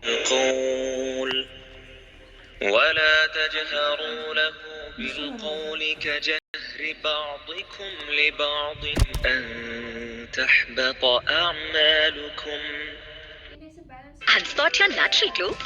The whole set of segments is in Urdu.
القول ولا تجهروا له بالقول كجهر بعضكم لبعض أن تحبط أعمالكم. And start your natural glow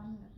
1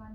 1,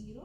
0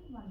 1 1,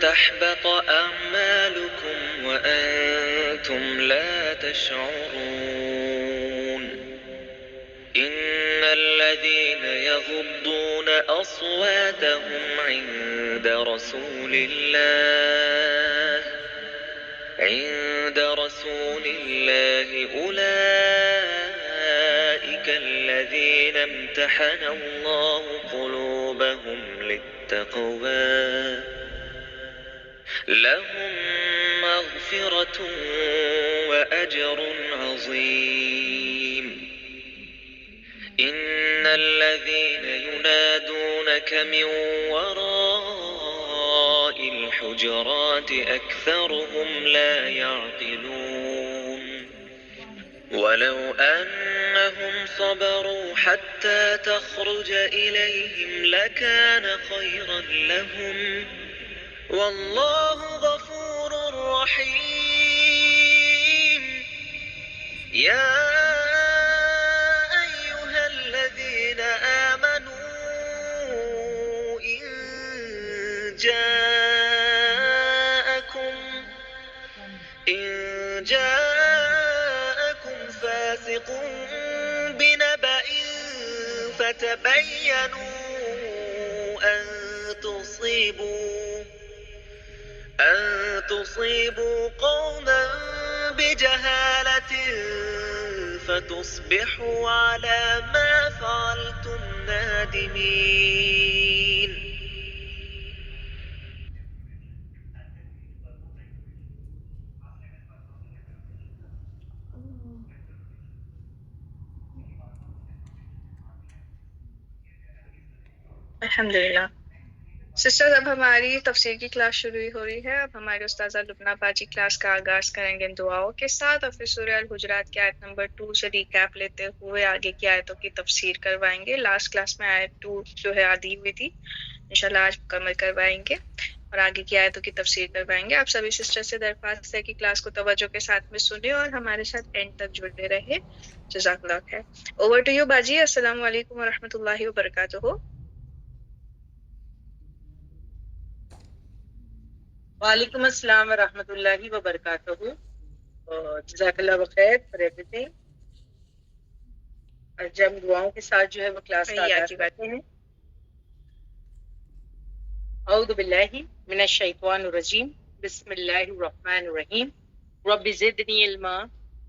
تحبط أعمالكم وأنتم لا تشعرون. إن الذين يغضون أصواتهم عند رسول الله أولئك الذين امتحن الله قلوبهم للتقوى لهم مغفرة وأجر عظيم. إن الذين ينادونك من وراء الحجرات أكثرهم لا يعقلون. ولو أنهم صبروا حتى تخرج إليهم لكان خيرا لهم والله غفور رحيم. يا أيها الذين آمنوا إن جاءكم فاسق بنبأ فتبينوا أن تصيبوا قوما بجهالة فتصبحوا على ما فعلتم نادمين. الحمدللہ سسٹرز، اب ہماری تفسیر کی کلاس شروع ہو رہی ہے. اب ہمارے استاذہ لبنہ باجی کلاس کا آغاز کریں گے دعاؤں کے ساتھ، اور پھر سورہ الحجرات کی آیت نمبر 2 سے ریکیپ لیتے ہوئے آگے کی آیتوں کی تفسیر کروائیں گے. لاسٹ کلاس میں آیت 2 جو ہے آدھی ہوئی تھی، انشاءاللہ آج مکمل کروائیں گے اور آگے کی آیتوں کی تفسیر کروائیں گے. آپ سبھی سسٹر سے درخواست ہے کہ کلاس کو توجہ کے ساتھ میں سنیں اور ہمارے ساتھ اینڈ تک جڑے رہے. جزاک اللہ خیر. اوور ٹو یو باجی. السلام علیکم ورحمۃ اللہ وبرکاتہ. وعلیکم السلام ورحمۃ اللہ وبرکاتہ. جزاک اللہ بخیر فار ایوری تھنگ. آج ہم دعاؤں کے ساتھ جو ہے وہ کلاس کا آغاز کرتے ہیں. اعوذ باللہ من الشیطان الرجیم. بسم اللہ الرحمن الرحیم. رب زدنی علما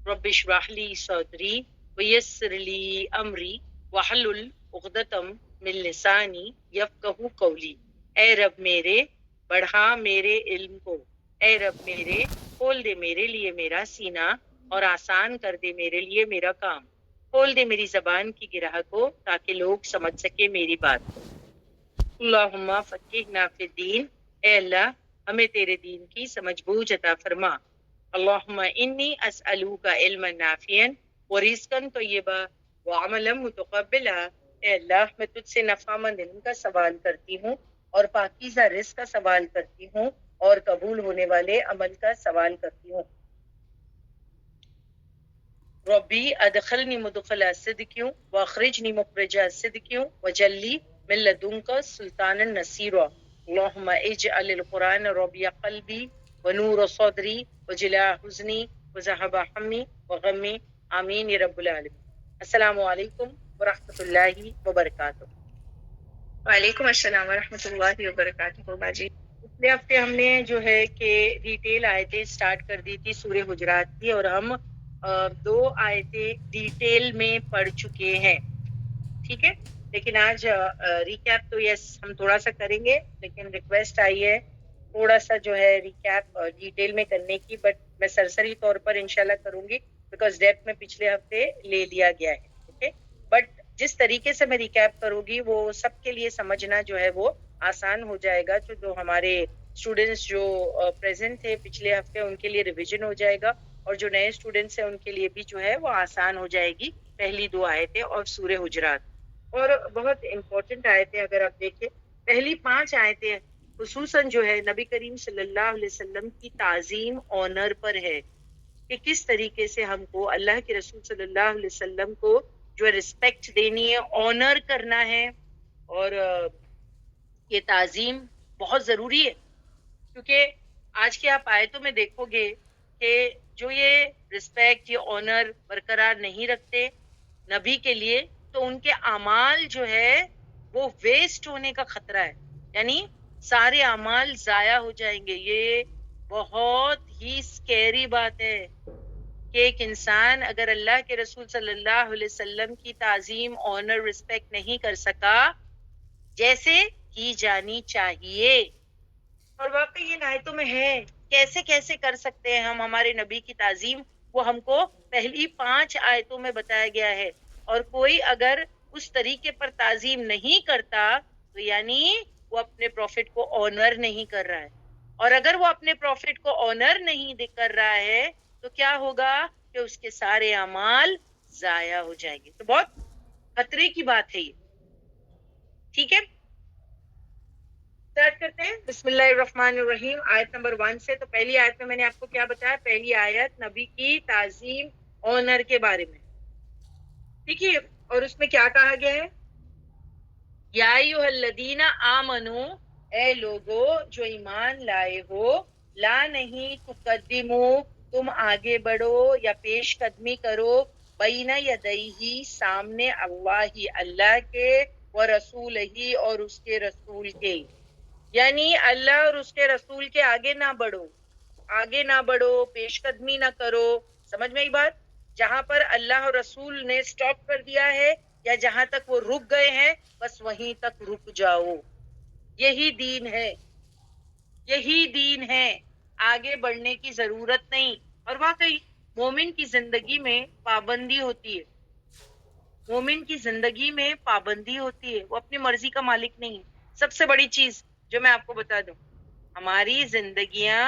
رب اشرح لی صدری ویسر لی امری واحلل عقدۃ من لسانی یفقہوا قولی. اے رب میرے بڑھا میرے علم کو، اے رب میرے کھول دے میرے لیے میرا سینہ اور آسان کر دے میرے لیے میرا کام. کھول دے میری زبان کی گرہ کو تاکہ لوگ سمجھ سکے میری بات کو. اللہم فقہنا فی الدین. اے اللہ ہمیں تیرے دین کی سمجھ بوجھ عطا فرما. اللہم انی اسألوک علما نافعا ورزقا طیبا وعملا متقبلا. اے اللہ میں تجھ سے نفع مند علم کا سوال کرتی ہوں اور پاکیزہ رزق کا سوال کرتی ہوں اور قبول ہونے والے عمل کا سوال کرتی ہوں. ربی ادخلنی مدخل صدق واخرجنی مخرج صدق وجلی من لدنک سلطانا نصیرا. اللہم اجعل القرآن ربیع قلبی ونور صدری وجلاء حزنی وذہب ہمی وغمی. آمین یا رب العالمین. السلام علیکم ورحمۃ اللہ وبرکاتہ. وعلیکم السلام ورحمۃ اللہ وبرکاتہ. باجی پچھلے ہفتے ہم نے جو ہے کہ ڈیٹیل آیتیں سٹارٹ کر دی تھی سورہ حجرات کی، اور ہم 2 آیتیں ڈیٹیل میں پڑھ چکے ہیں. ٹھیک ہے، لیکن آج ریکیپ تو یس ہم تھوڑا سا کریں گے، لیکن ریکویسٹ آئی ہے تھوڑا سا جو ہے ریکیپ ڈیٹیل میں کرنے کی، بٹ میں سرسری طور پر انشاءاللہ کروں گی بیکاز ڈیپتھ میں پچھلے ہفتے لے لیا گیا ہے. اوکے، بٹ جس طریقے سے میں ریکیپ کروں گی وہ سب کے لیے سمجھنا جو ہے وہ آسان ہو جائے گا. جو ہمارے اسٹوڈینٹس جو پریزنٹ تھے پچھلے ہفتے ان کے لیے ریویژن ہو جائے گا، اور جو نئے اسٹوڈینٹس ہیں ان کے لیے بھی جو ہے وہ آسان ہو جائے گی پہلی 2 آیتیں اور سورہ حجرات. اور بہت امپورٹنٹ آیتیں اگر آپ دیکھیں، پہلی 5 آیتیں خصوصاً جو ہے نبی کریم صلی اللہ علیہ وسلم کی تعظیم آنر پر ہے کہ کس طریقے سے ہم کو اللہ کے رسول صلی اللہ علیہ وسلم کو جو ہے رسپیکٹ دینی ہے، آنر کرنا ہے. اور یہ تعظیم بہت ضروری ہے کیونکہ آج کے آپ آیتوں میں دیکھو گے کہ جو یہ رسپیکٹ، یہ آنر برقرار نہیں رکھتے نبی کے لیے، تو ان کے اعمال جو ہے وہ ویسٹ ہونے کا خطرہ ہے، یعنی سارے اعمال ضائع ہو جائیں گے. یہ بہت ہی سکیری بات ہے کہ ایک انسان اگر اللہ کے رسول صلی اللہ علیہ وسلم کی تعظیم، آنر، رسپیکٹ نہیں کر سکا جیسے کی جانی چاہیے. اور واقعی یہ آیتوں میں ہے کیسے کیسے کر سکتے ہیں ہم ہمارے نبی کی تعظیم، وہ ہم کو پہلی 5 آیتوں میں بتایا گیا ہے. اور کوئی اگر اس طریقے پر تعظیم نہیں کرتا تو یعنی وہ اپنے پروفٹ کو آنر نہیں کر رہا ہے. اور اگر وہ اپنے پروفٹ کو آنر نہیں کر رہا ہے تو کیا ہوگا کہ اس کے سارے اعمال ضائع ہو جائیں گے. تو بہت خطرے کی بات ہے یہ. ٹھیک ہے، اسٹارٹ کرتے ہیں. بسم اللہ الرحمن الرحیم، آیت نمبر 1 سے. تو پہلی آیت میں نے آپ کو کیا بتایا؟ پہلی آیت نبی کی تعظیم، آنر کے بارے میں. ٹھیک ہے، اور اس میں کیا کہا گیا ہے؟ یا ایھا الذین آمنو، اے لوگو جو ایمان لائے ہو، لا نہیں تقدمو، تم آگے بڑھو یا پیش قدمی کرو، بین یدیہ، سامنے اللہ، اللہ کے، و رسول ہی، اور اس کے رسول کے. یعنی اللہ اور اس کے رسول کے آگے نہ بڑھو، آگے نہ بڑھو، پیش قدمی نہ کرو. سمجھ میں آئی بات؟ جہاں پر اللہ اور رسول نے سٹاپ کر دیا ہے یا جہاں تک وہ رک گئے ہیں بس وہیں تک رک جاؤ. یہی دین ہے، یہی دین ہے، آگے بڑھنے کی ضرورت نہیں. اور واقعی مومن کی زندگی میں پابندی ہوتی ہے، مومن کی زندگی میں پابندی ہوتی ہے، وہ اپنی مرضی کا مالک نہیں ہے. سب سے بڑی چیز جو میں آپ کو بتا دوں، ہماری زندگیاں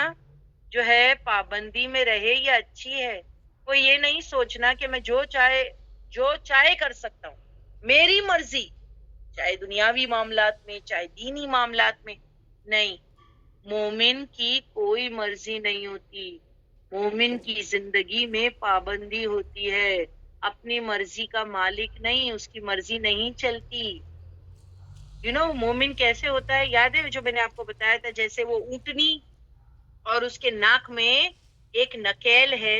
جو ہے پابندی میں رہے یا اچھی ہے. کوئی یہ نہیں سوچنا کہ میں جو چاہے کر سکتا ہوں، میری مرضی، چاہے دنیاوی معاملات میں چاہے دینی معاملات میں. نہیں، مومن کی کوئی مرضی نہیں ہوتی. مومن کی زندگی میں پابندی ہوتی ہے، اپنی مرضی کا مالک نہیں، اس کی مرضی نہیں چلتی. مومن کیسے ہوتا ہے؟ یاد ہے جو میں نے آپ کو بتایا تھا، جیسے وہ اونٹنی اور اس کے ناک میں ایک نکیل ہے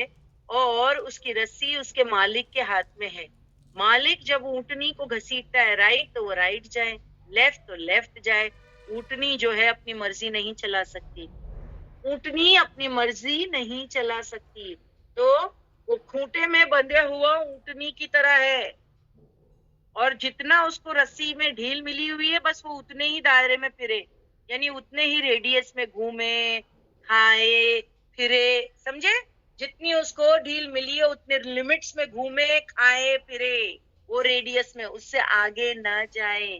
اور اس کی رسی اس کے مالک کے ہاتھ میں ہے. مالک جب اونٹنی کو گھسیٹتا ہے رائٹ تو وہ رائٹ جائے، لیفٹ تو لیفٹ جائے. اونٹنی جو ہے اپنی مرضی نہیں چلا سکتی، اونٹنی اپنی مرضی نہیں چلا سکتی. تو وہ کھوٹے میں بندھے ہوا اونٹنی کی طرح ہے، اور جتنا اس کو رسی میں ڈھیل ملی ہوئی ہے بس وہ اتنے ہی دائرے میں پھرے، یعنی اتنے ہی ریڈیس میں گھومے، کھائے پھرے. سمجھے؟ جتنی اس کو ڈھیل ملی ہے اتنے لمٹس میں گھومے، کھائے پھرے، وہ ریڈیس میں، اس سے آگے نہ جائیں،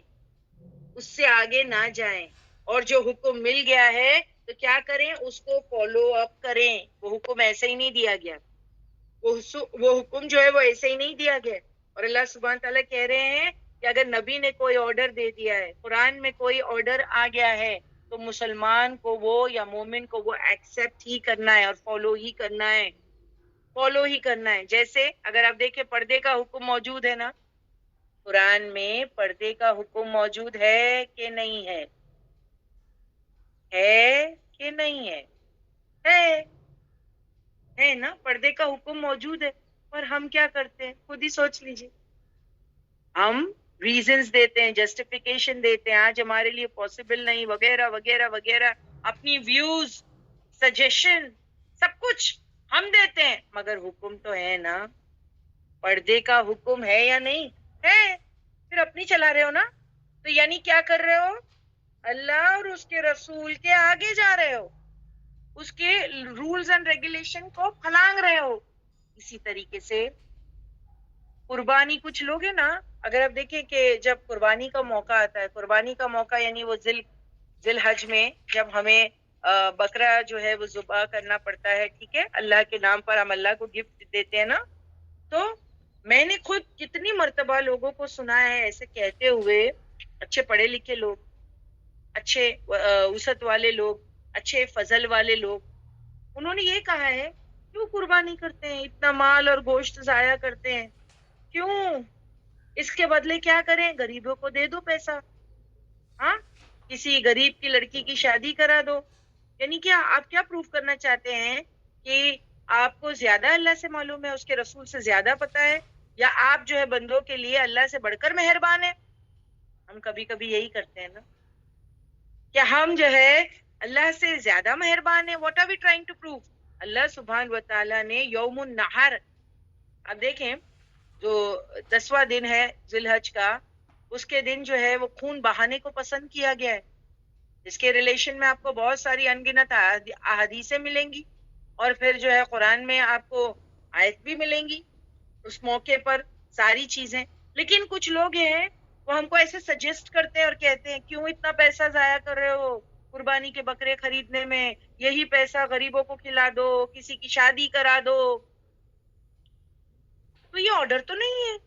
اس سے آگے نہ جائیں. اور جو حکم مل گیا ہے تو کیا کریں؟ اس کو فالو اپ کریں. وہ حکم ایسے ہی نہیں دیا گیا، وہ حکم جو ہے وہ ایسے ہی نہیں دیا گیا. اور اللہ سبحانہ تعالیٰ کہہ رہے ہیں کہ اگر نبی نے کوئی آرڈر دے دیا ہے، قرآن میں کوئی آرڈر آ گیا ہے، تو مسلمان کو وہ یا مومن کو وہ ایکسیپٹ ہی کرنا ہے اور فالو ہی کرنا ہے، فالو ہی کرنا ہے. جیسے اگر آپ دیکھیں پردے کا حکم موجود ہے نا، قرآن میں پردے کا حکم موجود ہے کہ نہیں ہے؟ ہے کہ نہیں ہے؟ ہے نا، پردے کا حکم موجود ہے. اور ہم کیا کرتے ہیں؟ خود ہی سوچ لیجیے. ہم ریزنز دیتے ہیں، جسٹیفیکیشن دیتے ہیں، آج ہمارے لیے پاسبل نہیں، وغیرہ وغیرہ وغیرہ. اپنی ویوز، سجیشن، سب کچھ ہم دیتے ہیں، مگر حکم تو ہے نا. پردے کا حکم ہے یا نہیں ہے؟ پھر اپنی چلا رہے ہو نا. تو یعنی کیا کر رہے ہو؟ اللہ اور اس کے رسول کے آگے جا رہے ہو, اس کے رولز اینڈ ریگولیشن کو پھلانگ رہے ہو. اسی طریقے سے قربانی, کچھ لوگ ہیں نا, اگر آپ دیکھیں کہ جب قربانی کا موقع آتا ہے, قربانی کا موقع یعنی وہ ذی الحج میں جب ہمیں بکرا جو ہے وہ ذبح کرنا پڑتا ہے, ٹھیک ہے, اللہ کے نام پر ہم اللہ کو گفٹ دیتے ہیں نا, تو میں نے خود کتنی مرتبہ لوگوں کو سنا ہے ایسے کہتے ہوئے, اچھے پڑھے لکھے لوگ, اچھے وسعت والے لوگ, اچھے فضل والے لوگ, انہوں نے یہ کہا ہے کیوں قربانی کرتے ہیں, اتنا مال اور گوشت ضائع کرتے ہیں, کیوں, اس کے بدلے کیا کریں, غریبوں کو دے دو پیسہ, ہاں, کسی غریب کی لڑکی کی شادی کرا دو. یعنی کیا آپ کیا پروف کرنا چاہتے ہیں کہ آپ کو زیادہ اللہ سے معلوم ہے, اس کے رسول سے زیادہ پتا ہے, یا آپ جو ہے بندوں کے لیے اللہ سے بڑھ کر مہربان ہیں؟ ہم کبھی کبھی یہی کرتے ہیں نا, کہ ہم جو ہے اللہ سے زیادہ مہربان ہیں. What are we trying to prove? اللہ سبحان و تعالیٰ نے یوم النحر, اب دیکھیں جو 10واں دن ہے ذی الحج کا, اس کے دن جو ہے وہ خون بہانے کو پسند کیا گیا ہے. اس کے ریلیشن میں آپ کو بہت ساری انگنت احادیثیں ملیں گی, اور پھر جو ہے قرآن میں آپ کو آیت بھی ملیں گی اس موقع پر, ساری چیزیں. لیکن کچھ لوگ ہیں وہ ہم کو ایسے سجیسٹ کرتے ہیں اور کہتے ہیں کیوں اتنا پیسہ ضائع کر رہے ہو قربانی کے بکرے خریدنے میں, یہی پیسہ غریبوں کو کھلا دو, کسی کی شادی کرا دو. تو یہ آرڈر تو نہیں ہے.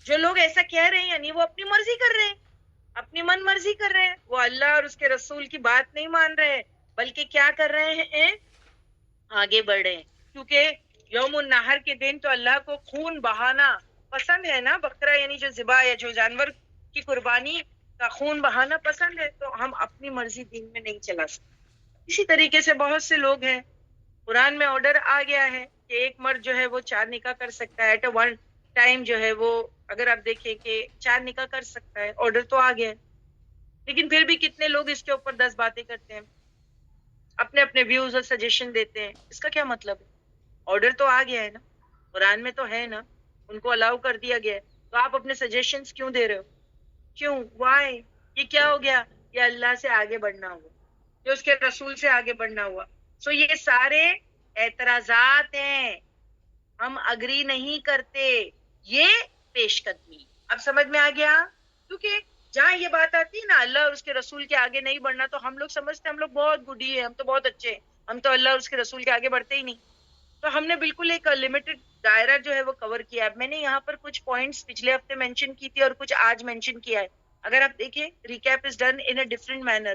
جو لوگ ایسا کہہ رہے ہیں یعنی وہ اپنی مرضی کر رہے ہیں, اپنی من مرضی کر رہے ہیں, وہ اللہ اور اس کے رسول کی بات نہیں مان رہے, بلکہ کیا کر رہے ہیں, آگے بڑھ رہے ہیں. کیونکہ یوم النحر کے دن تو اللہ کو خون بہانا پسند ہے نا, بکرا یعنی جو ذبح یا جو جانور کی قربانی کا خون بہانا پسند ہے, تو ہم اپنی مرضی دین میں نہیں چلا سکتے. اسی طریقے سے بہت سے لوگ ہیں, قرآن میں آرڈر آ گیا ہے کہ ایک مرد جو ہے وہ 4 نکاح کر سکتا ہے ایٹ اے ون ٹائم, جو ہے وہ اگر آپ دیکھیں کہ 4 نکاح کر سکتا ہے, آرڈر تو آ گیا ہے. لیکن پھر بھی کتنے لوگ اس کے اوپر 10 باتیں کرتے ہیں, اپنے اپنے ویوز اور سجیشن دیتے ہیں. اس کا کیا مطلب ہے؟ آرڈر تو آ گیا ہے نا, قرآن میں تو ہے نا, ان کو الاؤ کر دیا گیا ہے, تو آپ اپنے سجیشنز کیوں دے رہے ہو؟ کیوں, وائی, یہ کیا ہو گیا؟ یہ اللہ سے آگے بڑھنا ہوا, یہ اس کے رسول سے آگے بڑھنا ہوا. سو یہ سارے اعتراضات ہیں, ہم اگری نہیں کرتے, یہ پیش قدمی. اب سمجھ میں آ گیا؟ کیونکہ جہاں یہ بات آتی ہے نا اللہ اور اس کے رسول کے آگے نہیں بڑھنا, تو ہم لوگ سمجھتے ہیں ہم لوگ بہت گڈی ہیں, ہم تو بہت اچھے ہیں, ہم تو اللہ اور اس کے رسول کے آگے بڑھتے ہی نہیں. تو ہم نے بالکل ایک لمیٹڈ دائرہ جو ہے وہ کور کیا. میں نے یہاں پر کچھ پوائنٹس پچھلے ہفتے مینشن کی تھی اور کچھ آج مینشن کیا ہے. اگر آپ دیکھیں recap is done in a different manner,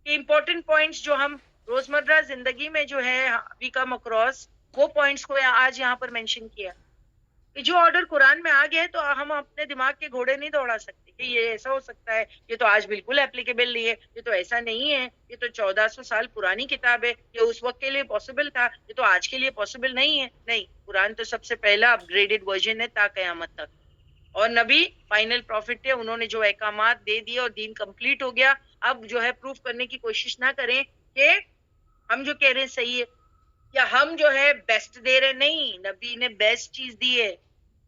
کہ امپورٹنٹ پوائنٹس جو ہم روزمرہ زندگی میں جو ہے وی کم اکراس, وہ پوائنٹس کو آج یہاں پر مینشن کیا. کہ جو آرڈر قرآن میں آ گیا ہے تو ہم اپنے دماغ کے گھوڑے نہیں دوڑا سکتے کہ یہ ایسا ہو سکتا ہے, یہ تو آج بالکل اپلیکیبل نہیں ہے, یہ تو ایسا نہیں ہے, یہ تو 1400 سال پرانی کتاب ہے, یہ اس وقت کے لیے پاسبل تھا, یہ تو آج کے لیے پاسبل نہیں ہے. نہیں, قرآن تو سب سے پہلا اپ گریڈڈ ورژن ہے تا قیامت تک, اور نبی فائنل پروفٹ ہے, انہوں نے جو احکامات دے دیے اور دین کمپلیٹ ہو گیا. اب جو ہے پروف کرنے کی کوشش نہ کریں کہ ہم جو کہہ رہے ہیں صحیح ہے, یا ہم جو ہے بیسٹ دے رہے. نہیں, نبی نے بیسٹ چیز دی ہے,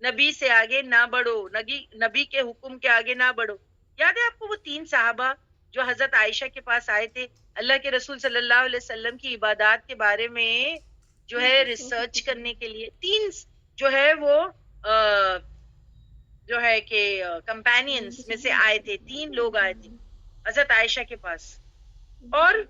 نبی سے آگے نہ بڑھو, نبی کے حکم کے آگے نہ بڑھو. یاد ہے آپ کو وہ 3 صحابہ جو حضرت عائشہ کے پاس آئے تھے اللہ کے رسول صلی اللہ علیہ وسلم کی عبادات کے بارے میں جو ہے ریسرچ کرنے کے لیے؟ 3 جو ہے وہ جو ہے کہ کمپینینز میں سے آئے تھے, 3 لوگ آئے تھے حضرت عائشہ کے پاس, اور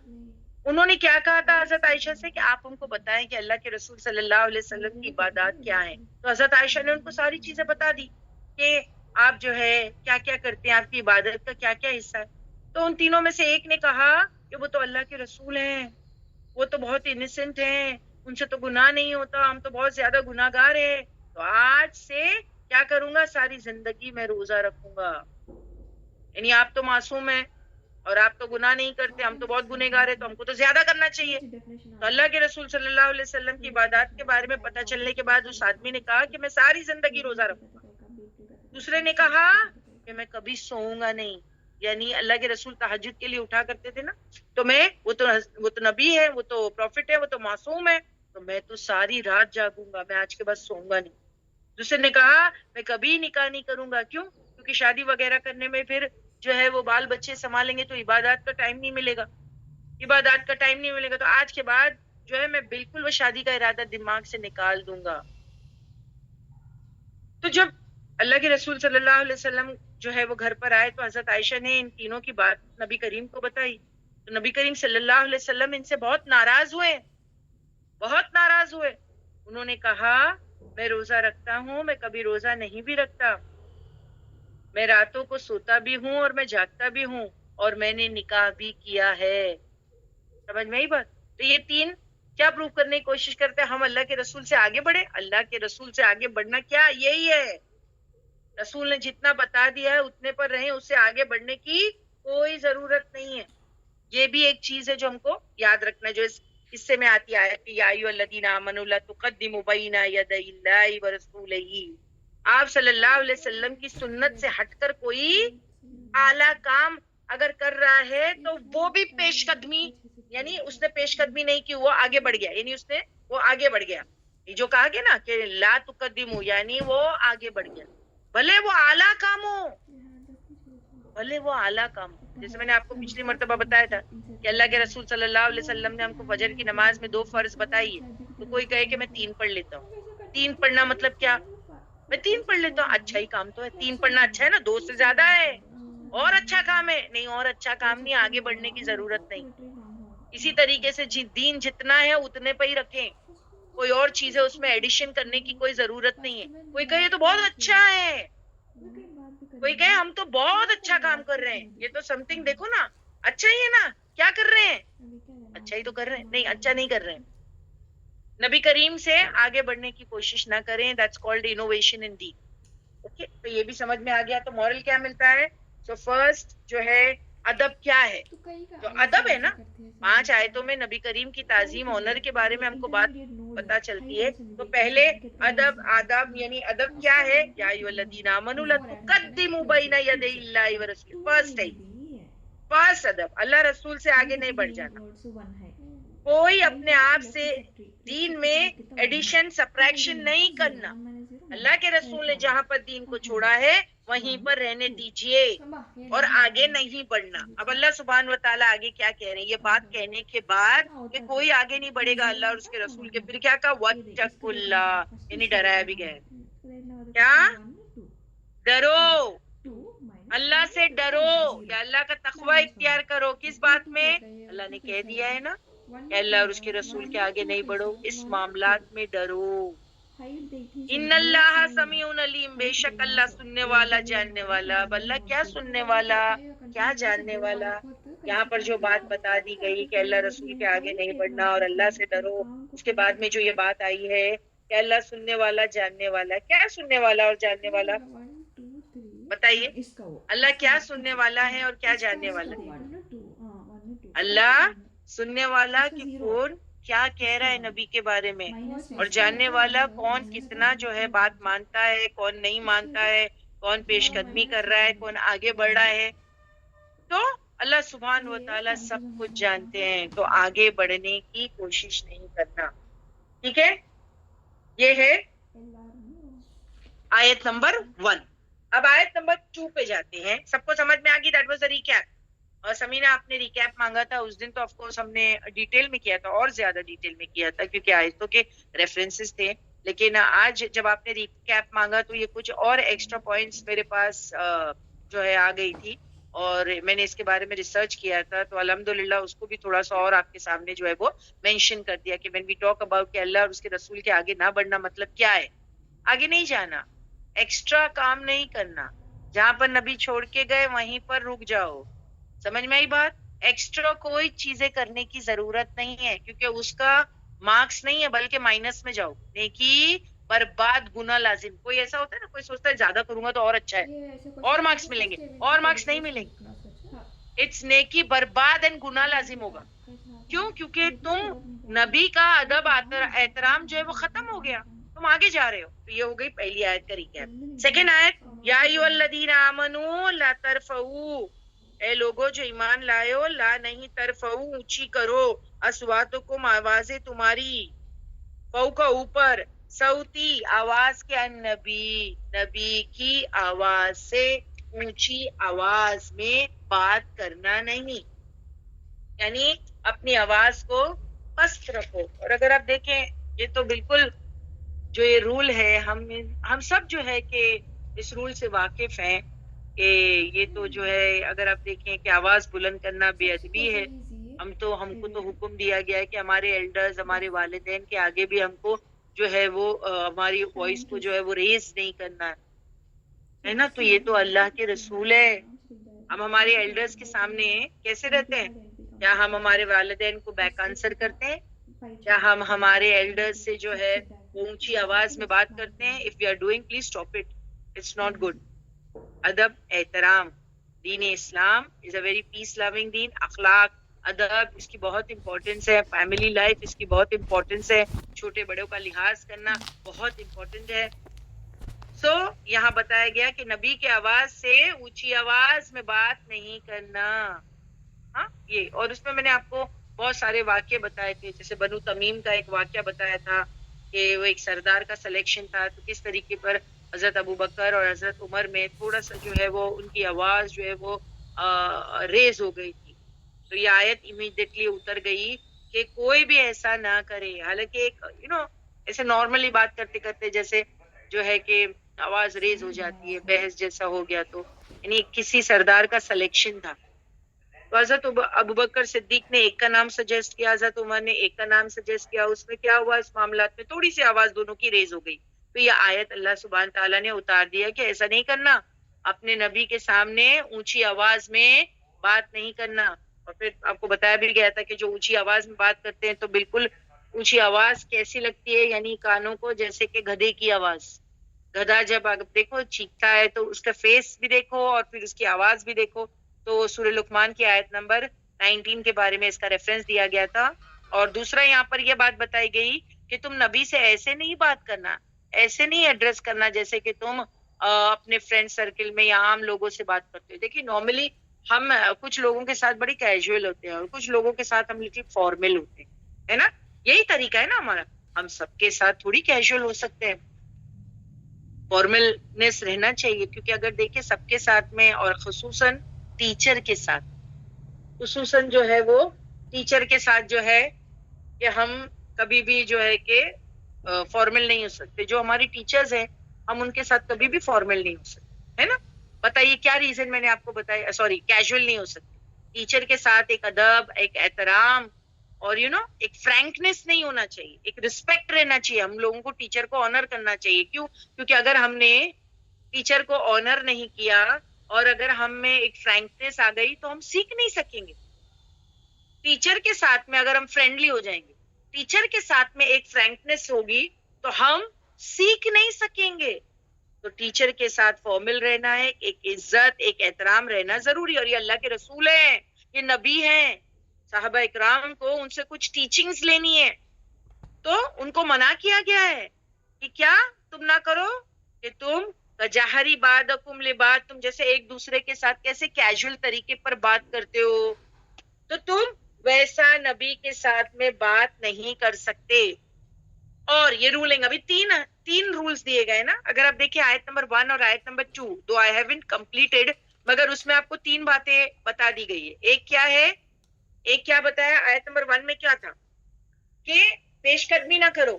انہوں نے کیا کہا تھا حضرت عائشہ سے کہ آپ ان کو بتائیں کہ اللہ کے رسول صلی اللہ علیہ وسلم کی عبادات کیا ہیں. تو حضرت عائشہ نے ان کو ساری چیزیں بتا دی کہ آپ جو ہے کیا کیا کرتے ہیں, آپ کی عبادت کا کیا کیا حصہ ہے. تو ان تینوں میں سے ایک نے کہا کہ وہ تو اللہ کے رسول ہیں, وہ تو بہت انیسنٹ ہیں, ان سے تو گناہ نہیں ہوتا, ہم تو بہت زیادہ گناہ گار ہیں, تو آج سے کیا کروں گا, ساری زندگی میں روزہ رکھوں گا. یعنی آپ تو معصوم ہیں اور آپ تو گناہ نہیں کرتے, ہم تو بہت گنہگار ہیں, تو ہم کو تو زیادہ کرنا چاہیے. تو اللہ کے رسول صلی اللہ علیہ وسلم کی عبادات کے بارے میں پتہ چلنے کے بعد اس آدمی نے کہا کہ میں ساری زندگی روزہ رکھوں گا. دوسرے نے کہا کہ میں کبھی سوؤں گا نہیں, یعنی اللہ کے رسول تہجد کے لیے اٹھا کرتے تھے نا, تو میں وہ تو نبی ہے, وہ تو پروفٹ ہے, وہ تو معصوم ہے, تو میں تو ساری رات جاگوں گا, میں آج کے بعد سوؤں گا نہیں. دوسرے نے کہا میں کبھی نکاح نہیں کروں گا, کیوں؟ کیونکہ شادی وغیرہ کرنے میں پھر جو ہے وہ بال بچے سنبھالیں گے تو عبادات کا ٹائم نہیں ملے گا، عبادات کا ٹائم نہیں ملے گا، تو آج کے بعد جو ہے میں بالکل وہ شادی کا ارادہ دماغ سے نکال دوں گا. تو جب اللہ کے رسول صلی اللہ علیہ وسلم جو ہے وہ گھر پر آئے تو حضرت عائشہ نے ان تینوں کی بات نبی کریم کو بتائی. تو نبی کریم صلی اللہ علیہ وسلم ان سے بہت ناراض ہوئے، بہت ناراض ہوئے. انہوں نے کہا میں روزہ رکھتا ہوں، میں کبھی روزہ نہیں بھی رکھتا، میں راتوں کو سوتا بھی ہوں اور میں جاگتا بھی ہوں، اور میں نے نکاح بھی کیا ہے. سمجھ میں ہی بات؟ تو یہ تین کیا پروف کرنے کی کوشش کرتے ہیں؟ ہم اللہ کے رسول سے آگے بڑھے. اللہ کے رسول سے آگے بڑھنا کیا یہی ہے، رسول نے جتنا بتا دیا ہے اتنے پر رہیں، اس سے آگے بڑھنے کی کوئی ضرورت نہیں ہے. یہ بھی ایک چیز ہے جو ہم کو یاد رکھنا، جو اس حصے میں آتی ہے کہ یا ایھا الذین آمنوا لا تقدموا بین یدی اللہ ورسولہ. آپ صلی اللہ علیہ وسلم کی سنت سے ہٹ کر کوئی اعلیٰ کام اگر کر رہا ہے تو وہ بھی پیش قدمی، یعنی اس نے پیش قدمی نہیں کی، وہ آگے بڑھ گیا، یعنی اس نے وہ آگے بڑھ گیا. یہ جو کہا گیا نا کہ لا تقدموا، یعنی وہ آگے بڑھ گیا، بھلے وہ اعلیٰ کام ہو، بھلے وہ اعلیٰ کام ہو. جیسے میں نے آپ کو پچھلی مرتبہ بتایا تھا کہ اللہ کے رسول صلی اللہ علیہ وسلم نے ہم کو فجر کی نماز میں 2 فرض بتائی ہے، تو کوئی کہے کہ میں 3 پڑھ لیتا ہوں. 3 پڑھنا مطلب کیا؟ میں 3 پڑھ لیتا ہوں، اچھا ہی کام تو ہے، 3 پڑھنا اچھا ہے نا، 2 سے زیادہ ہے اور اچھا کام ہے. نہیں، اور اچھا کام نہیں، آگے بڑھنے کی ضرورت نہیں. اسی طریقے سے دین جتنا ہے اتنے پہ ہی رکھیں، کوئی اور چیزیں اس میں ایڈیشن کرنے کی کوئی ضرورت نہیں ہے. کوئی کہے یہ تو بہت اچھا ہے، کوئی کہے ہم تو بہت اچھا کام کر رہے ہیں، یہ تو سم تھنگ دیکھو نا اچھا ہی ہے نا، کیا کر رہے ہیں؟ اچھا ہی تو کر رہے ہیں. نہیں، اچھا نہیں کر رہے ہیں. نبی کریم سے آگے بڑھنے کی کوشش نہ کریں، دیٹس کالڈ انوویشن ان دین. اوکے، تو یہ بھی سمجھ میں آ گیا. تو مورل کیا ملتا ہے؟ سو فرسٹ جو ہے ادب کیا ہے، جو ادب ہے نا، 5 آیتوں میں نبی کریم کی تعظیم، آنر کے بارے میں ہم کو بات پتا چلتی ہے. تو پہلے ادب، آداب یعنی ادب کیا ہے؟ یا ایھا الذین آمنوا لا تقدموا بین یدی اللہ ورسولہ. فرسٹ ہے، فرسٹ ادب، اللہ رسول سے آگے نہیں بڑھ جانا. کوئی اپنے آپ سے دین میں ایڈیشن سبٹریکشن نہیں کرنا. اللہ کے رسول نے جہاں پر دین کو چھوڑا ہے وہیں پر رہنے دیجئے اور آگے نہیں بڑھنا. اب اللہ سبحانہ وتعالیٰ آگے کیا کہہ رہے ہیں؟ یہ بات کہنے کے بعد کہ کوئی آگے نہیں بڑھے گا اللہ اور اس کے رسول کے، پھر کیا کہا؟ واتقوا اللہ، یعنی ڈرایا بھی گیا. کیا؟ ڈرو، اللہ سے ڈرو یا اللہ کا تقوی اختیار کرو. کس بات میں؟ اللہ نے کہہ دیا ہے نا کہ اللہ اور اس کے رسول کے آگے نہیں بڑھو، اس معاملات میں ڈرو. ان اللہ سمیع علیم، بے شک اللہ سننے والا جاننے والا. اب اللہ کیا سننے والا، کیا جاننے والا؟ یہاں پر جو بات بتا دی گئی کہ اللہ رسول کے آگے نہیں بڑھنا اور اللہ سے ڈرو، اس کے بعد میں جو یہ بات آئی ہے کہ اللہ سننے والا جاننے والا. کیا سننے والا اور جاننے والا؟ بتائیے، اللہ کیا سننے والا ہے اور کیا جاننے والا ہے؟ اللہ سننے والا کہ کون کیا کہہ رہا ہے نبی کے بارے میں، اور جاننے والا کون کتنا جو ہے بات مانتا ہے، کون نہیں مانتا ہے، کون پیش قدمی کر رہا ہے، کون آگے بڑھ رہا ہے. تو اللہ سبحانہ و تعالیٰ سب کچھ جانتے ہیں، تو آگے بڑھنے کی کوشش نہیں کرنا. ٹھیک ہے، یہ ہے آیت نمبر 1. اب آیت نمبر 2 پہ جاتے ہیں. سب کو سمجھ میں آ گئی؟ That was a recap. اور سمینا آپ نے ریکیپ مانگا تھا اس دن، تو آف کورس ہم نے ڈیٹیل میں کیا تھا، اور زیادہ ڈیٹیل میں کیا تھا کیونکہ آیتوں کے ریفرنسز تھے. لیکن آج جب آپ نے ریکیپ مانگا تو یہ کچھ اور ایکسٹرا پوائنٹس میرے پاس جو ہے آ گئی تھی، اور میں نے اس کے بارے میں ریسرچ کیا تھا، تو الحمدللہ اس کو بھی تھوڑا سا اور آپ کے سامنے جو ہے وہ مینشن کر دیا کہ when we talk about کہ اللہ اور اس کے رسول کے آگے نہ بڑھنا مطلب کیا ہے. آگے نہیں جانا، ایکسٹرا کام نہیں کرنا، جہاں پر نبی چھوڑ کے گئے وہیں پر رک جاؤ. سمجھ میں آئی بات؟ ایکسٹرا کوئی چیزیں کرنے کی ضرورت نہیں ہے، کیونکہ اس کا مارکس نہیں ہے بلکہ مائنس میں جاؤ. نیکی برباد گناہ لازم. کوئی ایسا ہوتا ہے نا، کوئی سوچتا ہے زیادہ کروں گا تو اور اچھا ہے، اور مارکس ملیں گے، اور مارکس نہیں ملیں گے. اٹس نیکی برباد اینڈ گناہ لازم ہوگا. کیوں؟ کیونکہ تم نبی کا ادب احترام جو ہے وہ ختم ہو گیا، تم آگے جا رہے ہو. تو یہ ہو گئی پہلی آیت کا ریکیپ. سیکنڈ آیت، یا ایھا الذین آمنوا لا ترفعوا، اے لوگوں جو ایمان لائے ہو، لا نہیں، ترفعوا اونچی کرو، اصواتکم آوازیں تمہاری، فوق اوپر، صوتی آواز کے، النبی نبی کی آواز سے اونچی آواز میں بات کرنا نہیں، یعنی اپنی آواز کو پست رکھو. اور اگر آپ دیکھیں یہ تو بالکل جو یہ رول ہے، ہم سب جو ہے کہ اس رول سے واقف ہیں کہ یہ تو جو ہے اگر آپ دیکھیں کہ آواز بلند کرنا بے ادبی ہے. ہم کو تو حکم دیا گیا ہے کہ ہمارے ایلڈرز، ہمارے والدین کے آگے بھی ہم کو جو ہے وہ ہماری وائس کو جو ہے وہ ریز نہیں کرنا ہے نا. تو یہ تو اللہ کے رسول ہے. ہم ہمارے ایلڈرز کے سامنے کیسے رہتے ہیں؟ کیا ہم ہمارے والدین کو بیک آنسر کرتے ہیں؟ کیا ہم ہمارے ایلڈرز سے جو ہے وہ اونچی آواز میں بات کرتے ہیں؟ if we are doing please stop it, it's not good. ادب، احترام. دین اسلام is a very peace loving دین. اخلاق، ادب اس کی بہت امپورٹنس ہے. فیملی لائف اس کی بہت امپورٹنس ہے. چھوٹے بڑوں کا لحاظ کرنا بہت امپورٹنٹ ہے. سو یہاں بتایا گیا کہ نبی کی آواز سے اونچی آواز میں بات نہیں کرنا. ہاں یہ، اور اس میں نے آپ کو بہت سارے واقعے بتائے تھے، جیسے بنو تمیم کا ایک واقعہ بتایا تھا کہ وہ ایک سردار کا سلیکشن تھا، تو کس طریقے پر حضرت ابوبکر اور حضرت عمر میں تھوڑا سا جو ہے وہ ان کی آواز جو ہے وہ ریز ہو گئی تھی. تو یہ آیت امیڈیٹلی اتر گئی کہ کوئی بھی ایسا نہ کرے. حالانکہ ایک ایسے نارملی بات کرتے کرتے جیسے جو ہے کہ آواز ریز ہو جاتی ہے، بحث جیسا ہو گیا، تو یعنی کسی سردار کا سلیکشن تھا. تو حضرت ابوبکر صدیق نے ایک کا نام سجیسٹ کیا، حضرت عمر نے ایک کا نام سجیسٹ کیا. اس میں کیا ہوا، اس معاملات میں تھوڑی سی آواز دونوں کی ریز ہو گئی. تو یہ آیت اللہ سبحانہ تعالیٰ نے اتار دیا کہ ایسا نہیں کرنا، اپنے نبی کے سامنے اونچی آواز میں بات نہیں کرنا. اور پھر آپ کو بتایا بھی گیا تھا کہ جو اونچی آواز میں بات کرتے ہیں تو بالکل اونچی آواز کیسی لگتی ہے، یعنی کانوں کو جیسے کہ گدھے کی آواز. گدھا جب آپ دیکھو چیختا ہے تو اس کا فیس بھی دیکھو اور پھر اس کی آواز بھی دیکھو. تو سورہ لقمان کی آیت نمبر 19 کے بارے میں اس کا ریفرنس دیا گیا تھا. اور دوسرا یہاں پر یہ بات بتائی گئی کہ تم نبی سے ایسے نہیں بات کرنا، ایسے نہیں ایڈریس کرنا جیسے کہ تم اپنے فرینڈ سرکل میں یا عام لوگوں سے بات کرتے ہو. دیکھیے نارملی ہم کچھ لوگوں کے ساتھ بڑی کیجول ہوتے ہیں اور کچھ لوگوں کے ساتھ ہم لٹل فارمل ہوتے ہیں، ہے نا. یہی طریقہ ہے نا ہمارا. ہم سب کے ساتھ تھوڑی کیجول ہو سکتے ہیں، فارملنس رہنا چاہیے. کیونکہ اگر دیکھیں سب کے ساتھ میں، اور خصوصاً ٹیچر کے ساتھ، خصوصاً جو ہے وہ ٹیچر کے ساتھ جو ہے کہ ہم کبھی بھی جو ہے کہ فارمل نہیں ہو سکتے. جو ہماری ٹیچرز ہیں ہم ان کے ساتھ کبھی بھی فارمل نہیں ہو سکتے، ہے نا. بتائیے کیا ریزن میں نے آپ کو بتایا، سوری کیجول نہیں ہو سکتے. ٹیچر کے ساتھ ایک ادب، ایک احترام اور ایک فرینکنس نہیں ہونا چاہیے، ایک رسپیکٹ رہنا چاہیے. ہم لوگوں کو ٹیچر کو آنر کرنا چاہیے. کیوں؟ کیونکہ اگر ہم نے ٹیچر کو آنر نہیں کیا اور اگر ہم میں ایک فرینکنس آ گئی تو ہم سیکھ نہیں سکیں گے. ٹیچر کے ساتھ میں اگر ہم فرینڈلی ہو جائیں گے، ٹیچر کے ساتھ میں ایک فرینکنس ہوگی تو ہم سیکھ نہیں سکیں گے. تو ٹیچر کے ساتھ فارمل رہنا ہے، ایک عزت، ایک احترام رہنا ضروری. اور یہ اللہ کے رسول ہیں، یہ نبی ہیں. صحابہ اکرام کو ان سے کچھ ٹیچنگز لینی ہے تو ان کو منع کیا گیا ہے کہ کیا تم نہ کرو کہ تم جہری بعضکم لبعض، تم جیسے ایک دوسرے کے ساتھ کیسے کیجول طریقے پر بات کرتے ہو تو تم ویسا نبی کے ساتھ میں بات نہیں کر سکتے. اور یہ رولنگ ابھی تین رولز دیے گئے نا. اگر آپ دیکھیں آیت نمبر 1 اور آیت نمبر 2، دو آئی ہیونٹ کمپلیٹڈ، مگر اس میں آپ کو 3 باتیں بتا دی گئی ہے. ایک کیا ہے، ایک کیا بتایا آیت نمبر 1 میں کیا تھا کہ پیش قدمی نہ کرو،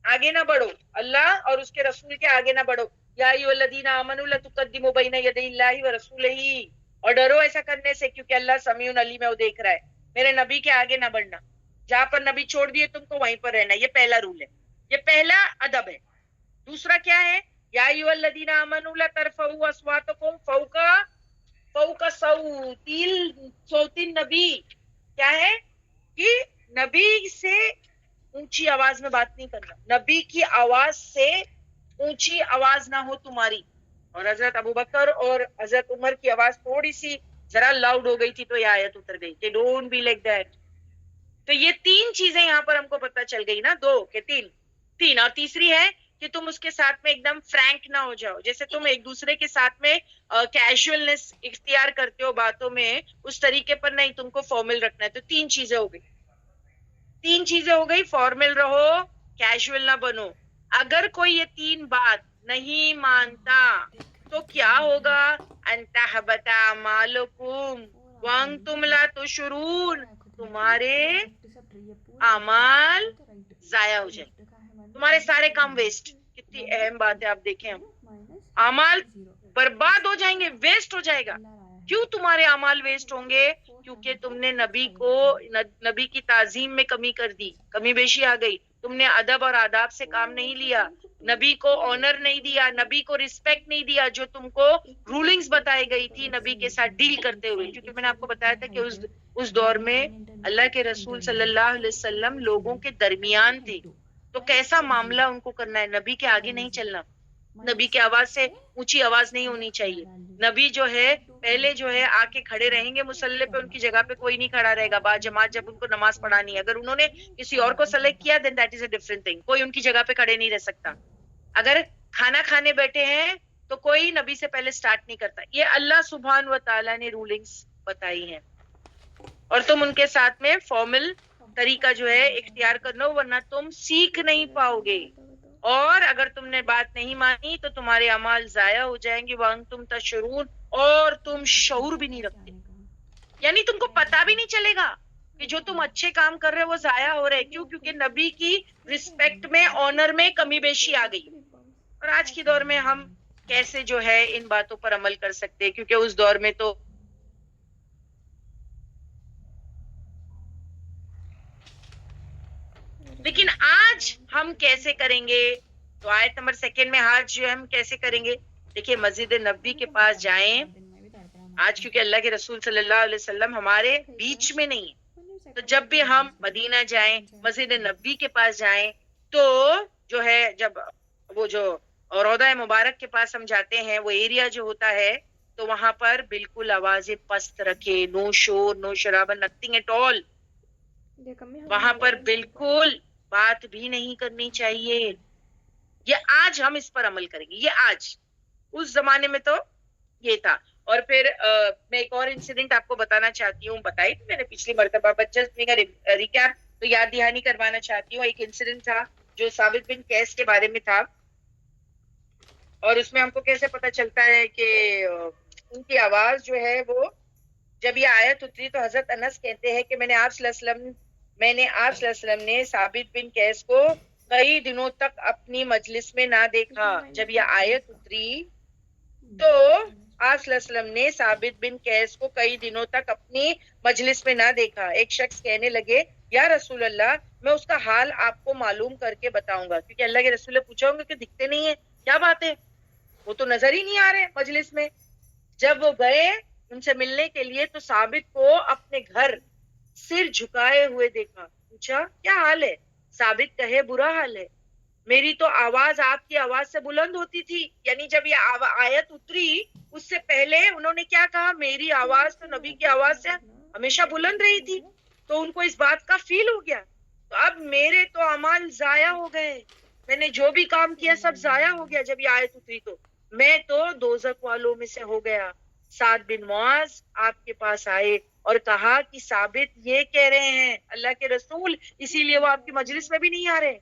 آگے نہ بڑھو، اللہ اور اس کے رسول کے آگے نہ بڑھو. یا ایھا الذین آمنوا لا تقدموا بین یدی اللہ ورسولہ، اور ڈرو ایسا کرنے سے کیونکہ اللہ سمیع علیم ہے، وہ دیکھ رہا ہے. میرے نبی کے آگے نہ بڑھنا، جہاں پر نبی چھوڑ دیے تم کو وہیں پر رہنا. یہ پہلا رول ہے، یہ پہلا ادب ہے. دوسرا کیا ہے، یا ایھا الذین آمنوا لا ترفعوا اصواتکم فوق صوت النبی. کیا ہے کہ نبی سے اونچی آواز میں بات نہیں کرنا، نبی کی آواز سے اونچی آواز نہ ہو تمہاری. اور حضرت ابوبکر اور حضرت عمر کی آواز تھوڑی سی ذرا لاؤڈ ہو گئی تھی تو یہ آیت اتر گئی کہ ڈونٹ بی لائک دیٹ. تو یہ 3 چیزیں یہاں پر ہم کو پتہ چل گئی نا، 2 کہ 3. اور تیسری ہے کہ تم اس کے ساتھ میں ایک دم فرینک نہ ہو جاؤ. جیسے تم ایک دوسرے کے ساتھ میں کیجولنس اختیار کرتے ہو باتوں میں، اس طریقے پر نہیں، تم کو فارمل رکھنا ہے. تو 3 چیزیں ہو گئی، 3 چیزیں ہو گئی. فارمل رہو، کیجول نہ بنو. اگر کوئی یہ 3 بات نہیں مانتا تو کیا ہوگا؟ ان تحبط اعمالکم وانتم لا تشعرون، تمہارے اعمال ضائع ہو جائیں، تمہارے سارے کام ویسٹ. کتنی اہم بات ہے، آپ دیکھیں اعمال برباد ہو جائیں گے، ویسٹ ہو جائے گا. کیوں تمہارے اعمال ویسٹ ہوں گے؟ کیونکہ تم نے نبی کی تعظیم میں کمی کر دی، کمی بیشی آ گئی. تم نے ادب اور آداب سے کام نہیں لیا، نبی کو آنر نہیں دیا، نبی کو رسپیکٹ نہیں دیا جو تم کو رولنگز بتائی گئی تھی نبی کے ساتھ ڈیل کرتے ہوئے. کیونکہ میں نے آپ کو بتایا تھا کہ اس دور میں اللہ کے رسول صلی اللہ علیہ وسلم لوگوں کے درمیان تھے، تو کیسا معاملہ ان کو کرنا ہے؟ نبی کے آگے نہیں چلنا، نبی کی آواز سے اونچی آواز نہیں ہونی چاہیے. نبی جو ہے پہلے جو ہے آ کے کھڑے رہیں گے مصلی پہ، ان کی جگہ پہ کوئی نہیں کھڑا رہے گا با جماعت جب ان کو نماز پڑھانی ہے. اگر انہوں نے کسی اور کو سلیکٹ کیا then that is a different thing, کوئی ان کی جگہ پہ کھڑے نہیں رہ سکتا. اگر کھانا کھانے بیٹھے ہیں تو کوئی نبی سے پہلے سٹارٹ نہیں کرتا. یہ اللہ سبحان و تعالیٰ نے رولنگز بتائی ہیں، اور تم ان کے ساتھ میں فارمل طریقہ جو ہے اختیار کرنا، ورنہ تم سیکھ نہیں پاؤ گے. اور اگر تم نے بات نہیں مانی تو تمہارے اعمال ضائع ہو جائیں گے. وَأَنْتُمْ تَشْعُرُونَ، اور تم شعور بھی نہیں رکھتے، یعنی تم کو پتا بھی نہیں چلے گا کہ جو تم اچھے کام کر رہے وہ ضائع ہو رہے. کیوں؟ کیونکہ نبی کی رسپیکٹ میں، آنر میں کمی بیشی آ گئی. اور آج کے دور میں ہم کیسے جو ہے ان باتوں پر عمل کر سکتے؟ کیونکہ اس دور میں تو لیکن آج ہم کیسے کریں گے؟ تو آیت نمبر 2 میں آج جو ہم کیسے کریں گے؟ دیکھیے مسجد نبوی کے پاس جائیں. آج کیونکہ اللہ کے رسول صلی اللہ علیہ وسلم ہمارے بیچ میں نہیں ہے، تو جب بھی ہم مدینہ جائیں، مسجد نبوی کے پاس جائیں، تو جو ہے جب وہ جو روضہ مبارک کے پاس ہم جاتے ہیں، وہ ایریا جو ہوتا ہے، تو وہاں پر بالکل آوازیں پست رکھے، نو شور نو شرابہ، نتھنگ ایٹ آل. وہاں پر بالکل بات بھی نہیں کرنی چاہیے. یہ آج ہم اس پر عمل کریں گے، یہ آج. اس زمانے میں تو یہ تھا. اور پھر میں ایک اور انسیڈنٹ آپ کو بتانا چاہتی ہوں، بتائی تھی میں نے پچھلی مرتبہ، بٹ جسٹ ریکیپ تو یاد دہانی کروانا چاہتی ہوں. ایک انسیڈنٹ تھا جو ثابت بن قیس کے بارے میں تھا، اور اس میں ہم کو کیسے پتا چلتا ہے کہ ان کی آواز جو ہے وہ، جب یہ آیت اتری تو حضرت انس کہتے ہیں کہ میں نے آپ صلی اللہ علیہ وسلم نے ثابت بن قیس کو کئی دنوں تک اپنی مجلس میں نہ دیکھا. جب یہ آیت اتری تو آپ صلی اللہ علیہ وسلم نے ثابت بن قیس کو کئی دنوں تک اپنی مجلس میں نہ دیکھا. ایک شخص کہنے لگے یا رسول اللہ، میں اس کا حال آپ کو معلوم کر کے بتاؤں گا. کیونکہ اللہ کے رسول نے پوچھا ہوں گے کہ دکھتے نہیں ہیں، کیا بات ہے، وہ تو نظر ہی نہیں آ رہے مجلس میں. جب وہ گئے ان سے ملنے کے لیے تو ثابت کو اپنے گھر سر جھکائے ہوئے دیکھا. پوچھا کیا حال ہے؟ ثابت کہے برا حال ہے، میری تو آواز آپ کی آواز سے بلند ہوتی تھی. یعنی جب یہ آیت اتری اس سے پہلے انہوں نے کیا کہا؟ میری آواز تو نبی کی آواز سے ہمیشہ بلند رہی تھی. تو ان کو اس بات کا فیل ہو گیا، تو اب میرے تو اعمال ضائع ہو گئے، میں نے جو بھی کام کیا سب ضائع ہو گیا. جب یہ آیت اتری تو میں تو دوزخ والوں میں سے ہو گیا. سعد بن معاذ آپ کے پاس آئے اور کہا کہ ثابت یہ کہہ رہے ہیں اللہ کے رسول، اسی لیے وہ آپ کی مجلس میں بھی نہیں آ رہے.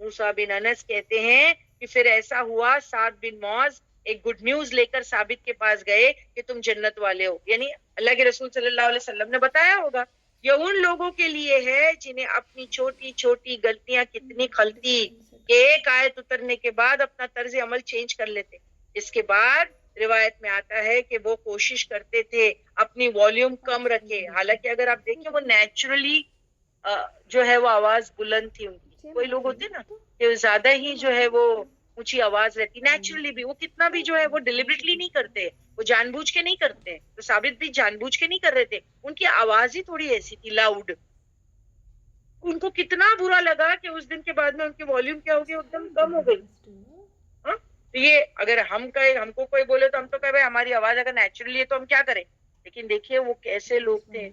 موسیٰ بن انس کہتے ہیں کہ پھر ایسا ہوا، سعد بن معاذ ایک گڈ نیوز لے کر ثابت کے پاس گئے کہ تم جنت والے ہو. یعنی اللہ کے رسول صلی اللہ علیہ وسلم نے بتایا ہوگا یہ ان لوگوں کے لیے ہے جنہیں اپنی چھوٹی چھوٹی غلطیاں کتنی خلتی کہ ایک آیت اترنے کے بعد اپنا طرز عمل چینج کر لیتے. اس کے بعد روایت میں آتا ہے کہ وہ کوشش کرتے تھے اپنی والیوم کم رکھے. حالانکہ اگر آپ دیکھیں وہ نیچرلی جو ہے وہ آواز بلند تھی ان کی. کوئی لوگ ہوتے نا کہ زیادہ ہی جو ہے وہ اونچی آواز رہتی، نیچرلی بھی وہ کتنا بھی جو ہے وہ ڈیلیبریٹلی نہیں کرتے، وہ جان بوجھ کے نہیں کرتے. تو ثابت بھی جان بوجھ کے نہیں کر رہے تھے، ان کی آواز ہی تھوڑی ایسی تھی لاؤڈ. ان کو کتنا برا لگا کہ اس دن کے بعد میں ان کی والیوم کیا ہوگی، ایک دم کم ہو گئی. تو یہ اگر ہم کو کوئی بولے تو ہم تو کہے ہماری آواز اگر نیچرلی ہے تو ہم کیا کریں. لیکن دیکھیے وہ کیسے لوگ تھے.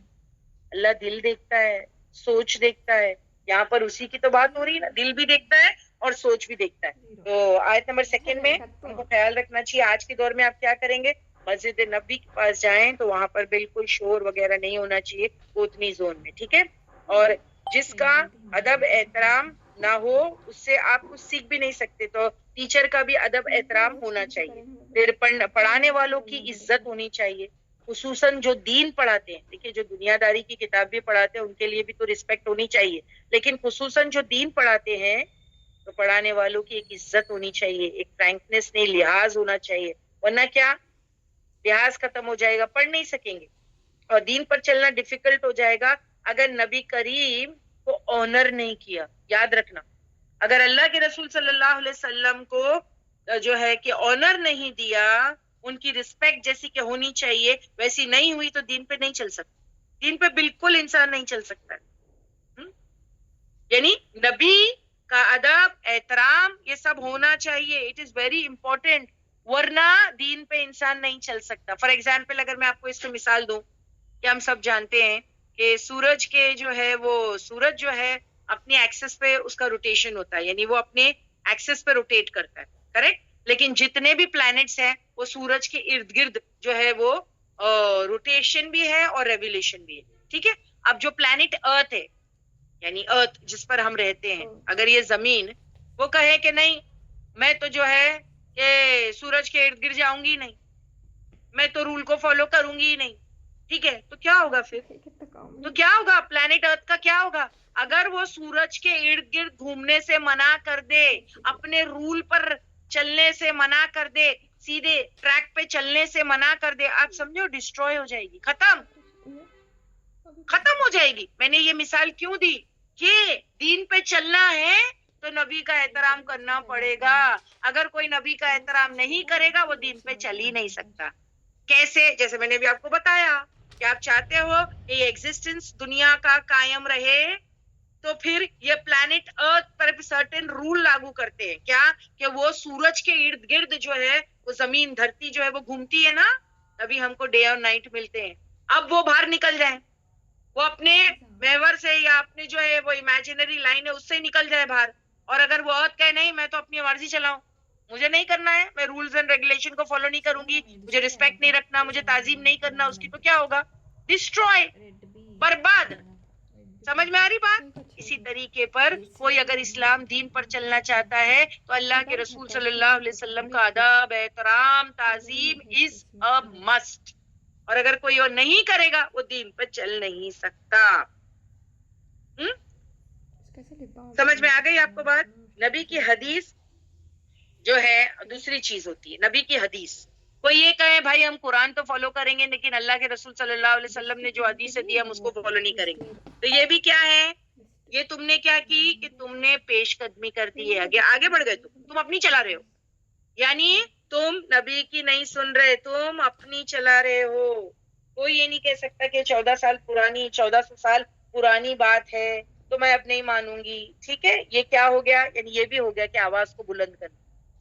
اللہ دل دیکھتا ہے، سوچ دیکھتا ہے. یہاں پر اسی کی تو بات ہو رہی ہے نا، دل بھی دیکھتا ہے اور سوچ بھی دیکھتا ہے. تو آیت نمبر 2 میں ہم کو خیال رکھنا چاہیے آج کے دور میں آپ کیا کریں گے، مسجد نبوی کے پاس جائیں تو وہاں پر بالکل شور وغیرہ نہیں ہونا چاہیے اتنی زون میں، ٹھیک ہے. اور جس کا ادب احترام نہ ہو اس سے آپ کچھ سیکھ بھی نہیں سکتے. تو ٹیچر کا بھی ادب احترام ہونا چاہیے، پھر پڑھانے والوں کی عزت ہونی چاہیے، خصوصاً جو دین پڑھاتے ہیں. دیکھیے جو دنیا داری کی کتاب بھی پڑھاتے ہیں ان کے لیے بھی تو رسپیکٹ ہونی چاہیے، لیکن خصوصاً جو دین پڑھاتے ہیں تو پڑھانے والوں کی ایک عزت ہونی چاہیے، ایک فرینکنس نہیں، لحاظ ہونا چاہیے، ورنہ کیا لحاظ ختم ہو جائے گا، پڑھ نہیں سکیں گے اور دین پر چلنا ڈیفیکلٹ ہو جائے گا اگر نبی کریم کو آنر نہیں کیا. یاد رکھنا، اگر اللہ کے رسول صلی اللہ علیہ وسلم کو جو ہے کہ آنر نہیں دیا، ان کی رسپیکٹ جیسی کہ ہونی چاہیے ویسی نہیں ہوئی تو دین پہ نہیں چل سکتا، دین پہ بالکل انسان نہیں چل سکتا. یعنی نبی کا ادب احترام یہ سب ہونا چاہیے، اٹ از ویری امپورٹینٹ، ورنہ دین پہ انسان نہیں چل سکتا. فار ایگزامپل اگر میں آپ کو اس کی مثال دوں کہ ہم سب جانتے ہیں کہ سورج کے جو ہے وہ سورج جو ہے اپنی ایکسس پہ اس کا روٹیشن ہوتا ہے، یعنی وہ اپنے ایکسس پہ روٹیٹ کرتا ہے، کریکٹ. لیکن جتنے بھی پلانٹس ہیں وہ سورج کے ارد گرد جو ہے وہ روٹیشن بھی ہے اور ریولیوشن بھی ہے. ٹھیک ہے، اب جو پلانٹ ارتھ ہے یعنی ارتھ جس پر ہم رہتے ہیں، اگر یہ زمین وہ کہے کہ نہیں میں تو جو ہے کہ سورج کے ارد گرد جاؤں گی نہیں، میں تو رول کو فالو کروں گی ہی نہیں، ٹھیک ہے، تو کیا ہوگا پھر؟ تو کیا ہوگا پلانٹ ارتھ کا؟ کیا ہوگا اگر وہ سورج کے ارد گرد گھومنے سے منع کر دے، اپنے رول پر چلنے سے منع کر دے، سیدھے ٹریک پہ چلنے سے منع کر دے، آپ سمجھو ڈسٹروائے ہو جائے گی، ختم ہو جائے گی. میں نے یہ مثال کیوں دی کہ دین پہ چلنا ہے تو نبی کا احترام کرنا پڑے گا، اگر کوئی نبی کا احترام نہیں کرے گا وہ دین پہ چل ہی نہیں سکتا. کیسے؟ جیسے میں نے بھی آپ کو بتایا کہ آپ چاہتے ہو کہ یہ ایگزسٹنس دنیا کا قائم رہے تو پھر یہ پلانٹ ارتھ پر سرٹن رول لاگو کرتے ہیں. کیا؟ کہ وہ سورج کے ارد گرد جو ہے وہ زمین دھرتی جو ہے وہ گھومتی ہے نا، تبھی ہم کو ڈے اور نائٹ ملتے ہیں. اب وہ باہر نکل جائیں، وہ اپنے محور سے یا اپنے جو ہے وہ امیجنری لائن ہے اس سے نکل جائے باہر، اور اگر وہ ارتھ کہے نہیں میں تو اپنی مرضی چلاؤں، مجھے نہیں کرنا ہے، میں رولز اینڈ ریگولیشن کو فالو نہیں کروں گی، مجھے رسپیکٹ نہیں رکھنا، مجھے تعظیم نہیں کرنا اس کی، تو کیا ہوگا؟ ڈسٹروائے، برباد. سمجھ میں آ رہی بات؟ اسی طریقے پر کوئی اگر اسلام دین پر چلنا چاہتا ہے تو اللہ کے رسول صلی اللہ علیہ وسلم کا ادب احترام تعظیم از اے مسٹ، اور اگر کوئی اور نہیں کرے گا وہ دین پر چل نہیں سکتا. سمجھ میں آ گئی آپ کو بات؟ نبی کی حدیث جو ہے دوسری چیز ہوتی ہے. نبی کی حدیث، کوئی یہ کہے بھائی ہم قرآن تو فالو کریں گے لیکن اللہ کے رسول صلی اللہ علیہ وسلم نے جو حدیث دی ہم اس کو فالو نہیں کریں گے، تو یہ بھی کیا ہے؟ یہ تم نے کیا کی کہ تم نے پیش قدمی کر دی ہے، آگے بڑھ گئے، تم اپنی چلا رہے ہو، یعنی تم نبی کی نہیں سن رہے، تم اپنی چلا رہے ہو. کوئی یہ نہیں کہہ سکتا کہ 1400 سال پرانی بات ہے تو میں اب نہیں مانوں گی. ٹھیک ہے، یہ کیا ہو گیا؟ یعنی یہ بھی ہو گیا کہ آواز کو بلند کرنا.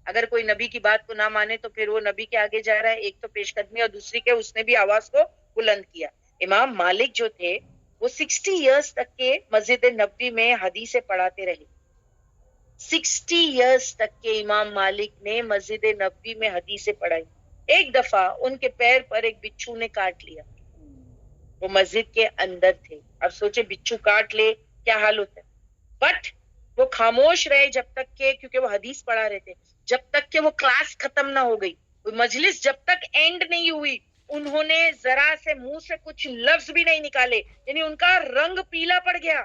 اگر کوئی نبی کی بات کو نہ مانے تو پھر وہ نبی کے آگے جا رہا ہے. ایک تو پیش قدمی اور دوسری کہ اس نے بھی آواز کو بلند کیا. امام مالک جو تھے وہ 60 ایئرز تک کے مسجد نبوی میں حدیثیں پڑھاتے رہے. 60 ایئرز تک کے امام مالک نے مسجد نبوی میں حدیثیں پڑھائی. ایک دفعہ ان کے پیر پر ایک بچھو نے کاٹ لیا، وہ مسجد کے اندر تھے. اب سوچے بچھو کاٹ لے کیا حال ہوتا ہے، بٹ وہ خاموش رہے جب تک کہ، کیونکہ وہ حدیث پڑھا رہے تھے، جب تک کہ وہ کلاس ختم نہ ہو گئی، وہ مجلس جب تک اینڈ نہیں ہوئی انہوں نے ذرا سے منہ سے کچھ لفظ بھی نہیں نکالے. یعنی ان کا رنگ پیلا پڑ گیا.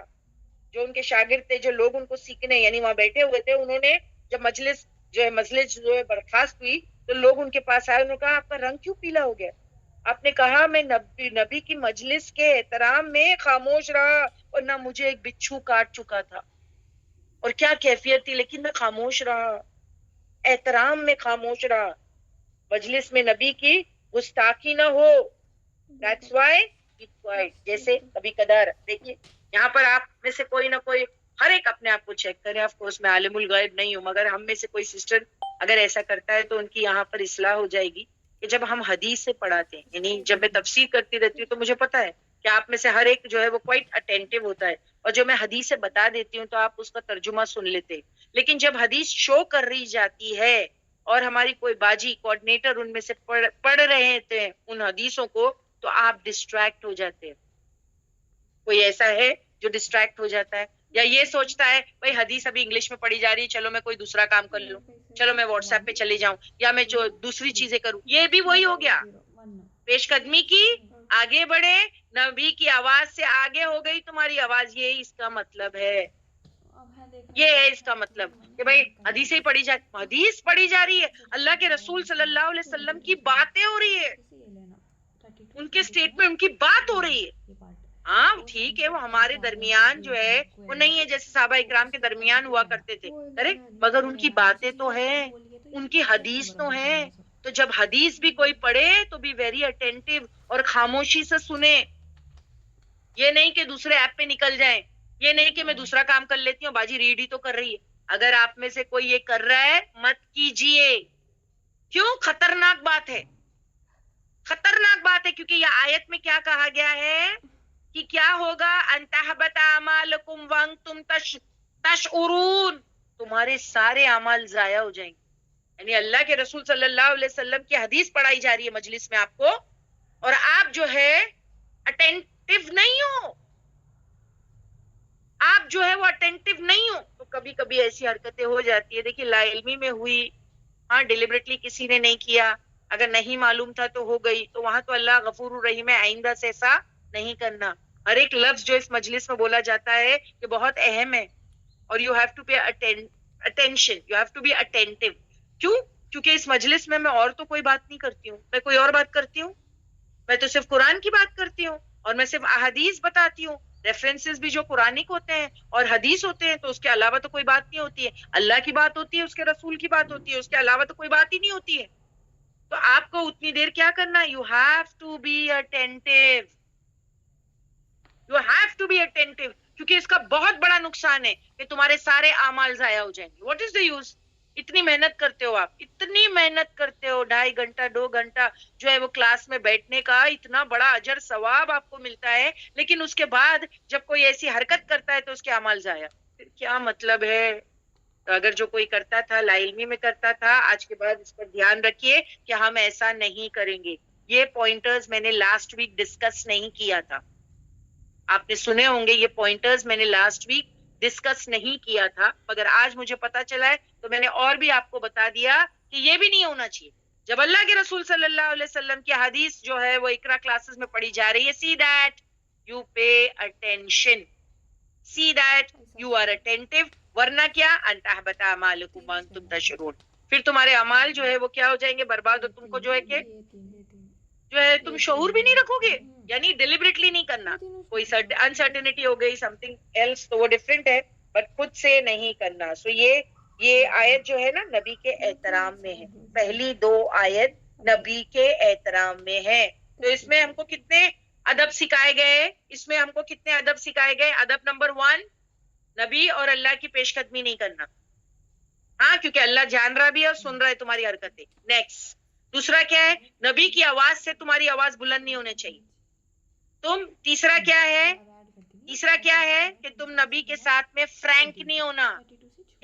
جو ان کے شاگرد تھے، جو لوگ ان کو سیکھنے یعنی وہاں بیٹھے ہوئے تھے، انہوں نے جب مجلس جو ہے برخاست ہوئی تو لوگ ان کے پاس آئے، انہوں نے کہا آپ کا رنگ کیوں پیلا ہو گیا؟ آپ نے کہا میں نبی کی مجلس کے احترام میں خاموش رہا اور نہ مجھے ایک بچھو کاٹ چکا تھا اور کیا کیفیت تھی، لیکن میں خاموش رہا، احترام میں خاموش رہا. مجلس میں نبی کی گستاخی نہ ہو، that's why keep quiet. جیسے کبھی کدار دیکھیے یہاں پر آپ میں سے کوئی نہ کوئی، ہر ایک اپنے آپ کو چیک کرے. آف کورس میں عالم الغیب نہیں ہوں، مگر ہم میں سے کوئی سسٹر اگر ایسا کرتا ہے تو ان کی یہاں پر اصلاح ہو جائے گی کہ جب ہم حدیث سے پڑھاتے ہیں، یعنی جب میں تفسیر کرتی رہتی ہوں تو مجھے پتا ہے کہ آپ میں سے ہر ایک جو ہے وہ کوائٹ اٹینٹو ہوتا ہے، اور جو میں حدیث سے بتا دیتی ہوں تو آپ اس کا ترجمہ سن لیتے. لیکن جب حدیث شو کر رہی جاتی ہے اور ہماری کوئی باجی کوآرڈینیٹر ان میں سے پڑھ رہے تھے ان حدیثوں کو، تو آپ ڈسٹریکٹ ہو جاتے ہیں. کوئی ایسا ہے جو ڈسٹریکٹ ہو جاتا ہے یا یہ سوچتا ہے بھائی حدیث ابھی انگلش میں پڑھی جا رہی ہے، چلو میں کوئی دوسرا کام کر لوں؟ چلو میں واٹس ایپ پہ چلی جاؤں یا میں جو دوسری چیزیں کروں, یہ بھی وہی ہو گیا. پیش قدمی کی, آگے بڑھے, نبی کی آواز سے آگے ہو گئی تمہاری آواز, یہی اس کا مطلب ہے. یہ ہے اس کا مطلب کہ بھائی حدیثیں پڑھی حدیث پڑھی جا رہی ہے, اللہ کے رسول صلی اللہ علیہ وسلم کی باتیں ہو رہی ہے, ان کے اسٹیٹمنٹ, ان کی بات ہو رہی ہے. ہاں ٹھیک ہے, وہ ہمارے درمیان جو ہے وہ نہیں ہے جیسے صحابہ اکرام کے درمیان ہوا کرتے تھے, کریکٹ, مگر ان کی باتیں تو ہیں, ان کی حدیث تو ہیں. تو جب حدیث بھی کوئی پڑھے تو بھی ویری اٹینٹو اور خاموشی سے سنے. یہ نہیں کہ دوسرے ایپ پہ نکل جائیں, یہ نہیں کہ میں دوسرا کام کر لیتی ہوں, باجی ریڈ ہی تو کر رہی ہے. اگر آپ میں سے کوئی یہ کر رہا ہے مت کیجئے. کیوں؟ خطرناک بات ہے, خطرناک بات ہے, کیونکہ یہ آیت میں کیا کہا گیا ہے کہ کیا ہوگا, ان تحبط اعمالکم وانتم تشعرون, تمہارے سارے اعمال ضائع ہو جائیں گے. یعنی اللہ کے رسول صلی اللہ علیہ وسلم کی حدیث پڑھائی جا رہی ہے مجلس میں آپ کو, اور آپ جو ہے اٹینٹو نہیں ہو, آپ جو ہے وہ اٹینٹو نہیں ہو, تو کبھی کبھی ایسی حرکتیں ہو جاتی ہے. دیکھیے لا علمی میں ہوئی, ہاں ڈیلیبریٹلی کسی نے نہیں کیا, اگر نہیں معلوم تھا تو ہو گئی, تو وہاں تو اللہ غفور الرحیم ہے, آئندہ سے ایسا نہیں کرنا. ہر ایک لفظ جو اس مجلس میں بولا جاتا ہے یہ بہت اہم ہے, اور you have to pay attention, you have to be attentive. کیوں؟ کیونکہ اس مجلس میں اور تو کوئی بات نہیں کرتی ہوں, میں کوئی اور بات کرتی ہوں, میں تو صرف قرآن کی بات کرتی ہوں, اور میں صرف احادیث بتاتی ہوں, ریفرنسز بھی جو قرآنک ہوتے ہیں اور حدیث ہوتے ہیں, تو اس کے علاوہ تو کوئی بات نہیں ہوتی ہے. اللہ کی بات ہوتی ہے, اس کے رسول کی بات ہوتی ہے, اس کے علاوہ تو کوئی بات ہی نہیں ہوتی ہے. تو آپ کو اتنی دیر کیا کرنا ہے, you have to be attentive, you have to be attentive, کیونکہ اس کا بہت بڑا نقصان ہے کہ تمہارے سارے اعمال ضائع ہو جائیں گے. What is the use? اتنی محنت کرتے ہو آپ, اتنی محنت کرتے ہو, 2.5 گھنٹہ 2 گھنٹہ جو ہے وہ کلاس میں بیٹھنے کا اتنا بڑا اجر ثواب آپ کو ملتا ہے, لیکن اس کے بعد جب کوئی ایسی حرکت کرتا ہے تو اس کے اعمال ضائع, پھر کیا مطلب ہے؟ تو اگر جو کوئی کرتا تھا لا علمی میں کرتا تھا, آج کے بعد اس پر دھیان رکھیے کہ ہم ایسا نہیں کریں گے. یہ پوائنٹرز میں نے لاسٹ ویک ڈسکس نہیں کیا تھا, آپ نے سنے ہوں گے یہ پوائنٹرز میں نے لاسٹ ویک ڈسکس نہیں کیا تھا, مگر آج مجھے پتا چلا ہے تو میں نے اور بھی آپ کو بتا دیا کہ یہ بھی نہیں ہونا چاہیے. جب اللہ کے رسول صلی اللہ علیہ وسلم کی حدیث جو ہے وہ اقرا کلاسز میں پڑھی جا رہی ہے, see that you pay attention, see that you are attentive, ورنہ کیا, ان تحبط اعمالکم وانتم تشعرون, پھر تمہارے اعمال جو ہے وہ کیا ہو جائیں گے, برباد, اور تم کو جو ہے کہ جو ہے تم شعور بھی نہیں رکھو گے. یعنی ڈیلیبریٹلی نہیں کرنا, کوئی انسرٹینٹی ہو گئی, سم تھنگ ایلس, تو وہ ڈفرینٹ ہے, بٹ خود سے نہیں کرنا. سو یہ آیت جو ہے نا نبی کے احترام میں ہے, پہلی 2 آیت نبی کے احترام میں ہے. تو اس میں ہم کو کتنے ادب سکھائے گئے, اس میں ہم کو کتنے ادب سکھائے گئے. ادب نمبر 1, نبی اور اللہ کی پیش قدمی نہیں کرنا, ہاں, کیونکہ اللہ جان رہا بھی ہے اور سن رہا ہے تمہاری حرکتیں. نیکسٹ, دوسرا کیا ہے, نبی کی آواز سے تمہاری آواز بلند نہیں ہونے چاہیے. تیسرا کیا ہے, تیسرا کیا ہے کہ تم نبی کے ساتھ میں فرینک نہیں ہونا,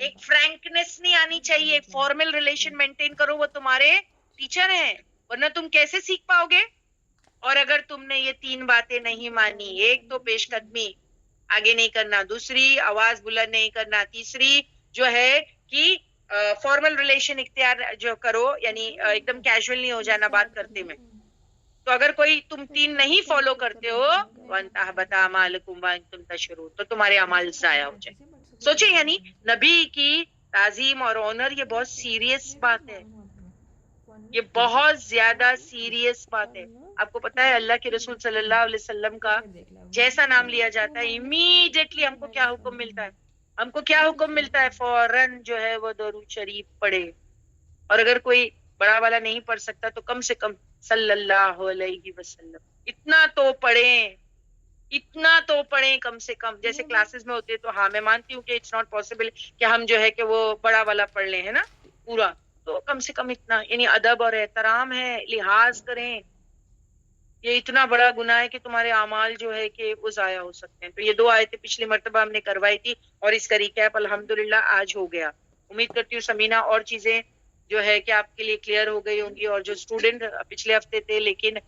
ایک فرینکنس نہیں آنی چاہیے, ایک فارمل ریلیشن مینٹین کرو, وہ تمہارے ٹیچر ہیں, ورنہ تم کیسے سیکھ پاؤ گے. اور اگر تم نے یہ 3 باتیں نہیں مانی, ایک تو پیش قدمی آگے نہیں کرنا, دوسری آواز بلند نہیں کرنا, تیسری جو ہے کہ فارمل ریلیشن اختیار جو کرو, یعنی ایک دم کیجول نہیں ہو جانا بات کرتے میں, تو اگر کوئی تم 3 نہیں فالو کرتے ہو, وَأَن تَحْبَطَ أَعْمَالُكُمْ وَأَنْتُمْ تَشْعُرُونَ, تو تمہارے اعمال ضائع ہو جائیں. سوچیں, یعنی نبی کی تعظیم اور آنر یہ بہت سیریس بات ہے, یہ بہت زیادہ سیریس بات ہے. آپ کو پتا ہے اللہ کے رسول صلی اللہ علیہ وسلم کا جیسا نام لیا جاتا ہے, امیڈیٹلی ہم کو کیا حکم ملتا ہے, ہم کو کیا حکم ملتا ہے, فوراً جو ہے وہ درود شریف پڑھے, اور اگر کوئی بڑا والا نہیں پڑھ سکتا تو کم سے کم صلی اللہ علیہ وسلم اتنا تو پڑھیں, اتنا تو پڑھیں کم سے کم. جیسے کلاسز میں ہوتے تو ہاں میں مانتی ہوں کہ اٹس ناٹ پاسبل کہ ہم جو ہے کہ وہ بڑا والا پڑھ لیں, ہے نا, پورا, تو کم سے کم اتنا, یعنی ادب اور احترام ہے, لحاظ کریں. یہ اتنا بڑا گناہ ہے کہ تمہارے اعمال جو ہے کہ وہ ضائع ہو سکتے ہیں. تو یہ 2 آیتیں پچھلی مرتبہ ہم نے کروائی تھی, اور اس کا ریکیپ الحمدللہ آج ہو گیا. امید کرتی ہوں سمینہ اور چیزیں جو ہے کہ آپ کے لیے کلیئر ہو گئی ہوں گی, اور جو اسٹوڈنٹ پچھلے ہفتے تھے لیکن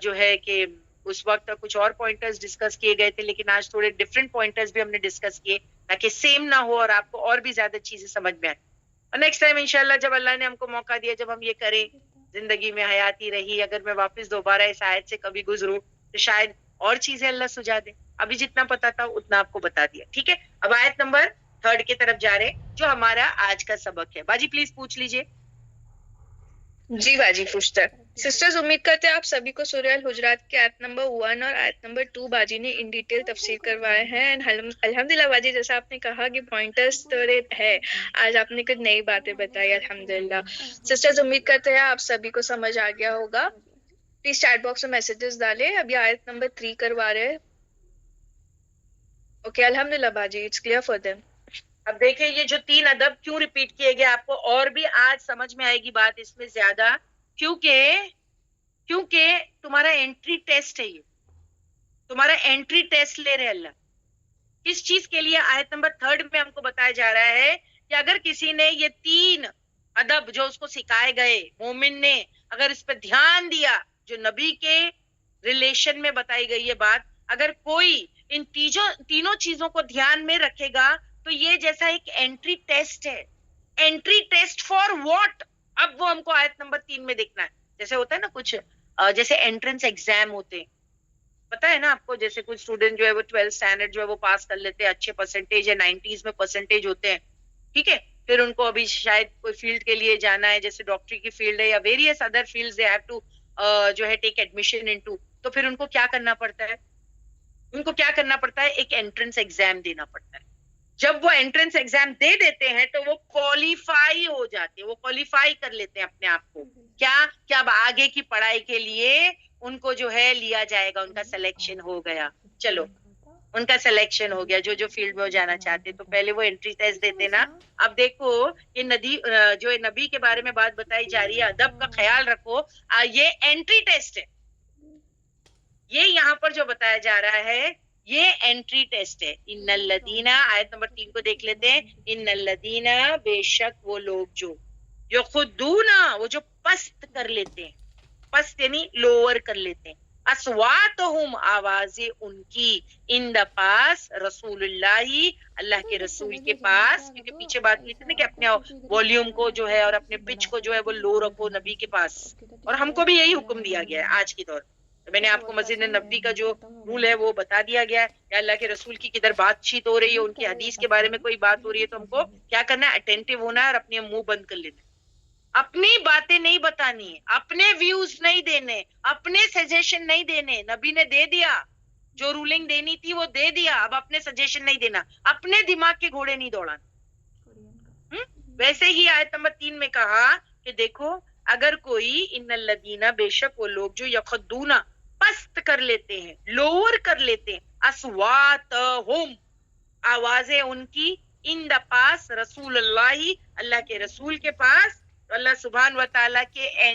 جو ہے کہ اس وقت کچھ اور پوائنٹرز ڈسکس کیے گئے تھے, لیکن آج تھوڑے ڈفرینٹ پوائنٹرز بھی ہم نے ڈسکس کیے تاکہ سیم نہ ہو اور آپ کو اور بھی زیادہ چیزیں سمجھ میں آئیں. اور نیکسٹ ٹائم انشاءاللہ جب اللہ نے ہم کو موقع دیا, جب ہم یہ کریں, زندگی میں حیاتی رہی, اگر میں واپس دوبارہ اس آیت سے کبھی گزروں تو شاید اور چیزیں اللہ سجا دے. ابھی جتنا پتا تھا اتنا آپ کو بتا دیا, ٹھیک ہے. اب آیت نمبر 3 کی طرف جا رہے جو ہمارا آج کا سبق ہے. باجی پلیز پوچھ لیجئے. جی باجی پوچھتا ہے. سسٹرز امید کرتے ہیں آپ سبھی کو سورہ الحجرات کے آیت نمبر 1 اور آیت نمبر 2 باجی نے ان ڈیٹیل تفسیر کروائے ہیں. الحمدللہ باجی جیسا آپ نے کہا کہ پوائنٹرز تو ہے, آج آپ نے کچھ نئی باتیں بتائی الحمدللہ. سسٹرز امید کرتے ہیں آپ سبھی کو سمجھ آ گیا ہوگا. پلیز چیٹ باکس میں میسیجز ڈالیں. ابھی آیت نمبر 3 کروا رہے ہیں. اوکے الحمدللہ باجی, اٹس کلیئر فار دیم. اب دیکھیں یہ جو 3 ادب کیوں ریپیٹ کیے گئے, آپ کو اور بھی آج سمجھ میں آئے گی بات اس میں زیادہ, کیونکہ تمہارا انٹری ٹیسٹ ہے. یہ تمہارا انٹری ٹیسٹ لے رہے اللہ. کس چیز کے لیے؟ آیت نمبر 3 میں ہم کو بتایا جا رہا ہے کہ اگر کسی نے یہ 3 ادب جو اس کو سکھائے گئے, مومن نے اگر اس پہ دھیان دیا, جو نبی کے ریلیشن میں بتائی گئی یہ بات, اگر کوئی ان تینوں چیزوں کو دھیان میں رکھے گا تو یہ جیسا ایک انٹری ٹیسٹ ہے. Entry test for what? اب وہ ہم کو آیت نمبر 3 میں دیکھنا ہے. جیسے ہوتا ہے نا کچھ جیسے انٹرنس ایگزام ہوتے ہیں, پتا ہے نا آپ کو, جیسے کچھ اسٹوڈنٹ جو ہے وہ 12 اسٹینڈرڈ جو ہے وہ پاس کر لیتے ہیں, اچھے پرسنٹیج ہے, 90s میں پرسنٹیج ہوتے ہیں, ٹھیک ہے. پھر ان کو ابھی شاید کوئی فیلڈ کے لیے جانا ہے, جیسے ڈاکٹری کی فیلڈ ہے یا various other fields they have to جو ہے ٹیک ایڈمیشن انٹو. تو پھر ان کو کیا کرنا پڑتا ہے؟ ایک انٹرنس ایگزام دینا پڑتا ہے. جب وہ انٹرنس ایگزام دے دیتے ہیں تو وہ کوالیفائی ہو جاتے ہیں, وہ کوالیفائی کر لیتے ہیں اپنے آپ کو. کیا اب آگے کی پڑھائی کے لیے ان کو جو ہے لیا جائے گا, ان کا سلیکشن ہو گیا. چلو ان کا سلیکشن ہو گیا, جو فیلڈ میں وہ جانا چاہتے. تو پہلے وہ انٹری ٹیسٹ دیتے نا. اب دیکھو یہ جو نبی کے بارے میں بات بتائی جا رہی ہے, ادب کا خیال رکھو, یہ انٹری ٹیسٹ ہے. یہ یہاں پر جو بتایا جا رہا ہے یہ انٹری ٹیسٹ ہے. ان الذین, آیت نمبر 3 کو دیکھ لیتے ہیں. ان الذین, بے شک وہ لوگ جو یخدون, وہ جو پست کر لیتے ہیں, پست یعنی لوور کر لیتے ہیں, اصواتہم, آوازیں ان کی, ان دا پاس رسول اللہ, اللہ کے رسول کے پاس. کیونکہ پیچھے بات کی تھی نا کہ اپنے والیوم کو جو ہے اور اپنے پچ کو جو ہے وہ لو رکھو نبی کے پاس, اور ہم کو بھی یہی حکم دیا گیا ہے آج کی دور. میں نے آپ کو مسجد نبوی کا جو رول ہے وہ بتا دیا گیا ہے, یا اللہ کے رسول کی کدھر بات چیت ہو رہی ہے, ان کی حدیث کے بارے میں کوئی بات ہو رہی ہے, تو ہم کو کیا کرنا ہے؟ اٹینٹو ہونا ہے اور اپنے منہ بند کر لینا. اپنی باتیں نہیں بتانی, اپنے ویوز نہیں دینے, اپنے سجیشن نہیں دینے. نبی نے دے دیا, جو رولنگ دینی تھی وہ دے دیا, اب اپنے سجیشن نہیں دینا, اپنے دماغ کے گھوڑے نہیں دوڑانا. ویسے ہی آیت نمبر 3 میں کہا کہ دیکھو اگر کوئی, ان الذین, بے شک وہ لوگ جو یخدون, پست کر لیتے ہیں, لوور کر لیتے ہیں, اصواتہم, آوازیں ان کی, ان دا پاس رسول اللہ, اللہ کے رسول کے پاس. تو اللہ سبحان و تعالیٰ کے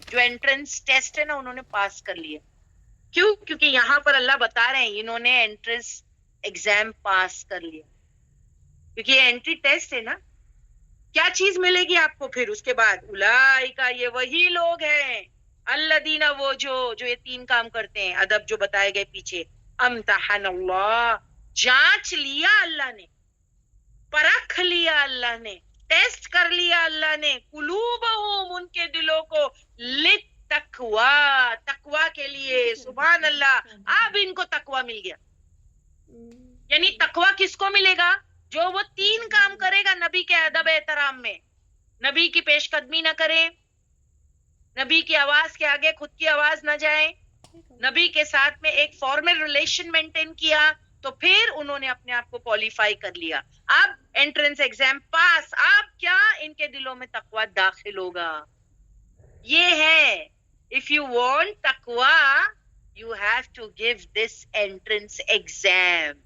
جو انٹرنس ٹیسٹ ہے نا, انہوں نے پاس کر لیا. کیوں؟ کیونکہ یہاں پر اللہ بتا رہے ہیں انہوں نے انٹرنس ایگزام پاس کر لیا. کیونکہ یہ انٹری ٹیسٹ ہے نا. کیا چیز ملے گی آپ کو پھر اس کے بعد؟ اولئک, یہ وہی لوگ ہیں, الذین, وہ جو یہ 3 کام کرتے ہیں, ادب جو بتائے گئے پیچھے. امتحن اللہ, جانچ لیا اللہ نے, پرکھ لیا اللہ نے, ٹیسٹ کر لیا اللہ نے, قلوبہم, ان کے دلوں کو, للتقوی, تقوی کے لیے. سبحان اللہ, اب ان کو تقوی مل گیا. یعنی تقوی کس کو ملے گا؟ جو وہ 3 کام کرے گا نبی کے ادب احترام میں. نبی کی پیش قدمی نہ کرے, نبی کی آواز کے آگے خود کی آواز نہ جائے, نبی کے ساتھ میں ایک فارمل ریلیشن مینٹین کیا, تو پھر انہوں نے اپنے آپ کو کوالیفائی کر لیا. اب انٹرنس ایگزام پاس, اب کیا ان کے دلوں میں تقوی داخل ہوگا. یہ ہے, if you want تقوی, you have to give this entrance exam.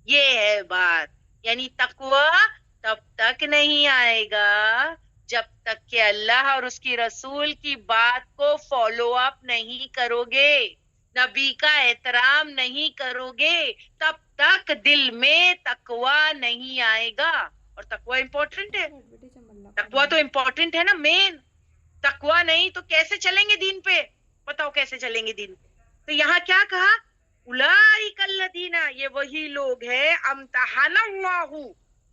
یہ ہے بات. یعنی تقوی تب تک نہیں آئے گا جب تک کہ اللہ اور اس کی رسول کی بات کو فالو اپ نہیں کرو گے, نبی کا احترام نہیں کرو گے, تب تک دل میں تقوی نہیں آئے گا. اور تقوی امپورٹنٹ ہے, تقوی تو امپورٹنٹ ہے نا, مین. تقوی نہیں تو کیسے چلیں گے دین پہ؟ بتاؤ کیسے چلیں گے دین پہ؟ تو یہاں کیا کہا؟ اولئک الذین, یہ وہی لوگ ہیں, امتحن اللہ,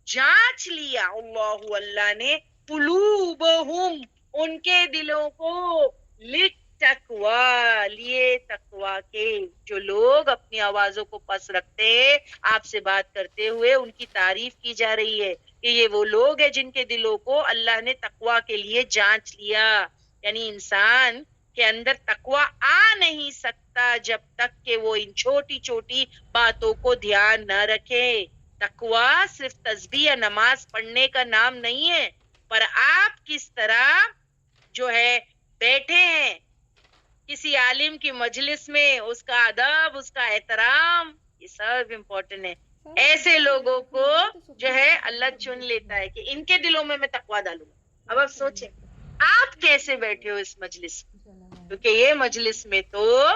جانچ لیا اللہ نے قلوبہم ان کے دلوں کو للتقویٰ لیے تقویٰ کے. جو لوگ اپنی آوازوں کو پس رکھتے ہیں آپ سے بات کرتے ہوئے ان کی تعریف کی جا رہی ہے کہ یہ وہ لوگ ہیں جن کے دلوں کو اللہ نے تقویٰ کے لیے جانچ لیا. یعنی انسان کے اندر تقویٰ آ نہیں سکتا جب تک کہ وہ ان چھوٹی چھوٹی باتوں کو دھیان نہ رکھے. تقویٰ صرف تسبیح یا نماز پڑھنے کا نام نہیں ہے، پر آپ کس طرح جو ہے بیٹھے ہیں کسی عالم کی مجلس میں، اس کا ادب، اس کا احترام، یہ سب امپورٹنٹ ہے. ایسے لوگوں کو جو ہے اللہ چن لیتا ہے کہ ان کے دلوں میں تقویٰ ڈالوں گا. اب آپ سوچیں آپ کیسے بیٹھے ہو اس مجلس میں، کیونکہ یہ مجلس میں تو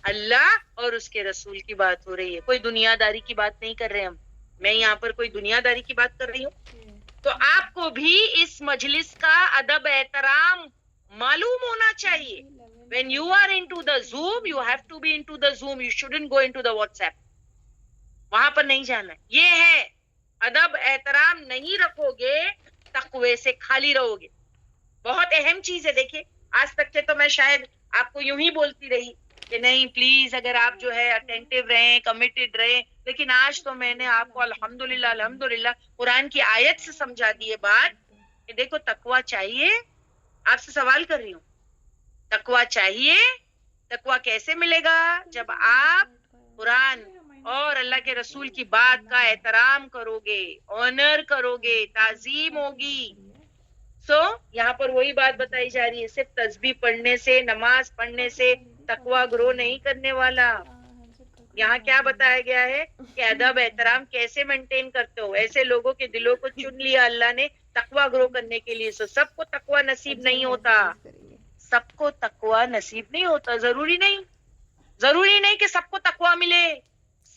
اللہ اور اس کے رسول کی بات ہو رہی ہے، کوئی دنیا داری کی بات نہیں کر رہے ہم. میں یہاں پر کوئی دنیا داری کی بات کر رہی ہوں تو آپ کو بھی اس مجلس کا ادب احترام معلوم ہونا چاہیے. When you are into the Zoom, you have to be into the Zoom. You shouldn't go into the WhatsApp. وہاں پر نہیں جانا. یہ ہے ادب احترام نہیں رکھو گے تقوی سے خالی رہو گے. بہت اہم چیز ہے. دیکھیے آج تک کے تو میں شاید آپ کو یوں ہی بولتی رہی کہ نہیں پلیز اگر آپ جو ہے اٹینٹیو رہیں، کمیٹڈ رہیں، لیکن آج تو میں نے آپ کو الحمدللہ قرآن کی آیت سے سمجھا دی ہے بات کہ دیکھو تقوی چاہیے. آپ سے سوال کر رہی ہوں تقوی چاہیے. تقوی کیسے ملے گا؟ جب آپ قرآن اور اللہ کے رسول کی بات کا احترام کرو گے، آنر کرو گے، تعظیم ہوگی. یہاں پر وہی بات بتائی جا رہی ہے، صرف تسبیح پڑھنے سے، نماز پڑھنے سے تقوی گرو نہیں کرنے والا. یہاں کیا بتایا گیا ہے کہ ادب احترام کیسے مینٹین کرتے ہو. ایسے لوگوں کے دلوں کو چن لیا اللہ نے تقوی گرو کرنے کے لیے. سب کو تقوی نصیب نہیں ہوتا، سب کو تقوی نصیب نہیں ہوتا. ضروری نہیں کہ سب کو تقوی ملے.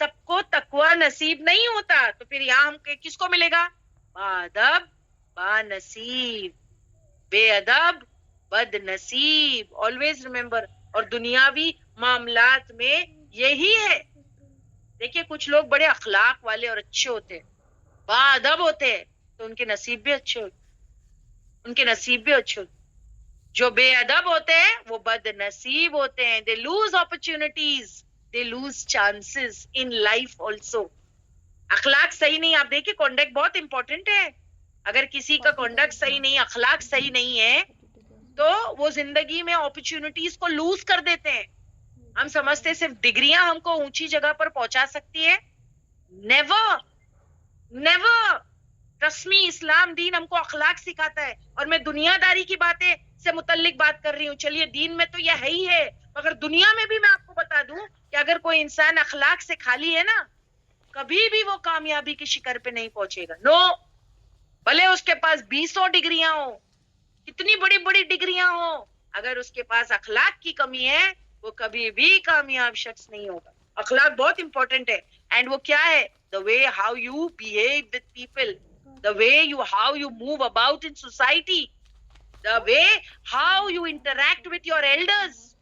سب کو تقوی نصیب نہیں ہوتا. تو پھر یہاں ہم کس کو ملے گا؟ بادب با نصیب، بے ادب بد نصیب. Always remember. اور دنیاوی معاملات میں یہی ہے. دیکھیے کچھ لوگ بڑے اخلاق والے اور اچھے ہوتے ہیں، با ادب ہوتے ہیں، تو ان کے نصیب بھی اچھے ہوتے. جو بے ادب ہوتے ہیں وہ بد نصیب ہوتے ہیں. they lose opportunities, they lose chances in life also. اخلاق صحیح نہیں. آپ دیکھیں کانڈکٹ بہت امپورٹنٹ ہے. اگر کسی کا کانڈکٹ صحیح نہیں، اخلاق صحیح نہیں ہے تو وہ زندگی میں اپرچونٹیز کو لوز کر دیتے ہیں. ہم سمجھتے صرف ڈگریاں ہم کو اونچی جگہ پر پہنچا سکتی ہے. نیور. رسمی اسلام دین ہم کو اخلاق سکھاتا ہے. اور میں دنیا داری کی باتیں سے متعلق بات کر رہی ہوں. چلیے دین میں تو یہ ہے ہی ہے، مگر دنیا میں بھی میں آپ کو بتا دوں کہ اگر کوئی انسان اخلاق سے خالی ہے نا، کبھی بھی وہ کامیابی کی شکر پہ نہیں پہنچے گا. نو. بھلے اس کے پاس 20 ڈگریاں ہوں، کتنی بڑی بڑی ڈگریاں ہوں، اگر اس کے پاس اخلاق کی کمی ہے وہ کبھی بھی کامیاب شخص نہیں ہوگا. اخلاق بہت امپورٹنٹ ہے. اینڈ وہ کیا ہے؟ the way how you behave with people, the way how you move about in society, the way how you interact with your elders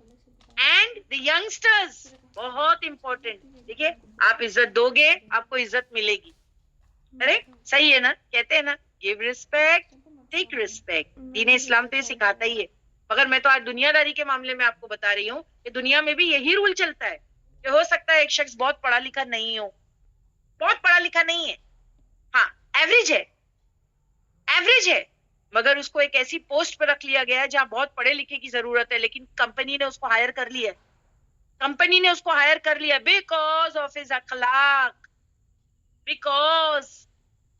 and the youngsters. بہت امپورٹنٹ. دیکھیے آپ عزت دو گے آپ کو عزت ملے گی. ارے صحیح ہے نا؟ کہتے ہیں نا give respect, take respect. دین اسلام تو یہ سکھاتا ہی ہے. مگر میں تو آج دنیا داری کے معاملے میں آپ کو بتا رہی ہوں کہ دنیا میں بھی یہی رول چلتا ہے کہ ہو سکتا ہے ایک شخص بہت پڑھا لکھا نہیں ہو، ہاں ایوریج ہے، مگر اس کو ایک ایسی پوسٹ پہ رکھ لیا گیا ہے جہاں بہت پڑھے لکھے کی ضرورت ہے، لیکن کمپنی نے اس کو ہائر کر لیا بیکاز آف ہز اخلاق. بیکاز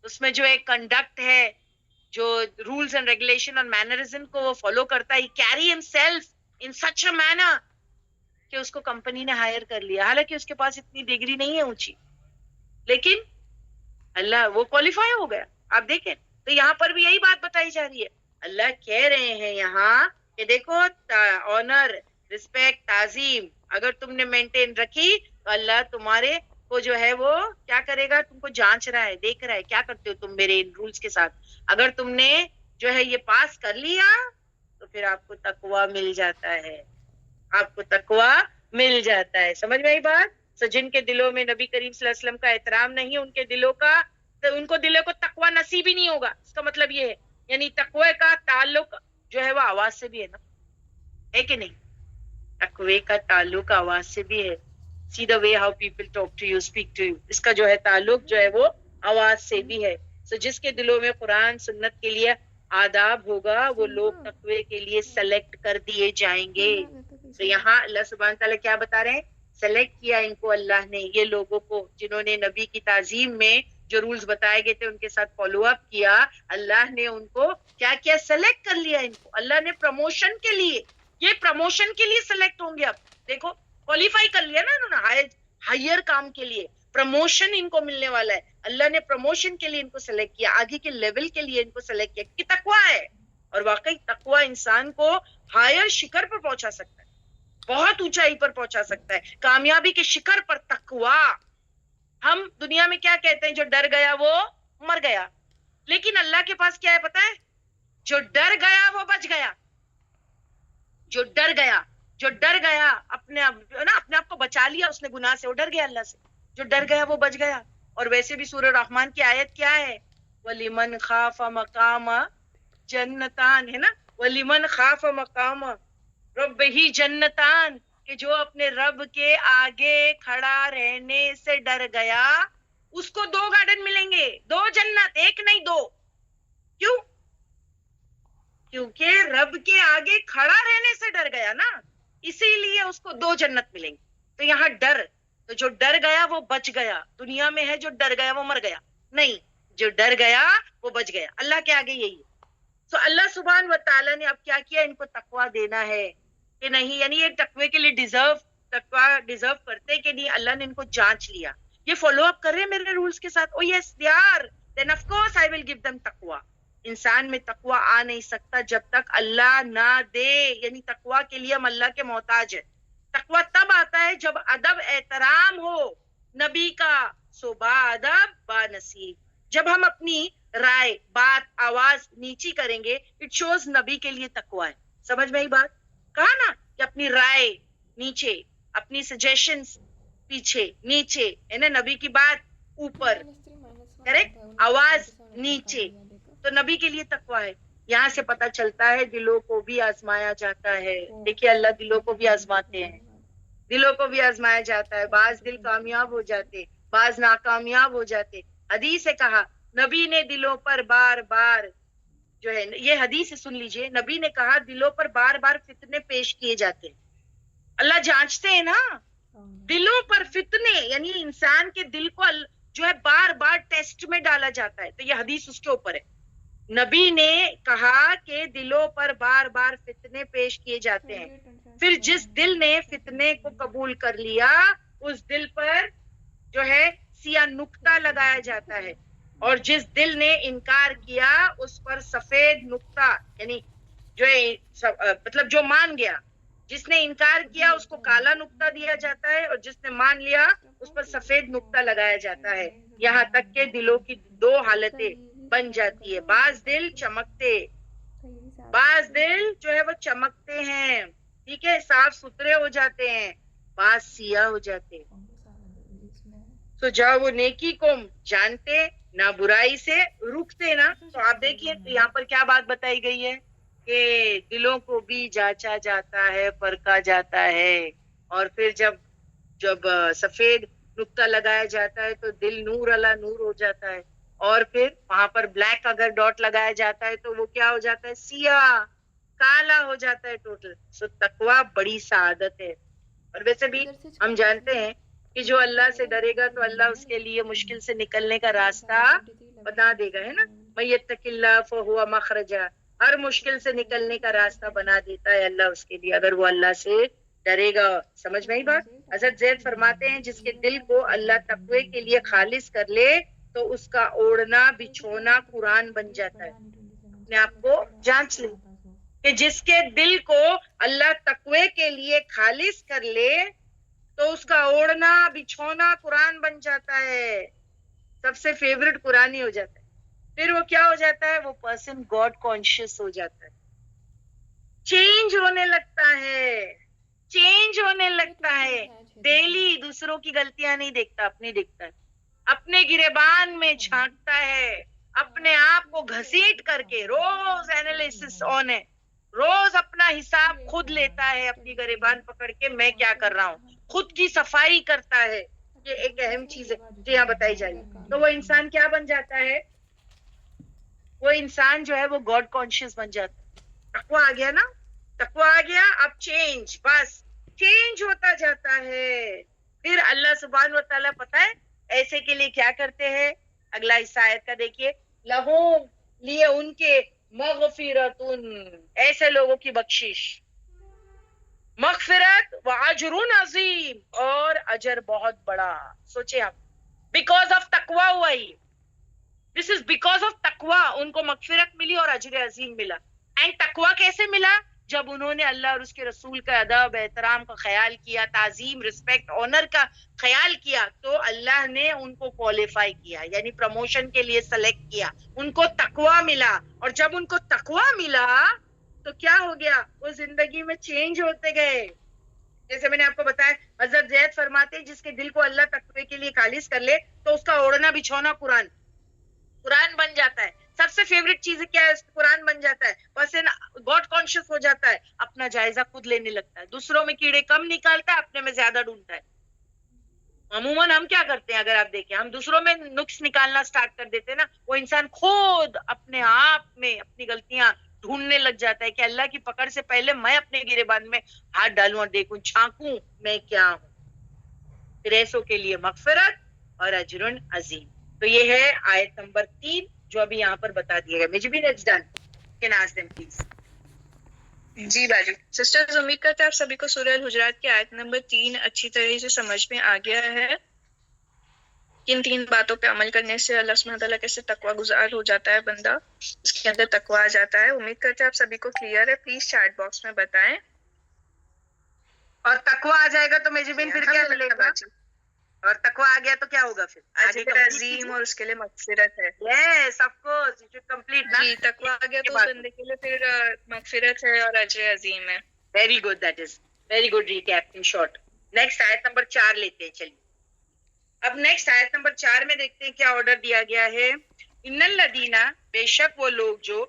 اس میں جو ایک کنڈکٹ ہے، جو رولز اینڈ ریگولیشن اور مینرزم کو وہ فالو کرتا ہے، carry himself in such a manner کہ اس کو کمپنی نے ہائر کر لیا. حالانکہ اس کے پاس اتنی ڈگری نہیں ہے اونچی، لیکن اللہ وہ کوالیفائی ہو گیا. آپ دیکھیں تو یہاں پر بھی یہی بات بتائی جا رہی ہے. اللہ کہہ رہے ہیں یہاں کہ دیکھو آنر، رسپیکٹ، تعظیم اگر تم نے مینٹین رکھی تو اللہ تمہارے کو جو ہے وہ کیا کرے گا؟ تم کو جانچ رہا ہے، دیکھ رہا ہے کیا کرتے ہو تم میرے ان رولز کے ساتھ. اگر تم نے جو ہے یہ پاس کر لیا تو پھر آپ کو تقویٰ مل جاتا ہے. سمجھ میں آئی بات؟ جن کے دلوں میں نبی کریم صلی اللہ علیہ وسلم کا احترام نہیں، ان کے دلوں کا تو ان کو دلوں کو تقوی نصیب ہی نہیں ہوگا. اس کا مطلب یہ ہے یعنی تقوی کا تعلق جو ہے وہ آواز سے بھی ہے نا, ہے کہ نہیں؟ تقوی کا تعلق آواز سے بھی ہے. See the way how people talk to you, speak to you, اس کا جو ہے تعلق جو ہے وہ آواز سے بھی ہے. سو جس کے دلوں میں قرآن سنت کے لیے آداب ہوگا وہ لوگ تقوی کے لیے سلیکٹ کر دیے جائیں گے. تو یہاں اللہ سبحانہ تعالیٰ کیا بتا رہے ہیں؟ سلیکٹ کیا ان کو اللہ نے, یہ لوگوں کو جنہوں نے نبی کی تعظیم میں جو رولز بتائے گئے تھے ان کے ساتھ فالو اپ کیا, اللہ نے ان کو کیا کیا؟ سلیکٹ کر لیا ان کو. اللہ نے پروموشن کے لیے, یہ پروموشن کے لیے سلیکٹ ہوں گے. اب دیکھو کوالیفائی کر لیا نا انہوں نے ہائر کام کے لیے, پروموشن ان کو ملنے والا ہے. اللہ نے پروموشن کے لیے ان کو سلیکٹ کیا, آگے کے لیول کے لیے ان کو سلیکٹ کیا کہ تقوی ہے. اور واقعی تقوی انسان کو ہائر شکر پر پہنچا سکتا ہے, بہت اونچائی پر پہنچا سکتا ہے, کامیابی کے شکر پر تقوی. ہم دنیا میں کیا کہتے ہیں؟ جو ڈر گیا وہ مر گیا. لیکن اللہ کے پاس کیا ہے پتہ ہے؟ جو ڈر گیا وہ بچ گیا. جو ڈر گیا اپنے آپ کو بچا لیا اس نے گناہ سے, وہ ڈر گیا اللہ سے. جو ڈر گیا وہ بچ گیا. اور ویسے بھی سورہ رحمان کی آیت کیا ہے؟ وَلِمَنْ خَافَ مَقَامَ جَنَّتَانِ, ہے نا, وَلِمَنْ خَافَ مَقَامَ رَبِّهِ جَنَّتَانِ, کہ جو اپنے رب کے آگے کھڑا رہنے سے ڈر گیا اس کو 2 گارڈن ملیں گے, 2 جنت, ایک نہیں 2. کیوں؟ کیونکہ رب کے آگے کھڑا رہنے سے ڈر گیا نا, اسی لیے اس کو 2 جنت ملیں گے. تو یہاں ڈر, تو جو ڈر گیا وہ بچ گیا. دنیا میں ہے جو ڈر گیا وہ مر گیا, نہیں, جو ڈر گیا وہ بچ گیا. اللہ کے آگے یہی ہے. تو اللہ سبحانہ و تعالیٰ نے اب کیا کیا؟ ان کو تقوی دینا ہے کہ نہیں, یعنی یہ تقوی کے لیے تقوی ڈیزرو کرتے کہ نہیں. اللہ نے ان کو جانچ لیا, یہ فالو اپ کر رہے ہیں میرے رولز کے ساتھ. Oh yes they are, then of course I will give them تقوی. انسان میں تقوی آ نہیں سکتا جب تک اللہ نہ دے, یعنی تقوی کے لیے ہم اللہ کے محتاج ہیں. تقوی تب آتا ہے جب ادب احترام ہو نبی کا, سو با ادب با نصیب. جب ہم اپنی رائے, بات, آواز نیچی کریں گے, اٹ شوز نبی کے لیے تقوی ہے. سمجھ میں ہی بات کہا نا کہ اپنی رائے نیچے, اپنی سجیشنز پیچھے نیچے, ہے نا, نبی کی بات اوپر, کریکٹ, آواز نیچے. تو نبی کے لیے تقوی ہے. یہاں سے پتہ چلتا ہے دلوں کو بھی آزمایا جاتا ہے. دیکھیے اللہ دلوں کو بھی آزماتے ہیں, دلوں کو بھی آزمایا جاتا ہے. بعض دل کامیاب ہو جاتے, بعض ناکامیاب ہو جاتے. حدیث سے کہا نبی نے دلوں پر بار بار جو ہے, یہ حدیث سن لیجئے, نبی نے کہا دلوں پر بار بار فتنے پیش کیے جاتے ہیں. اللہ جانچتے ہیں نا دلوں پر فتنے, یعنی انسان کے دل کو جو ہے بار بار ٹیسٹ میں ڈالا جاتا ہے. تو یہ حدیث اس کے اوپر ہے. نبی نے کہا کہ دلوں پر بار بار فتنے پیش کیے جاتے ہیں, پھر جس دل نے فتنے کو قبول کر لیا اس دل پر جو ہے سیاہ نقطہ لگایا جاتا ہے, اور جس دل نے انکار کیا اس پر سفید نقطہ, یعنی جو مطلب جو مان گیا, جس نے انکار کیا اس کو کالا نقطہ دیا جاتا ہے, اور جس نے مان لیا اس پر سفید نقطہ لگایا جاتا ہے. یہاں تک کہ دلوں کی 2 حالتیں بن جاتی ہے. بعض دل چمکتے, بعض دل جو ہے وہ چمکتے ہیں, ٹھیک ہے, صاف ستھرے ہو جاتے ہیں, بعض سیاہ ہو جاتے ہیں. تو جب وہ نیکی کو جانتے نہ برائی سے رکتے نا, تو آپ دیکھیے یہاں پر کیا بات بتائی گئی ہے کہ دلوں کو بھی جانچا جاتا ہے, پرکھا جاتا ہے, اور پھر جب سفید نقطہ لگایا جاتا ہے تو دل نور علی نور ہو جاتا ہے, اور پھر وہاں پر بلیک اگر ڈاٹ لگایا جاتا ہے تو وہ کیا ہو جاتا ہے؟ سیاہ, کالا ہو جاتا ہے ٹوٹل. سو تقوی بڑی سعادت ہے. اور ویسے بھی ہم جانتے ہیں کہ جو اللہ سے ڈرے گا تو اللہ اس کے لیے مشکل سے نکلنے کا راستہ بنا دے گا, ہے نا. من یتق اللہ فہو مخرجا, ہر مشکل سے نکلنے کا راستہ بنا دیتا ہے اللہ اس کے لیے, اگر وہ اللہ سے ڈرے گا. سمجھ میں ہی بات. حضرت زید فرماتے ہیں جس کے دل کو اللہ تقوی کے لیے خالص کر لے تو اس کا اوڑھنا بچھونا قرآن بن جاتا ہے. اپنے آپ کو جانچ لیں کہ جس کے دل کو اللہ تقوی کے لیے خالص کر لے تو اس کا اوڑھنا بچھونا قرآن بن جاتا ہے, سب سے فیوریٹ قرآن ہی ہو جاتا ہے. پھر وہ کیا ہو جاتا ہے؟ وہ پرسن گاڈ کانشیس ہو جاتا ہے, چینج ہونے لگتا ہے, چینج ہونے لگتا ہے. ڈیلی دوسروں کی غلطیاں نہیں دیکھتا, اپنی دیکھتا ہے. اپنے گریبان میں جھانکتا ہے, اپنے آپ کو گھسیٹ کر کے, روز اینالیسس آن ہے, روز اپنا حساب خود لیتا ہے اپنی گریبان پکڑ کے, میں کیا کر رہا ہوں, خود کی صفائی کرتا ہے. یہ ایک اہم چیز ہے جو یہاں بتائی جا رہی ہے. تو وہ انسان کیا بن جاتا ہے, وہ انسان جو ہے وہ گاڈ کانشیس بن جاتا ہے. تقویٰ آ گیا نا, تقویٰ آ گیا, اب چینج, بس چینج ہوتا جاتا ہے. پھر اللہ سبحانہ و تعالیٰ پتہ ہے ایسے کے لیے کیا کرتے ہیں, اگلا حصہ آیت کا دیکھیے, لہم لیے ان کے مغفرتن, ایسے لوگوں کی بخشش, مغفرت و اجر عظیم, اور اجر بہت بڑا. سوچے آپ, بیکاز آف تقویٰ ہوا ہی, دس از بیکاز آف تقویٰ ان کو مغفرت ملی اور اجر عظیم ملا. اینڈ تقویٰ کیسے ملا, جب انہوں نے اللہ اور اس کے رسول کا ادب احترام کا خیال کیا, تعظیم رسپیکٹ آنر کا خیال کیا, تو اللہ نے ان کو کوالیفائی کیا, یعنی پروموشن کے لیے سلیکٹ کیا, ان کو تقویٰ ملا. اور جب ان کو تقویٰ ملا تو کیا ہو گیا, وہ زندگی میں چینج ہوتے گئے. جیسے میں نے آپ کو بتایا, حضرت زید فرماتے ہیں جس کے دل کو اللہ تقوی کے لیے خالص کر لے تو اس کا اوڑھنا بچھونا قرآن بن جاتا ہے. سب سے فیوریٹ چیز کیا ہے, قرآن بن جاتا ہے. بس گاڈ کانشیس ہو جاتا ہے, اپنا جائزہ خود لینے لگتا ہے, دوسروں میں کیڑے کم نکالتا ہے, اپنے میں زیادہ ڈھونڈتا ہے. عموماً ہم کیا کرتے ہیں, اگر آپ دیکھیں, ہم دوسروں میں نقص نکالنا سٹارٹ کر دیتے ہیں نا, وہ انسان خود اپنے آپ میں اپنی غلطیاں ڈھونڈنے لگ جاتا ہے کہ اللہ کی پکڑ سے پہلے میں اپنے گریبان میں ہاتھ ڈالوں اور دیکھوں, چھانکوں میں کیا ہوں. پھر ایسوں کے لیے مغفرت اور اجر عظیم. تو یہ ہے آیت نمبر 3 جو ابھی یہاں پر بتا دیا گیا. مجھے بھی next done can ask them please. جی باجی. سسٹرز امید کرتے ہیں آپ سبھی کو سورہ الحجرات کی آیت نمبر 3 اچھی طرح سے سمجھ میں آ گیا ہے. کن 3 باتوں پہ عمل کرنے سے اللہ سبحانہ تعالیٰ کیسے تقویٰ گزار ہو جاتا ہے بندہ, اس کے اندر تقویٰ آ جاتا ہے. امید کرتے ہیں آپ سبھی کو کلیئر ہے. پلیز چیٹ باکس میں بتائیں. اور تقویٰ آ جائے گا تو مجھے بھی پھر کیا ملے گا, اور تقویٰ آ گیا تو کیا ہوگا پھر, اجر عظیم اور اس کے لیے مغفرت ہے. Yes of course, you should complete نا. جی, تقویٰ آ گیا تو بندے کے لیے پھر مغفرت ہے اور اجر عظیم ہے. Very good, that is very good recap in short. Next آیت نمبر 4 لیتے ہیں. چلیے اب نیکسٹ آیت نمبر 4 میں دیکھتے ہیں کیا آرڈر دیا گیا ہے. ان الذین, بے شک وہ لوگ جو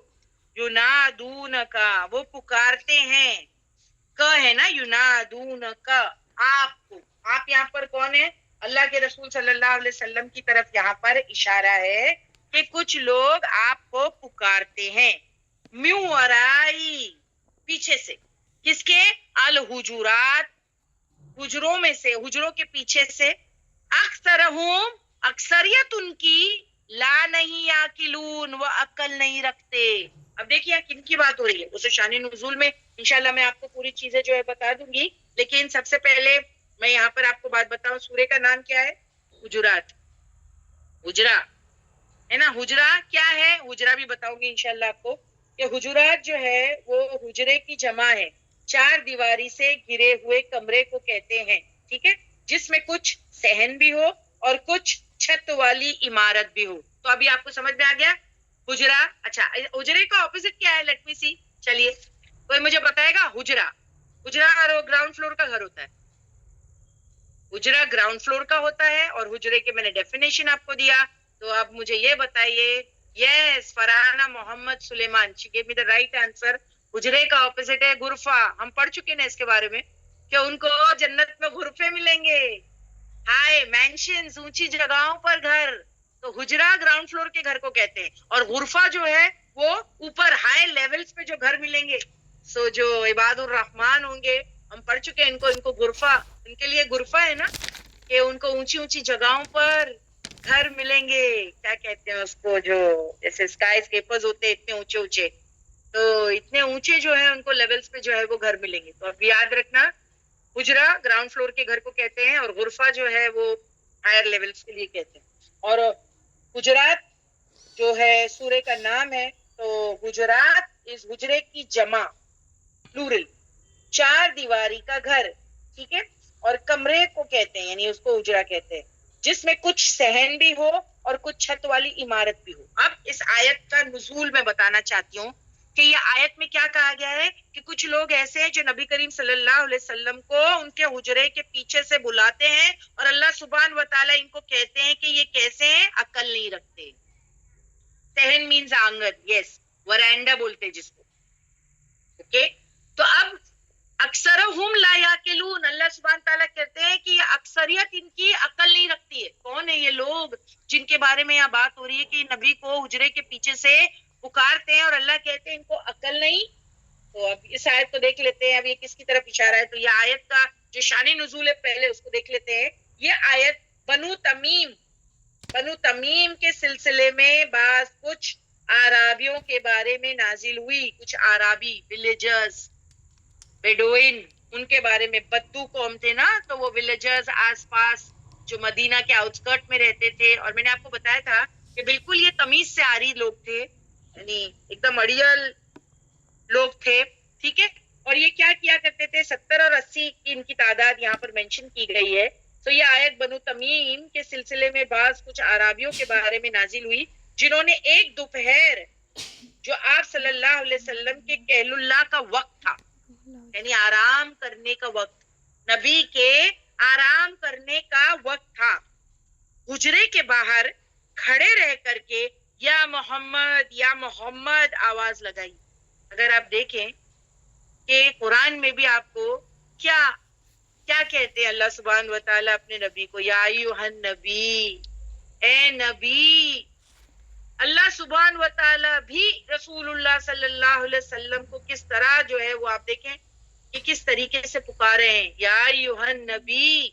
ینادونک, وہ پکارتے ہیں, کا ہے نا, ینادونک آپ کو. آپ یہاں پر کون ہے, اللہ کے رسول صلی اللہ علیہ وسلم کی طرف یہاں پر اشارہ ہے کہ کچھ لوگ آپ کو پکارتے ہیں. میوں ورائی, پیچھے سے, کس کے, الحجرات, حجروں میں سے, حجروں کے پیچھے سے. اکثرہم, اکثریت ان کی, لا نہیں یاکلون, وہ عقل نہیں رکھتے. اب دیکھیے کن کی بات ہو رہی ہے. اسے شان نزول میں انشاءاللہ میں آپ کو پوری چیزیں جو ہے بتا دوں گی, لیکن سب سے پہلے میں یہاں پر آپ کو بات بتاؤں. سورے کا نام کیا ہے, حجرات, حجرا ہے نا. حجرا کیا ہے, حجرا بھی بتاؤں گی انشاءاللہ آپ کو, کہ حجرات جو ہے وہ حجرے کی جمع ہے. 4 دیواری سے گھرے ہوئے کمرے کو کہتے ہیں, ٹھیک ہے, جس میں کچھ صحن بھی ہو اور کچھ چھت والی عمارت بھی ہو. تو ابھی آپ کو سمجھ میں آ گیا حجرا. اچھا, حجرے کا اپوزٹ کیا ہے, لیٹ می سی. چلیے کوئی مجھے بتائے گا. حجرا, حجرا گراؤنڈ فلور کا گھر ہوتا ہے. حجرا گراؤنڈ فلور کا ہوتا ہے, اور حجرے کے میں نے ڈیفینیشن آپ کو دیا. تو اب مجھے یہ بتائیے. Yes, Farhana Muhammad Suleman, she gave me the right answer. حجرے کا اپوزٹ ہے غرفہ. ہم پڑھ چکے نا اس کے بارے میں کہ ان کو جنت میں غرفے ملیں گے, ہائی مینشنز, اونچی جگہوں پر گھر. تو حجرا گراؤنڈ فلور کے گھر کو کہتے ہیں, اور غرفہ جو ہے وہ اوپر ہائی لیولز پہ جو گھر ملیں گے. سو جو عباد الرحمان ہوں گے, ہم پڑھ چکے ہیں, ان کو غرفہ, ان کے لیے غرفہ ہے نا, کہ ان کو اونچی اونچی جگہوں پر گھر ملیں گے. کیا کہتے ہیں اس کو, جو جیسے اسکائی اسکیپرز ہوتے ہیں اتنے اونچے اونچے, تو اتنے اونچے جو ہے ان کو لیولز پہ جو ہے وہ گھر ملیں گے. تو اب یاد رکھنا, حجرا گراؤنڈ فلور کے گھر کو کہتے ہیں, اور غرفہ جو ہے وہ ہائر لیولز کے لیے کہتے ہیں. اور حجرات جو ہے سورے کا نام ہے, تو حجرات اس حجرے کی جمع, پلورل, 4 دیواری کا گھر, ٹھیک ہے, اور کمرے کو کہتے ہیں, یعنی اس کو حجرا کہتے ہیں, جس میں کچھ صحن بھی ہو اور کچھ چھت والی عمارت بھی ہو. اب اس آیت کا نزول میں بتانا چاہتی ہوں کہ یہ آیت میں کیا کہا گیا ہے کہ کچھ لوگ ایسے ہیں جو نبی کریم صلی اللہ علیہ وسلم کو ان کے حجرے کے پیچھے سے بلاتے ہیں اور اللہ سبحانہ و تعالیٰ ان کو کہتے ہیں کہ یہ کیسے ہیں، عقل نہیں رکھتے. صحن مینز آنگن، یس، ورانڈا بولتے جس کو. اوکے، تو اب اکثرہم لا یاقلون، اللہ سبحانہ تعالیٰ کہتے ہیں کہ یہ اکثریت ان کی عقل نہیں رکھتی ہے. کون ہے یہ لوگ جن کے بارے میں یہاں بات ہو رہی ہے کہ نبی کو حجرے کے پیچھے سے پکارتے ہیں اور اللہ کہتے ہیں ان کو عقل نہیں؟ تو اب اس آیت کو دیکھ لیتے ہیں. اب یہ کس کی طرف اشارہ ہے؟ تو یہ آیت کا جو شان نزول ہے پہلے اس کو دیکھ لیتے ہیں. یہ آیت بنو تمیم کے سلسلے میں بعض کچھ آرابیوں کے بارے میں نازل ہوئی. کچھ آرابی ولیجرز، بیڈوئن، ان کے بارے میں. بدو قوم تھے نا، تو وہ ولیجرز آس پاس جو مدینہ کے آؤٹسکرٹ میں رہتے تھے. اور میں نے آپ کو بتایا تھا کہ بالکل یہ تمیز سے آری لوگ تھے، یعنی ایک دم اڑیل لوگ تھے. ٹھیک ہے، اور یہ کیا کیا کرتے تھے؟ 70 اور 80 کی ان کی تعداد یہاں پر مینشن کی گئی ہے. تو یہ آیت بنو تمیم کے سلسلے میں بعض کچھ عرابیوں کے بارے میں نازل ہوئی جنہوں نے ایک دوپہر جو آپ صلی اللہ علیہ وسلم کے کہل اللہ کا وقت تھا، یعنی آرام کرنے کا وقت، نبی کے آرام کرنے کا وقت تھا، حجرے کے باہر کھڑے رہ کر کے یا محمد آواز لگائی. اگر آپ دیکھیں کہ قرآن میں بھی آپ کو کیا کہتے ہیں اللہ سبحانہ و تعالیٰ اپنے نبی کو؟ یا ایھا النبی، اے نبی. اللہ سبحانہ و تعالیٰ بھی رسول اللہ صلی اللہ علیہ وسلم کو کس طرح جو ہے وہ آپ دیکھیں کہ کس طریقے سے پکارے ہیں. یا ایھا النبی،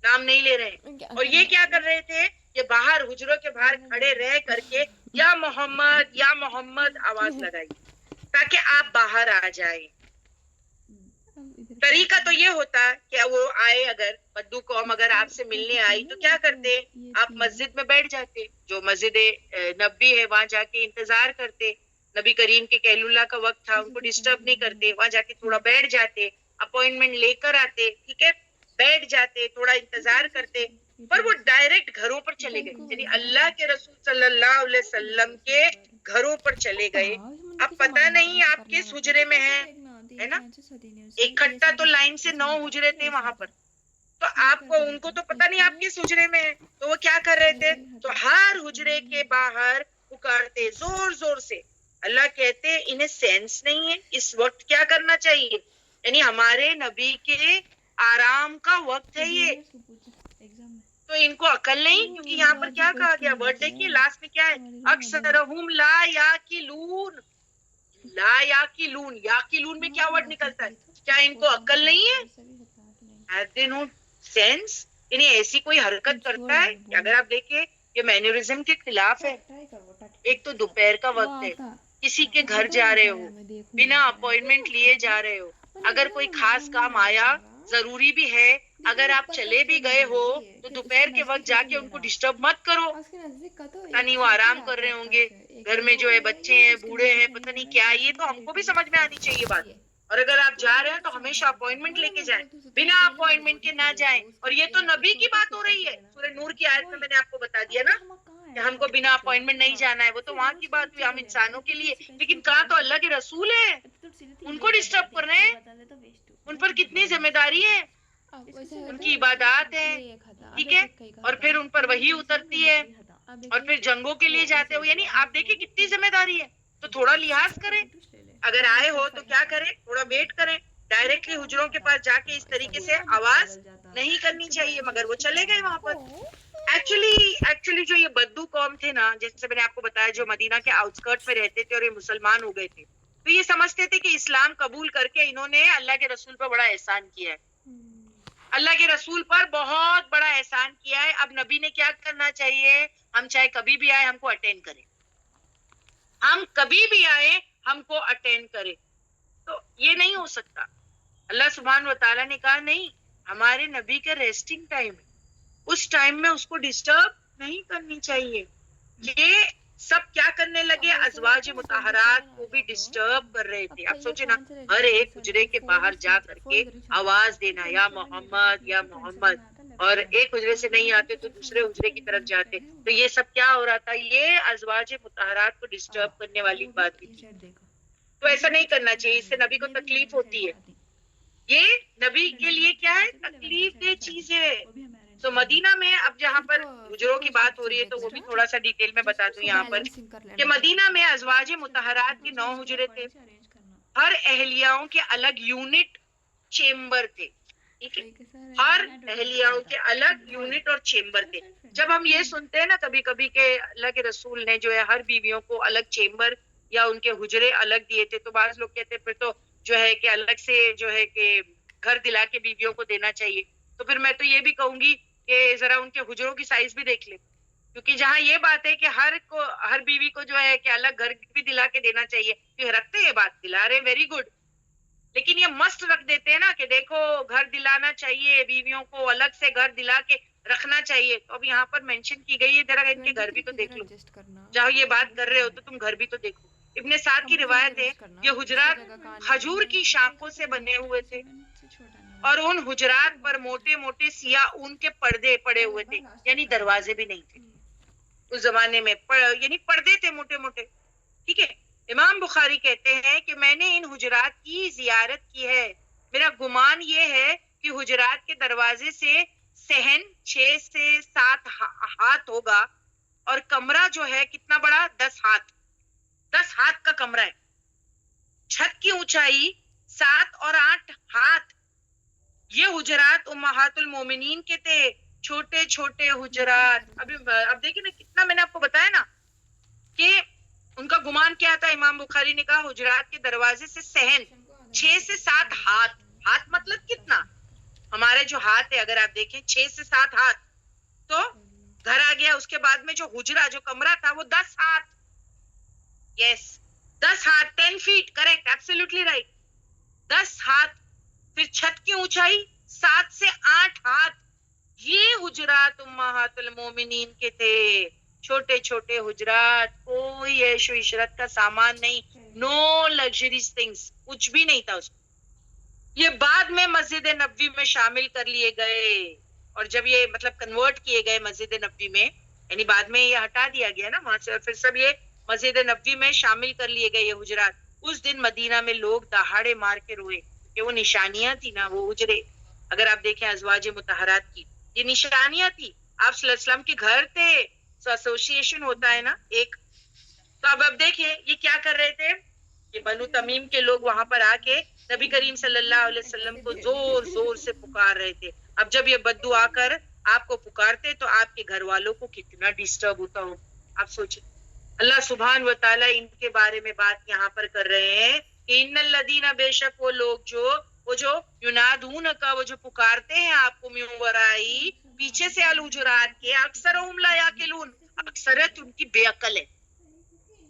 نام نہیں لے رہے ہیں. اور یہ کیا کر رہے تھے؟ یہ باہر حجروں کے باہر کھڑے رہ کر کے یا محمد آواز لگائی تاکہ آپ باہر آ جائیں. طریقہ تو یہ ہوتا کہ وہ آئے، اگر بدو قوم اگر آپ سے ملنے آئی تو کیا کرتے؟ آپ مسجد میں بیٹھ جاتے، جو مسجد نبی ہے وہاں جا کے انتظار کرتے. نبی کریم کے کہل اللہ کا وقت تھا، ان کو ڈسٹرب نہیں کرتے، وہاں جا کے تھوڑا بیٹھ جاتے، اپوائنٹمنٹ لے کر آتے. ٹھیک ہے، بیٹھ جاتے، تھوڑا انتظار کرتے. پر وہ ڈائریکٹ گھروں پر چلے گئے، یعنی اللہ کے رسول صلی اللہ علیہ وسلم کے گھروں پر چلے گئے. اب پتہ نہیں آپ کس حجرے میں ہیں، ہے نا؟ اکٹھا تو لائن سے 9 حجرے تھے وہاں پر، تو آپ کو ان کو تو پتہ نہیں آپ کس حجرے میں ہیں. تو وہ کیا کر رہے تھے؟ تو ہر حجرے کے باہر پکارتے زور زور سے. اللہ کہتے انہیں سینس نہیں ہے اس وقت کیا کرنا چاہیے، یعنی ہمارے نبی کے آرام کا وقت ہے یہ، تو ان کو عقل نہیں. کیونکہ یہاں پر کیا کہا گیا؟ ورڈ دیکھیے لاسٹ میں کیا ہے؟ اکثرہم لا یاقلون. لا یاقلون، یاقلون میں کیا ورڈ نکلتا ہے؟ کیا ان کو عقل نہیں ہے؟ Have they no sense؟ یعنی ایسی کوئی حرکت کرتا ہے کہ اگر آپ دیکھیں یہ مینرزم کے خلاف ہے. ایک تو دوپہر کا وقت ہے، کسی کے گھر جا رہے ہو، بنا اپوائنٹمنٹ لیے جا رہے ہو، اگر کوئی خاص کام آیا ضروری بھی ہے، اگر آپ چلے بھی گئے ہو تو دوپہر کے وقت جا کے ان کو ڈسٹرب مت کرو. پتہ نہیں وہ آرام کر رہے ہوں گے، گھر میں جو ہے بچے ہیں، بوڑھے ہیں، پتہ نہیں کیا. یہ تو ہم کو بھی سمجھ میں آنی چاہیے بات. اور اگر آپ جا رہے ہیں تو ہمیشہ اپوائنٹمنٹ لے کے جائیں، بنا اپوائنٹمنٹ کے نہ جائیں. اور یہ تو نبی کی بات ہو رہی ہے، سورہ نور کی آیت میں میں نے آپ کو بتا دیا نا کہ ہم کو بنا اپوائنٹمنٹ نہیں جانا ہے. وہ تو وہاں کی بات ہوئی ہم انسانوں کے لیے، لیکن کہاں تو اللہ کے رسول ہے، ان کو ڈسٹرب کر رہے ہیں. ان پر کتنی ذمہ داری ہے، ان کی عبادات ہے. ٹھیک ہے، اور پھر ان پر وحی اترتی ہے اور پھر جنگوں کے لیے جاتے ہو. یعنی آپ دیکھیں کتنی ذمہ داری ہے، تو تھوڑا لحاظ کریں. اگر آئے ہو تو کیا کریں؟ تھوڑا ویٹ کریں. ڈائریکٹلی حجروں کے پاس جا کے اس طریقے سے آواز نہیں کرنی چاہیے. مگر وہ چلے گئے وہاں پر. ایکچولی جو یہ بدو قوم تھے نا، جیسے میں نے آپ کو بتایا، جو مدینہ کے آؤٹسکرٹ میں رہتے تھے اور یہ مسلمان ہو گئے تھے، تو یہ سمجھتے تھے کہ اسلام قبول کر کے انہوں نے اللہ کے رسول پر بڑا احسان کیا ہے، اللہ کے رسول پر بہت بڑا احسان کیا ہے. اب نبی نے کیا کرنا چاہیے؟ ہم چاہے کبھی بھی آئے ہم کو اٹینڈ کریں، ہم کبھی بھی آئے ہم کو اٹینڈ کرے. تو یہ نہیں ہو سکتا. اللہ سبحانہ و تعالیٰ نے کہا نہیں، ہمارے نبی کا ریسٹنگ ٹائم ہے، اس ٹائم میں اس کو ڈسٹرب نہیں کرنی چاہیے. یہ سب کیا کرنے لگے؟ ازواج مطہرات کو بھی ڈسٹرب کر رہے تھے. اب سوچے نا، ہر ایک حجرے کے باہر جا کر کے آواز دینا یا محمد یا محمد، اور ایک حجرے سے نہیں آتے تو دوسرے حجرے کی طرف جاتے. تو یہ سب کیا ہو رہا تھا؟ یہ ازواج مطہرات کو ڈسٹرب کرنے والی بات تھی. تو ایسا نہیں کرنا چاہیے، اس سے نبی کو تکلیف ہوتی ہے. یہ نبی کے لیے کیا ہے؟ تکلیف دہ چیز ہے. تو مدینہ میں اب جہاں پر حجروں کی بات ہو رہی ہے تو وہ بھی تھوڑا سا ڈیٹیل میں بتا دوں یہاں پر کہ مدینہ میں ازواج مطہرات کے 9 حجرے تھے. ہر اہلیاؤں کے الگ یونٹ چیمبر تھے. ٹھیک ہے، ہر اہلیاؤں کے الگ یونٹ اور چیمبر تھے. جب ہم یہ سنتے ہیں نا کبھی کبھی کہ اللہ کے رسول نے جو ہے ہر بیویوں کو الگ چیمبر یا ان کے حجرے الگ دیے تھے، تو بعض لوگ کہتے ہیں پھر تو جو ہے کہ الگ سے جو ہے کہ گھر دلا کے بیویوں کو دینا چاہیے. تو پھر میں تو یہ بھی کہوں گی کہ ذرا ان کے حجروں کی سائز بھی دیکھ لیں، کیونکہ جہاں یہ بات ہے کہ ہر بیوی کو جو ہے کہ الگ گھر بھی دلا کے دینا چاہیے، تو رکھتے ہیں یہ بات، دلا رہے ویری گڈ، لیکن یہ مسٹ رکھ دیتے ہیں نا کہ دیکھو گھر دلانا چاہیے، بیویوں کو الگ سے گھر دلا کے رکھنا چاہیے. تو اب یہاں پر مینشن کی گئی ہے، ذرا ان کے گھر بھی تو دیکھ لو، جہاں یہ بات کر رہے ہو تو تم گھر بھی تو دیکھو. ابن سعد کی روایت ہے یہ حجرات کھجور کی شاخوں سے بنے ہوئے تھے اور ان حجرات پر موٹے موٹے سیاہ اون کے پردے پڑے ہوئے تھے، یعنی دروازے بھی نہیں تھے اس زمانے میں، یعنی پردے تھے موٹے موٹے. ٹھیک ہے. امام بخاری کہتے ہیں کہ میں نے ان حجرات کی زیارت کی ہے، میرا گمان یہ ہے کہ حجرات کے دروازے سے صحن 6 سے 7 ہاتھ ہوگا اور کمرہ جو ہے کتنا بڑا، 10 ہاتھ کا کمرہ ہے. چھت کی اونچائی 7 اور 8 ہاتھ. یہ حجرات امہات المومنین کے تھے، چھوٹے چھوٹے حجرات. اب دیکھیں نا کتنا میں نے آپ کو بتایا نا کہ ان کا گمان کیا تھا. امام بخاری نے کہا حجرات کے دروازے سے صحن 6 سے 7 ہاتھ مطلب کتنا؟ ہمارے جو ہاتھ ہے اگر آپ دیکھیں 6 سے 7 ہاتھ، تو گھر آ گیا. اس کے بعد میں جو حجرہ جو کمرہ تھا وہ 10 ہاتھ. یس 10 ہاتھ، 10 فیٹ، کریکٹ، ایبسولوٹلی رائٹ، 10 ہاتھ. پھر چھت کی اونچائی 7 سے 8 ہاتھ. یہ حجرات امہات المومنین کے تھے، چھوٹے چھوٹے حجرات، کوئی عیش و عشرت کا سامان نہیں، نو لگژریز تھنگس، کچھ بھی نہیں تھا اس میں. یہ بعد میں مسجد نبوی میں شامل کر لیے گئے، اور جب یہ مطلب کنورٹ کیے گئے مسجد نبوی میں، یعنی بعد میں یہ ہٹا دیا گیا نا وہاں سے، اور پھر سب یہ مسجد نبوی میں شامل کر لیے گئے یہ حجرات. اس دن مدینہ میں لوگ دہاڑے مار کے روئے کہ وہ نشانیاں تھی نا، وہ حجرے اگر آپ دیکھیں ازواج مطہرات کی، یہ نشانیاں تھی. آپ صلی اللہ علیہ وسلم کے گھر تھے، تو ایسوسیشن ہوتا ہے نا ایک. تو اب دیکھیں یہ کیا کر رہے تھے کہ بنو تمیم کے لوگ وہاں پر آ کے نبی کریم صلی اللہ علیہ وسلم کو زور زور سے پکار رہے تھے. اب جب یہ بدو آ کر آپ کو پکارتے تو آپ کے گھر والوں کو کتنا ڈسٹرب ہوتا ہو. آپ سوچیں، اللہ سبحان و تعالیٰ ان کے بارے میں بات یہاں پر کر رہے ہیں کہ ان الذین، بے شک وہ لوگ وہ جو ینادون کا، وہ جو پکارتے ہیں آپ کو، من ورائی، پیچھے سے، الحجرات کے، اکثرهم لا یعقلون، اکثرت ان کی بے عقل ہے.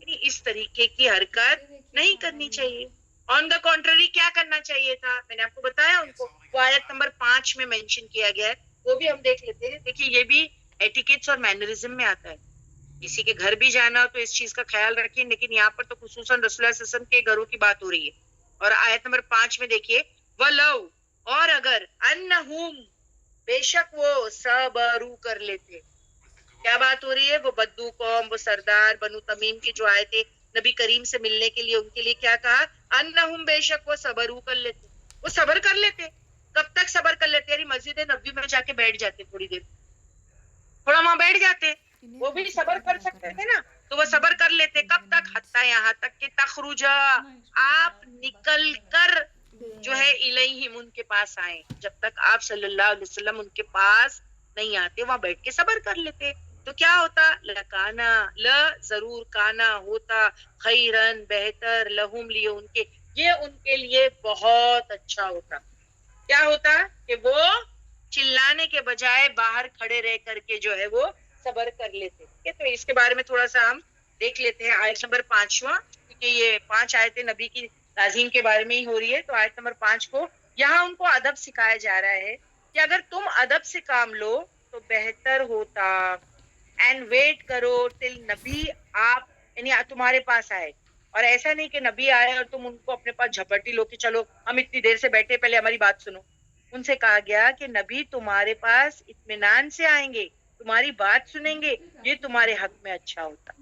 یعنی اس طریقے کی حرکت نہیں کرنی چاہیے. آن دا کنٹری کیا کرنا چاہیے تھا؟ میں نے آپ کو بتایا ان کو، وہ آیت نمبر 5 میں مینشن کیا گیا ہے، وہ بھی ہم دیکھ لیتے ہیں. دیکھیے یہ بھی ایٹیکیٹس اور مینرزم میں آتا ہے. کسی کے گھر بھی جانا ہو تو اس چیز کا خیال رکھیں، لیکن یہاں پر تو خصوصاً رسول اللہ صلی اللہ علیہ وسلم کے گھروں کی بات ہو رہی ہے. اور آیت نمبر 5 میں دیکھیے، وَلَوْ، اور اگر، اَنَّهُمْ، بے شک وہ، صبروا، کر لیتے. کیا بات ہو رہی ہے؟ وہ بدو قوم، وہ سردار بنو تمیم کے جو آئے تھے نبی کریم سے ملنے کے لیے، ان کے لیے کیا کہا؟ انہم، بے شک وہ، صبروا، کر لیتے. وہ صبر کر لیتے. کب تک صبر کر لیتے؟ یعنی مسجد نبوی میں جا کے بیٹھ جاتے، تھوڑی دیر تھوڑا وہاں بیٹھ جاتے. وہ بھی صبر کر سکتے تھے نا، تو وہ صبر کر لیتے. کب تک؟ حتی، یہاں تک کہ تخرجا، آپ نکل کر جو ہے الیہم، ان کے پاس آئیں. جب تک آپ صلی اللہ علیہ وسلم ان کے پاس نہیں آتے وہاں بیٹھ کے صبر کر لیتے. تو کیا ہوتا؟ لکانا، ضرور، کانا ہوتا، خیرن، بہتر، لہم، لیے ان کے، یہ ان کے لیے بہت اچھا ہوتا. کیا ہوتا؟ کہ وہ چلانے کے بجائے باہر کھڑے رہ کر کے جو ہے وہ صبر کر لیتے. ٹھیک ہے، تو اس کے بارے میں تھوڑا سا ہم دیکھ لیتے ہیں. آیت نمبر 5، کیونکہ یہ 5 آیتیں نبی کی تعظیم کے بارے میں ہی ہو رہی ہے، تو آیت نمبر 5 کو یہاں ان کو ادب سکھایا جا رہا ہے کہ اگر تم ادب سے کام لو تو بہتر ہوتا. اینڈ ویٹ کرو ٹل نبی آپ، یعنی تمہارے پاس آئے. اور ایسا نہیں کہ نبی آئے اور تم ان کو اپنے پاس جھپٹی لو کہ چلو ہم اتنی دیر سے بیٹھے، پہلے ہماری بات سنو. ان سے کہا گیا کہ نبی تمہارے پاس اطمینان سے آئیں گے، تمہاری بات سنیں گے، یہ تمہارے حق میں اچھا ہوتا.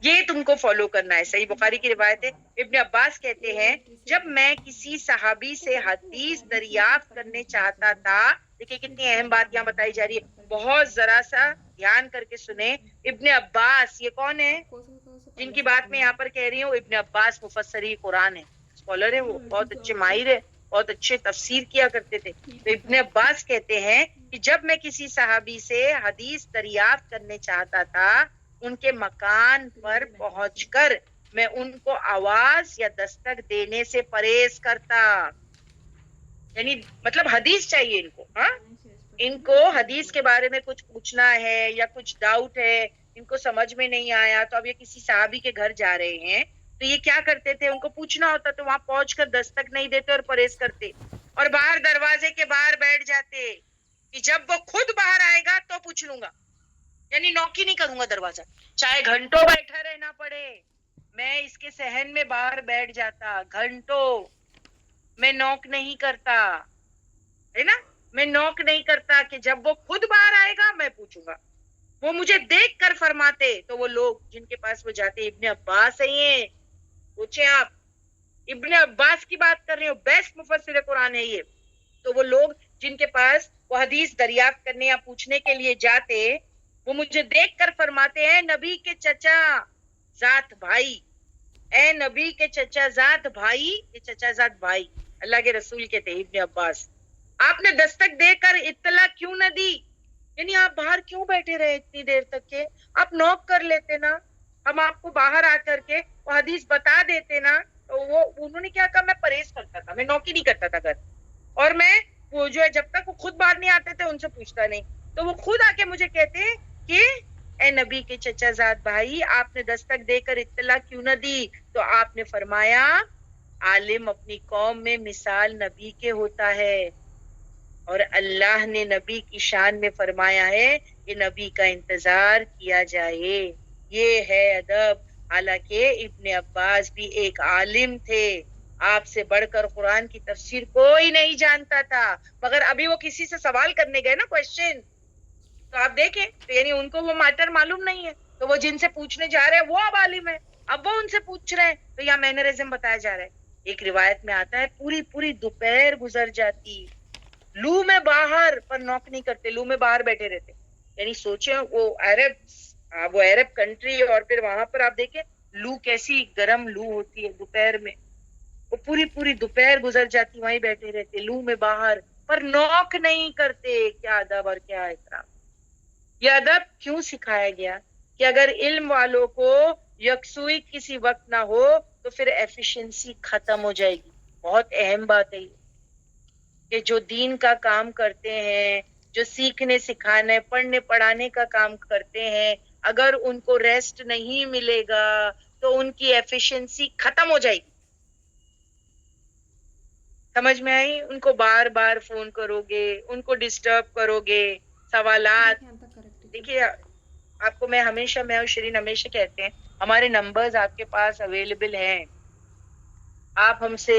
یہ تم کو فالو کرنا ہے. صحیح بخاری کی روایت ہے. ابن عباس کہتے ہیں جب میں کسی صحابی سے حدیث دریافت کرنے چاہتا تھا، دیکھیں کتنی اہم بات یہاں بتائی جا رہی ہے، بہت ذرا سا دھیان کر کے سنیں. ابن عباس یہ کون ہے جن کی بات میں یہاں پر کہہ رہی ہوں؟ ابن عباس مفسری قرآن ہے، اسکالر ہے، وہ بہت اچھے ماہر ہے، بہت اچھے تفسیر کیا کرتے تھے. تو ابن عباس کہتے ہیں کہ جب میں کسی صحابی سے حدیث دریافت کرنے چاہتا تھا، ان کے مکان پر پہنچ کر میں ان کو آواز یا دستک دینے سے پرہیز کرتا. یعنی مطلب حدیث چاہیے ان کو، ہاں ان کو حدیث کے بارے میں کچھ پوچھنا ہے یا کچھ ڈاؤٹ ہے، ان کو سمجھ میں نہیں آیا، تو اب یہ کسی صحابی کے گھر جا رہے ہیں تو یہ کیا کرتے تھے، ان کو پوچھنا ہوتا تو وہاں پہنچ کر دستک نہیں دیتے اور پرہیز کرتے، اور باہر دروازے کے باہر بیٹھ جاتے کہ جب وہ خود باہر آئے گا تو پوچھ لوں گا. یعنی نوکی نہیں کروں گا دروازہ، چاہے گھنٹوں بیٹھا رہنا پڑے، میں اس کے صحن میں باہر بیٹھ جاتا گھنٹوں، میں نوک نہیں کرتا، ہے نا، میں نوک نہیں کرتا کہ جب وہ خود باہر آئے گا میں پوچھوں گا. وہ مجھے دیکھ کر فرماتے، تو وہ لوگ جن کے پاس وہ جاتے ابن عباس ہیں. پوچھیں آپ، ابن عباس کی بات کر رہے ہو، بیسٹ مفسر قرآن ہے یہ. تو وہ لوگ جن کے پاس وہ حدیث دریافت کرنے یا پوچھنے کے لیے جاتے، وہ مجھے دیکھ کر فرماتے ہیں نبی کے چچا ذات بھائی، اے نبی کے چچا ذات بھائی، یہ چچا ذات بھائی اللہ کے رسول کے تھے ابن عباس، آپ نے دستک دے کر اطلاع کیوں نہ دی؟ یعنی آپ باہر کیوں بیٹھے رہے اتنی دیر تک کے؟ آپ نوک کر لیتے نا، ہم آپ کو باہر آ کر کے وہ حدیث بتا دیتے نا. تو وہ انہوں نے کیا کہا، میں پرہیز کرتا تھا، میں نوکی نہیں کرتا تھا گھر، اور میں وہ جو ہے جب تک وہ خود باہر نہیں آتے تھے ان سے پوچھتا نہیں. تو وہ خود آ کے مجھے کہتے کہ اے نبی کے چچا زاد بھائی، آپ نے دستک دے کر اطلاع کیوں نہ دی؟ تو آپ نے فرمایا عالم اپنی قوم میں مثال نبی کے ہوتا ہے، اور اللہ نے نبی کی شان میں فرمایا ہے کہ نبی کا انتظار کیا جائے. یہ ہے ادب. حالانکہ ابن عباس بھی ایک عالم تھے، آپ سے بڑھ کر قرآن کی تفسیر کوئی نہیں جانتا تھا، مگر ابھی وہ کسی سے سوال کرنے گئے نا، کوشچن، تو آپ دیکھیں تو یعنی ان کو وہ میٹر معلوم نہیں ہے، تو وہ جن سے پوچھنے جا رہے ہیں وہ اب عالم ہے، اب وہ ان سے پوچھ رہے ہیں، تو یہاں مینرزم بتایا جا رہا ہے. ایک روایت میں آتا ہے پوری پوری دوپہر گزر جاتی لو میں باہر، پر نوک نہیں کرتے، لو میں باہر بیٹھے رہتے. یعنی سوچیں وہ عرب کنٹری، اور پھر وہاں پر آپ دیکھیں لو کیسی گرم لو ہوتی ہے دوپہر میں، وہ پوری پوری دوپہر گزر جاتی وہیں بیٹھے رہتے لو میں باہر، پر نوک نہیں کرتے. کیا ادب اور کیا احترام. یہ ادب کیوں سکھایا گیا کہ اگر علم والوں کو یکسوئی کسی وقت نہ ہو تو پھر ایفیشنسی ختم ہو جائے گی. بہت اہم بات ہے یہ کہ جو دین کا کام کرتے ہیں، جو سیکھنے سکھانے پڑھنے پڑھانے کا کام کرتے ہیں، اگر ان کو ریسٹ نہیں ملے گا تو ان کی ایفیشنسی ختم ہو جائے گی. سمجھ میں آئی؟ ان کو بار بار فون کرو گے، ان کو ڈسٹرب کرو گے، سوالات. دیکھیے آپ کو میں اور شرین ہمیشہ کہتے ہیں ہمارے نمبرز آپ کے پاس اویلیبل ہیں، آپ ہم سے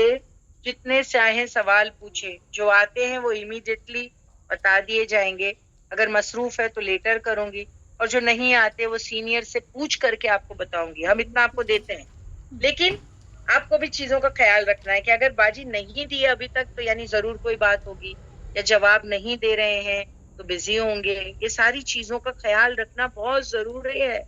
جتنے چاہیں سوال پوچھیں، جو آتے ہیں وہ امیڈیٹلی بتا دیے جائیں گے، اگر مصروف ہے تو لیٹر کروں گی، اور جو نہیں آتے وہ سینئر سے پوچھ کر کے آپ کو بتاؤں گی. ہم اتنا آپ کو دیتے ہیں، لیکن آپ کو بھی چیزوں کا خیال رکھنا ہے کہ اگر باجی نہیں دی ابھی تک تو یعنی ضرور کوئی بات ہوگی، یا جواب نہیں دے رہے ہیں تو بزی ہوں گے. یہ ساری چیزوں کا خیال رکھنا بہت ضروری ہے.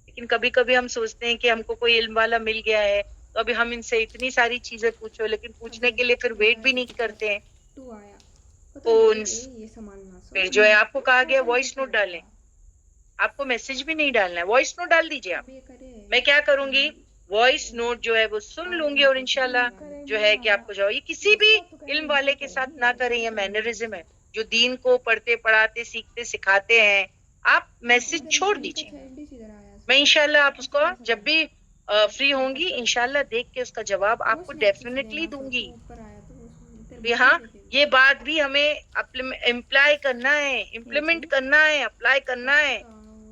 لیکن کبھی کبھی ہم سوچتے ہیں کہ ہم کو کوئی علم والا مل گیا ہے تو ابھی ہم ان سے اتنی ساری چیزیں پوچھو، لیکن پوچھنے کے لیے پھر ویٹ بھی نہیں کرتے ہیں. پھر جو ہے آپ کو کہا گیا وائس نوٹ ڈالیں، آپ کو میسج بھی نہیں ڈالنا ہے، وائس نوٹ ڈال دیجیے. آپ میں کیا کروں گی، وائس نوٹ جو ہے وہ سن لوں گی، اور انشاءاللہ جو ہے کہ آپ کو جاؤ. یہ کسی بھی علم والے کے ساتھ نہ کریں، یہ مینرزم ہے. جو دین کو پڑھتے پڑھاتے سیکھتے سکھاتے ہیں، آپ میسج چھوڑ دیجیے. میں انشاءاللہ آپ اس کو جب بھی فری ہوں گی انشاءاللہ دیکھ کے اس کا جواب آپ کو ڈیفینیٹلی دوں گی. یہاں یہ بات بھی ہمیں امپلائی کرنا ہے، امپلیمنٹ کرنا ہے، اپلائی کرنا ہے.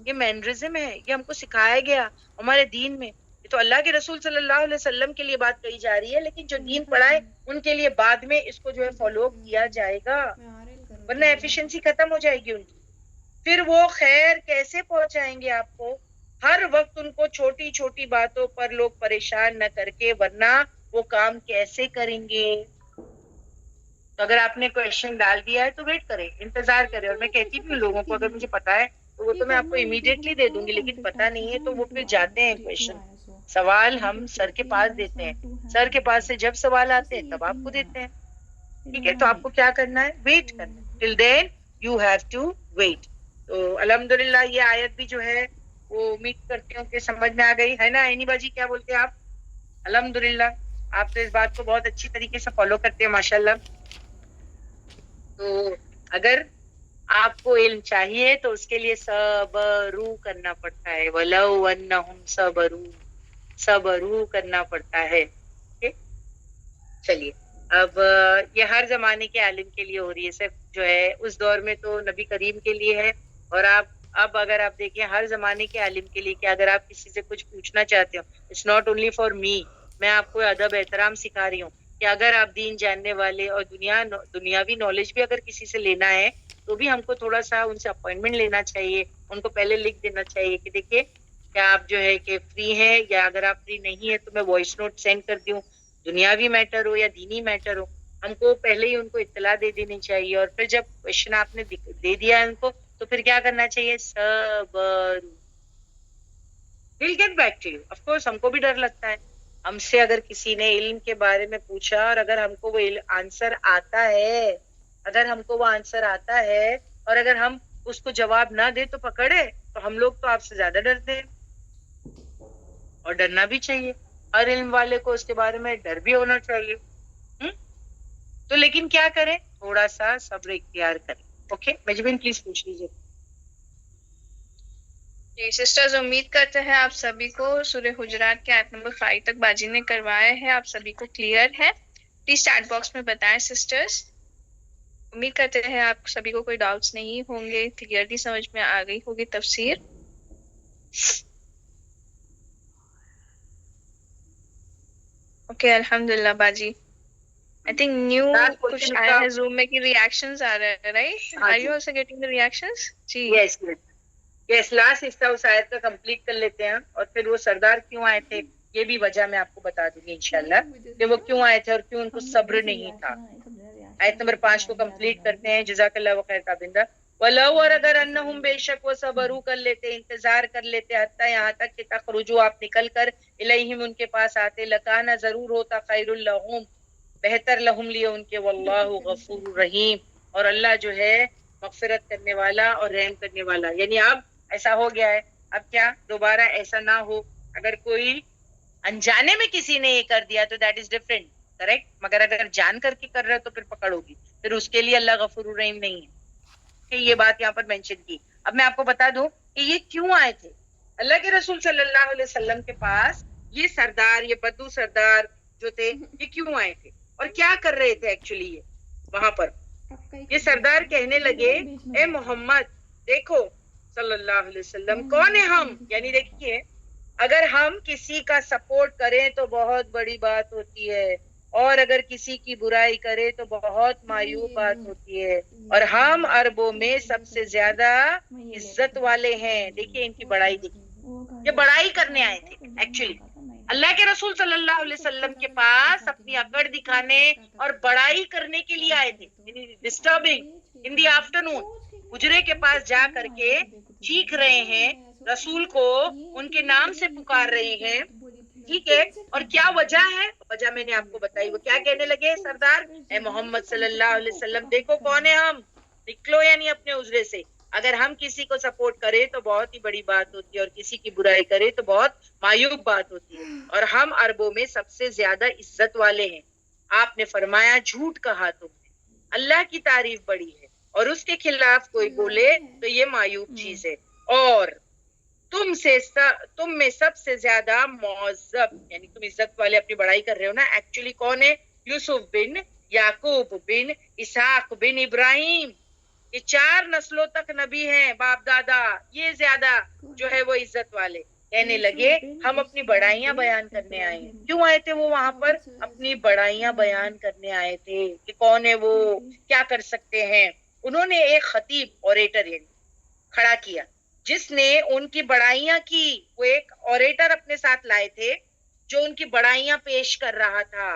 یہ مینرزم ہے، یہ ہم کو سکھایا گیا ہمارے دین میں. یہ تو اللہ کے رسول صلی اللہ علیہ وسلم کے لیے بات کہی جا رہی ہے، لیکن جو دین پڑھائے ان کے لیے بعد میں اس کو جو ہے فالو کیا جائے گا، ورنہ ایفیشنسی ختم ہو جائے گی ان کی. پھر وہ خیر کیسے پہنچائیں گے آپ کو ہر وقت ان کو چھوٹی چھوٹی باتوں پر لوگ پریشان نہ کر کے، ورنہ وہ کام کیسے کریں گے. تو اگر آپ نے کویشچن ڈال دیا ہے تو ویٹ کریں، انتظار کریں. اور میں کہتی بھی ہوں لوگوں کو اگر مجھے پتا ہے تو وہ تو میں آپ کو امیڈیٹلی دے دوں گی، لیکن پتا نہیں ہے تو وہ پھر جاتے ہیں کویشچن. سوال ہم سر کے پاس دیتے ہیں، سر کے پاس سے جب سوال آتے ہیں تب آپ کو دیتے ہیں. ٹھیک ہے، تو آپ کو کیا کرنا ہے؟ ویٹ کرنا. Till then you have to wait. تو الحمدللہ یہ آیت بھی جو ہے وہ امید کرتی ہوں کہ سمجھ میں آ گئی ہے نا. اینی باجی کیا بولتے ہیں آپ؟ الحمدللہ آپ تو اس بات کو بہت اچھی طریقے سے فالو کرتے ہیں ماشاءاللہ. تو اگر آپ کو علم چاہیے تو اس کے لیے صبرو کرنا پڑتا ہے. وَلَوْ أَنَّهُمْ صَبَرُوا، صبرو کرنا پڑتا ہے. چلیے اب یہ ہر زمانے کے عالم کے لیے ہو رہی ہے، صرف جو ہے اس دور میں تو نبی کریم کے لیے ہے. اور آپ اب اگر آپ دیکھیں ہر زمانے کے عالم کے لیے کہ اگر آپ کسی سے کچھ پوچھنا چاہتے ہو، it's not only for me, میں آپ کو ادب احترام سکھا رہی ہوں کہ اگر آپ دین جاننے والے اور دنیاوی نالج بھی اگر کسی سے لینا ہے تو بھی ہم کو تھوڑا سا ان سے اپوائنٹمنٹ لینا چاہیے. ان کو پہلے لکھ دینا چاہیے کہ دیکھیے کیا آپ جو ہے کہ فری ہیں، یا اگر آپ فری نہیں ہے تو میں وائس نوٹ سینڈ کر دوں، دنیاوی میٹر ہو یا دینی میٹر ہو. ہم کو پہلے ہی ان کو اطلاع دے دینی چاہیے. اور پھر جب کویشچن آپ نے دے دیا ہے ان کو تو پھر کیا کرنا چاہیے؟ صبر. We'll get back to you. Of course ہم کو بھی ڈر لگتا ہے. ہم سے اگر کسی نے علم کے بارے میں پوچھا اور اگر ہم کو وہ آنسر آتا ہے، اگر ہم کو وہ آنسر آتا ہے اور اگر ہم اس کو جواب نہ دے تو پکڑے، تو ہم لوگ تو آپ سے زیادہ ڈرتے ہیں. اور ڈرنا بھی چاہیے، ہر علم والے کو اس کے بارے میں ڈر بھی ہونا چاہیے. تو لیکن کیا کریں؟ تھوڑا سا صبر اختیار کریں. اوکے مجبین پلیز پوچھ لیجیے. جی سسٹرز، امید کرتے ہیں آپ سبھی کو سورہ حجرات کے آیت نمبر 5 تک باجی نے کروایا ہے، آپ سبھی کو کلیئر ہے. پلیز چیٹ باکس میں بتائیں سسٹرز. امید کرتے ہیں آپ سبھی کو کوئی ڈاؤٹس نہیں ہوں گے، کلیئرلی سمجھ میں آ گئی ہوگی تفسیر. اوکے الحمدللہ باجی. I think new لاسٹ کچھ کوشچن آیا کا. ہے زوم میں کہ ریاکشنز آ رہے ہیں، رائٹ؟ ہاں Are جی، you also getting the reactions؟ جی یس یس لاسٹ حصہ اس آیت کا کمپلیٹ کر لیتے ہیں. اور پھر وہ سردار کیوں آئے تھے یہ بھی وجہ میں آپ کو بتا دوں گی انشاءاللہ کہ وہ کیوں آئے تھے اور کیوں ان کو صبر نہیں تھا. آیت نمبر 5 کو کمپلیٹ کرتے ہیں. جزاک اللہ خیر تابندہ. وَلَوْ، اور اگر انہم بے شک وہ صبرو کر لیتے، انتظار کر لیتے، حتی یہاں تک کہ تخرجوا آپ نکل کر، الیہم ان کے پاس آتے، لکانا ضرور ہوتا، خیر لہم بہتر، لہم لیے ان کے، واللہ غفور رحیم، اور اللہ جو ہے مغفرت کرنے والا اور رحم کرنے والا. یعنی اب ایسا ہو گیا ہے، اب کیا دوبارہ ایسا نہ ہو. اگر کوئی انجانے میں کسی نے یہ کر دیا تو دیٹ از ڈفرینٹ، کریکٹ، مگر اگر جان کر کے کر رہے تو پھر پکڑ ہوگی، پھر اس کے لیے اللہ غفور الرحیم نہیں ہے. کہ یہ بات یہاں پر مینشن کی. اب میں آپ کو بتا دوں کہ یہ کیوں آئے تھے. اللہ کے رسول صلی اللہ علیہ وسلم کے پاس یہ سردار، یہ بدو سردار جو تھے، یہ کیوں آئے تھے اور کیا کر رہے تھے ایکچولی. یہ وہاں پر یہ سردار کہنے لگے، اے محمد دیکھو صلی اللہ علیہ وسلم، کون ہے ہم؟ یعنی دیکھیے اگر ہم کسی کا سپورٹ کریں تو بہت بڑی بات ہوتی ہے، اور اگر کسی کی برائی کرے تو بہت مایوب بات ہوتی ہے، اور ہم عربوں میں سب سے زیادہ عزت والے ہیں. دیکھیے ان کی بڑائی، دیکھیے یہ بڑائی کرنے آئے تھے ایکچولی. اللہ کے رسول صلی اللہ علیہ وسلم کے پاس اپنی اکڑ دکھانے اور بڑائی کرنے کے لیے آئے تھے. ڈسٹربنگ ان دی آفٹرنون، حجرے کے پاس جا کر کے چیخ رہے ہیں، رسول کو ان کے نام سے پکار رہے ہیں. ٹھیک ہے، اور کیا وجہ ہے؟ وجہ میں نے آپ کو بتائی. وہ کیا کہنے لگے سردار، اے محمد صلی اللہ علیہ وسلم دیکھو کون ہے ہم، نکلو یعنی اپنے عذرے سے. اگر ہم کسی کو سپورٹ کریں تو بہت ہی بڑی بات ہوتی ہے، اور کسی کی برائی کرے تو بہت معیوب بات ہوتی ہے، اور ہم عربوں میں سب سے زیادہ عزت والے ہیں. آپ نے فرمایا جھوٹ کہا تم نے، اللہ کی تعریف بڑی ہے، اور اس کے خلاف کوئی بولے تو یہ معیوب چیز ہے. اور تم میں سب سے زیادہ معذب، یعنی تم عزت والے اپنی بڑائی کر رہے ہو نا، ایکچولی کون ہے؟ یوسف بن یعقوب بن اسحاق بن ابراہیم، یہ 4 نسلوں تک نبی ہیں، باپ دادا، یہ زیادہ جو ہے وہ عزت والے. کہنے لگے ہم اپنی بڑائیاں بیان کرنے آئے ہیں. کیوں آئے تھے وہ وہاں پر؟ اپنی بڑائیاں بیان کرنے آئے تھے کہ کون ہے وہ، کیا کر سکتے ہیں. انہوں نے ایک خطیب اوریٹر کھڑا کیا جس نے ان کی بڑائیاں کی. وہ ایک اوریٹر اپنے ساتھ لائے تھے جو ان کی بڑائیاں پیش کر رہا تھا.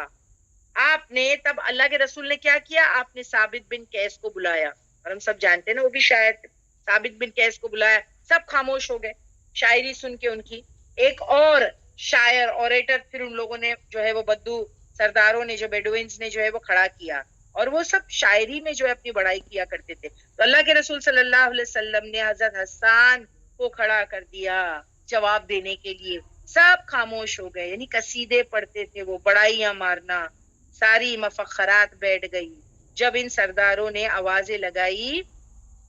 آپ نے تب اللہ کے رسول نے کیا کیا؟ آپ نے ثابت بن قیس کو بلایا, اور ہم سب جانتے ہیں نا وہ بھی شاعر تھے. ثابت بن قیس کو بلایا, سب خاموش ہو گئے شاعری سن کے ان کی. ایک اور شاعر اوریٹر پھر ان لوگوں نے جو ہے وہ بدو سرداروں نے جو بیڈوینز نے جو ہے وہ کھڑا کیا, اور وہ سب شاعری میں جو ہے اپنی بڑائی کیا کرتے تھے. تو اللہ کے رسول صلی اللہ علیہ وسلم نے حضرت حسان کو کھڑا کر دیا جواب دینے کے لیے. سب خاموش ہو گئے, یعنی قصیدے پڑھتے تھے وہ, بڑائیاں مارنا, ساری مفخرات بیٹھ گئی. جب ان سرداروں نے آوازیں لگائی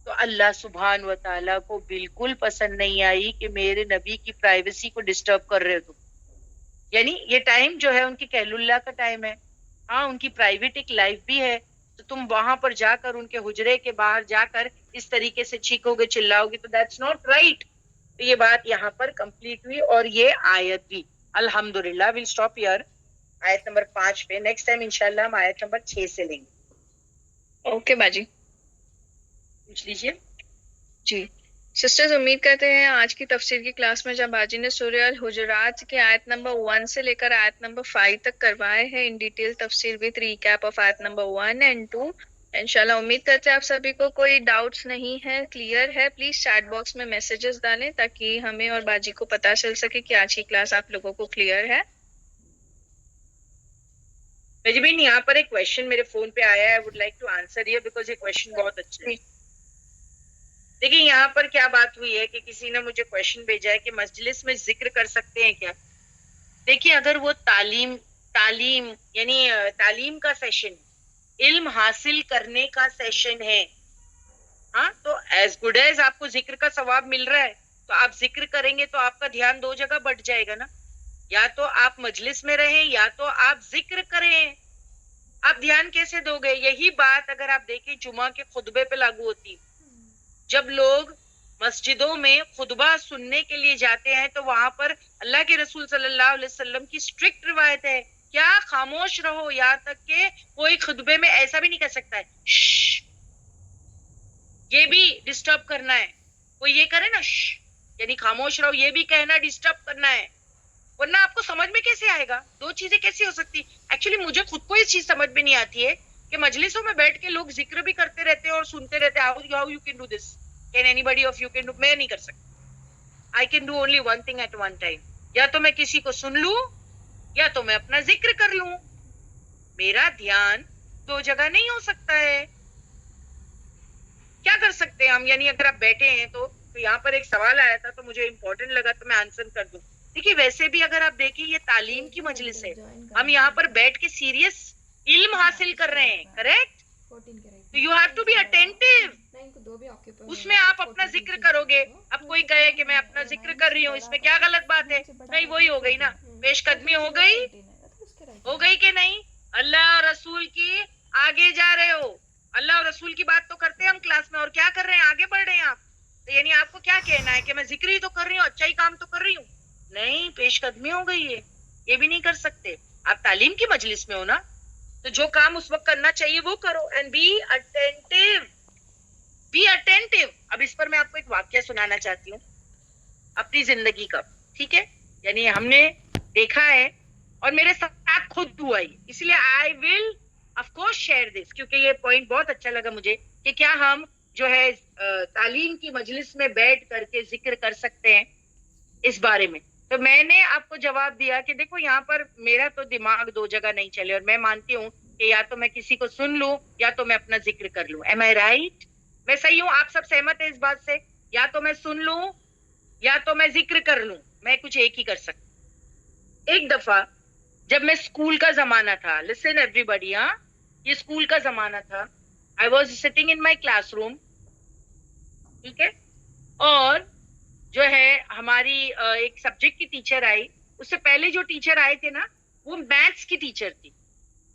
تو اللہ سبحان و تعالیٰ کو بالکل پسند نہیں آئی کہ میرے نبی کی پرائیویسی کو ڈسٹرب کر رہے ہو تم. یعنی یہ ٹائم جو ہے ان کی کہل اللہ کا ٹائم ہے, ہاں ان کی پرائیویٹ ایک لائف بھی ہے, تو تم وہاں پر جا کر ان کے حجرے کے باہر جا کر اس طریقے سے چیخو گے چلاؤ گے تو دیٹس ناٹ رائٹ. تو یہ بات یہاں پر کمپلیٹ ہوئی اور یہ آیت بھی الحمدللہ. ویل اسٹاپ ہیئر آیت نمبر 5 پہ. نیکسٹ ٹائم انشاءاللہ ہم آیت نمبر 6 سے لیں گے. اوکے باجی. پوچھ لیجیے. جی سسٹرز, امید کرتے ہیں آج کی تفسیر کی کلاس میں جب باجی نے سورہ الحجرات کی آیت نمبر 1 سے لے کر آیت نمبر 5 تک کروائے ہیں ان ڈیٹیل تفسیر وتھ ریکیپ آف آیت نمبر 1 اینڈ 2. انشاءاللہ امید کرتے ہیں آپ سبھی کو کوئی ڈاؤٹس نہیں ہے, کلیئر ہے. پلیز چیٹ باکس میں میسیجز ڈالیں تاکہ ہمیں اور باجی کو پتہ چل سکے کہ آج کی کلاس آپ لوگوں کو کلیئر ہے. نجمین, یہاں پر ایک کویشچن میرے فون پہ آیا ہے, I would like to answer here because یہ کویشچن بہت اچھا ہے. دیکھیں یہاں پر کیا بات ہوئی ہے کہ کسی نے مجھے کویشچن بھیجا ہے کہ مجلس میں ذکر کر سکتے ہیں کیا. دیکھیں اگر وہ تعلیم یعنی تعلیم کا سیشن, علم حاصل کرنے کا سیشن ہے, ہاں تو ایز گڈ ایز آپ کو ذکر کا ثواب مل رہا ہے تو آپ ذکر کریں گے تو آپ کا دھیان 2 جگہ بٹ جائے گا نا. یا تو آپ مجلس میں رہیں یا تو آپ ذکر کریں. آپ دھیان کیسے دو گے؟ یہی بات اگر آپ دیکھیں جمعہ کے خطبے پہ لاگو ہوتی. جب لوگ مسجدوں میں خطبہ سننے کے لیے جاتے ہیں تو وہاں پر اللہ کے رسول صلی اللہ علیہ وسلم کی اسٹرکٹ روایت ہے, کیا خاموش رہو, یہاں تک کہ کوئی خطبے میں ایسا بھی نہیں کر سکتا ہے شش, یہ بھی ڈسٹرب کرنا ہے. کوئی یہ کرے نا شش یعنی خاموش رہو, یہ بھی کہنا ڈسٹرب کرنا ہے, ورنہ آپ کو سمجھ میں کیسے آئے گا؟ 2 چیزیں کیسی ہو سکتی؟ ایکچولی مجھے خود کو یہ چیز سمجھ میں نہیں آتی ہے کہ مجلسوں میں بیٹھ کے لوگ ذکر بھی کرتے رہتے ہیں اور سنتے رہتے ہیں. How you can do this? Can anybody of you can do? میں نہیں کر سکتی. I can do only one thing at one time. یا تو میں کسی کو سن لوں یا تو میں اپنا ذکر کر لوں. میرا دھیان 2 جگہ نہیں ہو سکتا ہے. کیا کر سکتے ہیں ہم؟ یعنی اگر آپ بیٹھے ہیں تو یہاں پر ایک سوال آیا تھا تو مجھے امپورٹنٹ لگا تو میں آنسر کر دوں. دیکھیے ویسے بھی اگر آپ دیکھیں یہ تعلیم کی مجلس ہے, ہم یہاں پر بیٹھ کے سیریس علم حاصل کر رہے ہیں, کریکٹ؟ تو you have to be attentive. اس میں آپ اپنا ذکر کرو گے. اب کوئی کہے کہ میں اپنا ذکر کر رہی ہوں, اس میں کیا غلط بات ہے؟ نہیں, وہی ہو گئی نا, پیش قدمی ہو گئی کہ نہیں؟ اللہ اور رسول کی آگے جا رہے ہو. اللہ اور رسول کی بات تو کرتے ہیں ہم کلاس میں, اور کیا کر رہے ہیں؟ آگے بڑھ رہے ہیں آپ. تو یعنی آپ کو کیا کہنا ہے کہ میں ذکر ہی تو کر رہی ہوں, اچھا ہی کام تو کر رہی ہوں؟ نہیں, پیش قدمی ہو گئی ہے, یہ بھی نہیں کر سکتے. آپ تعلیم کی مجلس میں ہو نا, تو جو کام اس وقت کرنا چاہیے وہ کرو. And be attentive. اب اس پر میں آپ کو ایک واقعہ سنانا چاہتی ہوں اپنی زندگی کا, ٹھیک ہے؟ یعنی ہم نے دیکھا ہے اور میرے ساتھ خود ہوا ہی, اس لیے I will of course share this, کیونکہ یہ پوائنٹ بہت اچھا لگا مجھے کہ کیا ہم جو ہے تعلیم کی مجلس میں بیٹھ کر کے ذکر کر سکتے ہیں اس بارے میں. تو میں نے آپ کو جواب دیا کہ دیکھو یہاں پر میرا تو دماغ 2 جگہ نہیں چلے, اور میں مانتی ہوں کہ یا تو میں کسی کو سن لوں یا تو میں اپنا ذکر کر لوں. ایم آئی رائٹ؟ میں صحیح ہوں؟ آپ سب سہمت ہیں اس بات سے؟ یا تو میں سن لوں یا تو میں ذکر کر لوں, میں کچھ ایک ہی کر سکتی. ایک دفعہ جب میں اسکول کا زمانہ تھا, لسن ایوری بڈی, ہاں یہ اسکول کا زمانہ تھا, I was sitting in my class room, ٹھیک ہے, اور جو ہے ہماری ایک سبجیکٹ کی ٹیچر آئی. اس سے پہلے جو ٹیچر آئے تھے نا وہ میتھس کی ٹیچر تھی,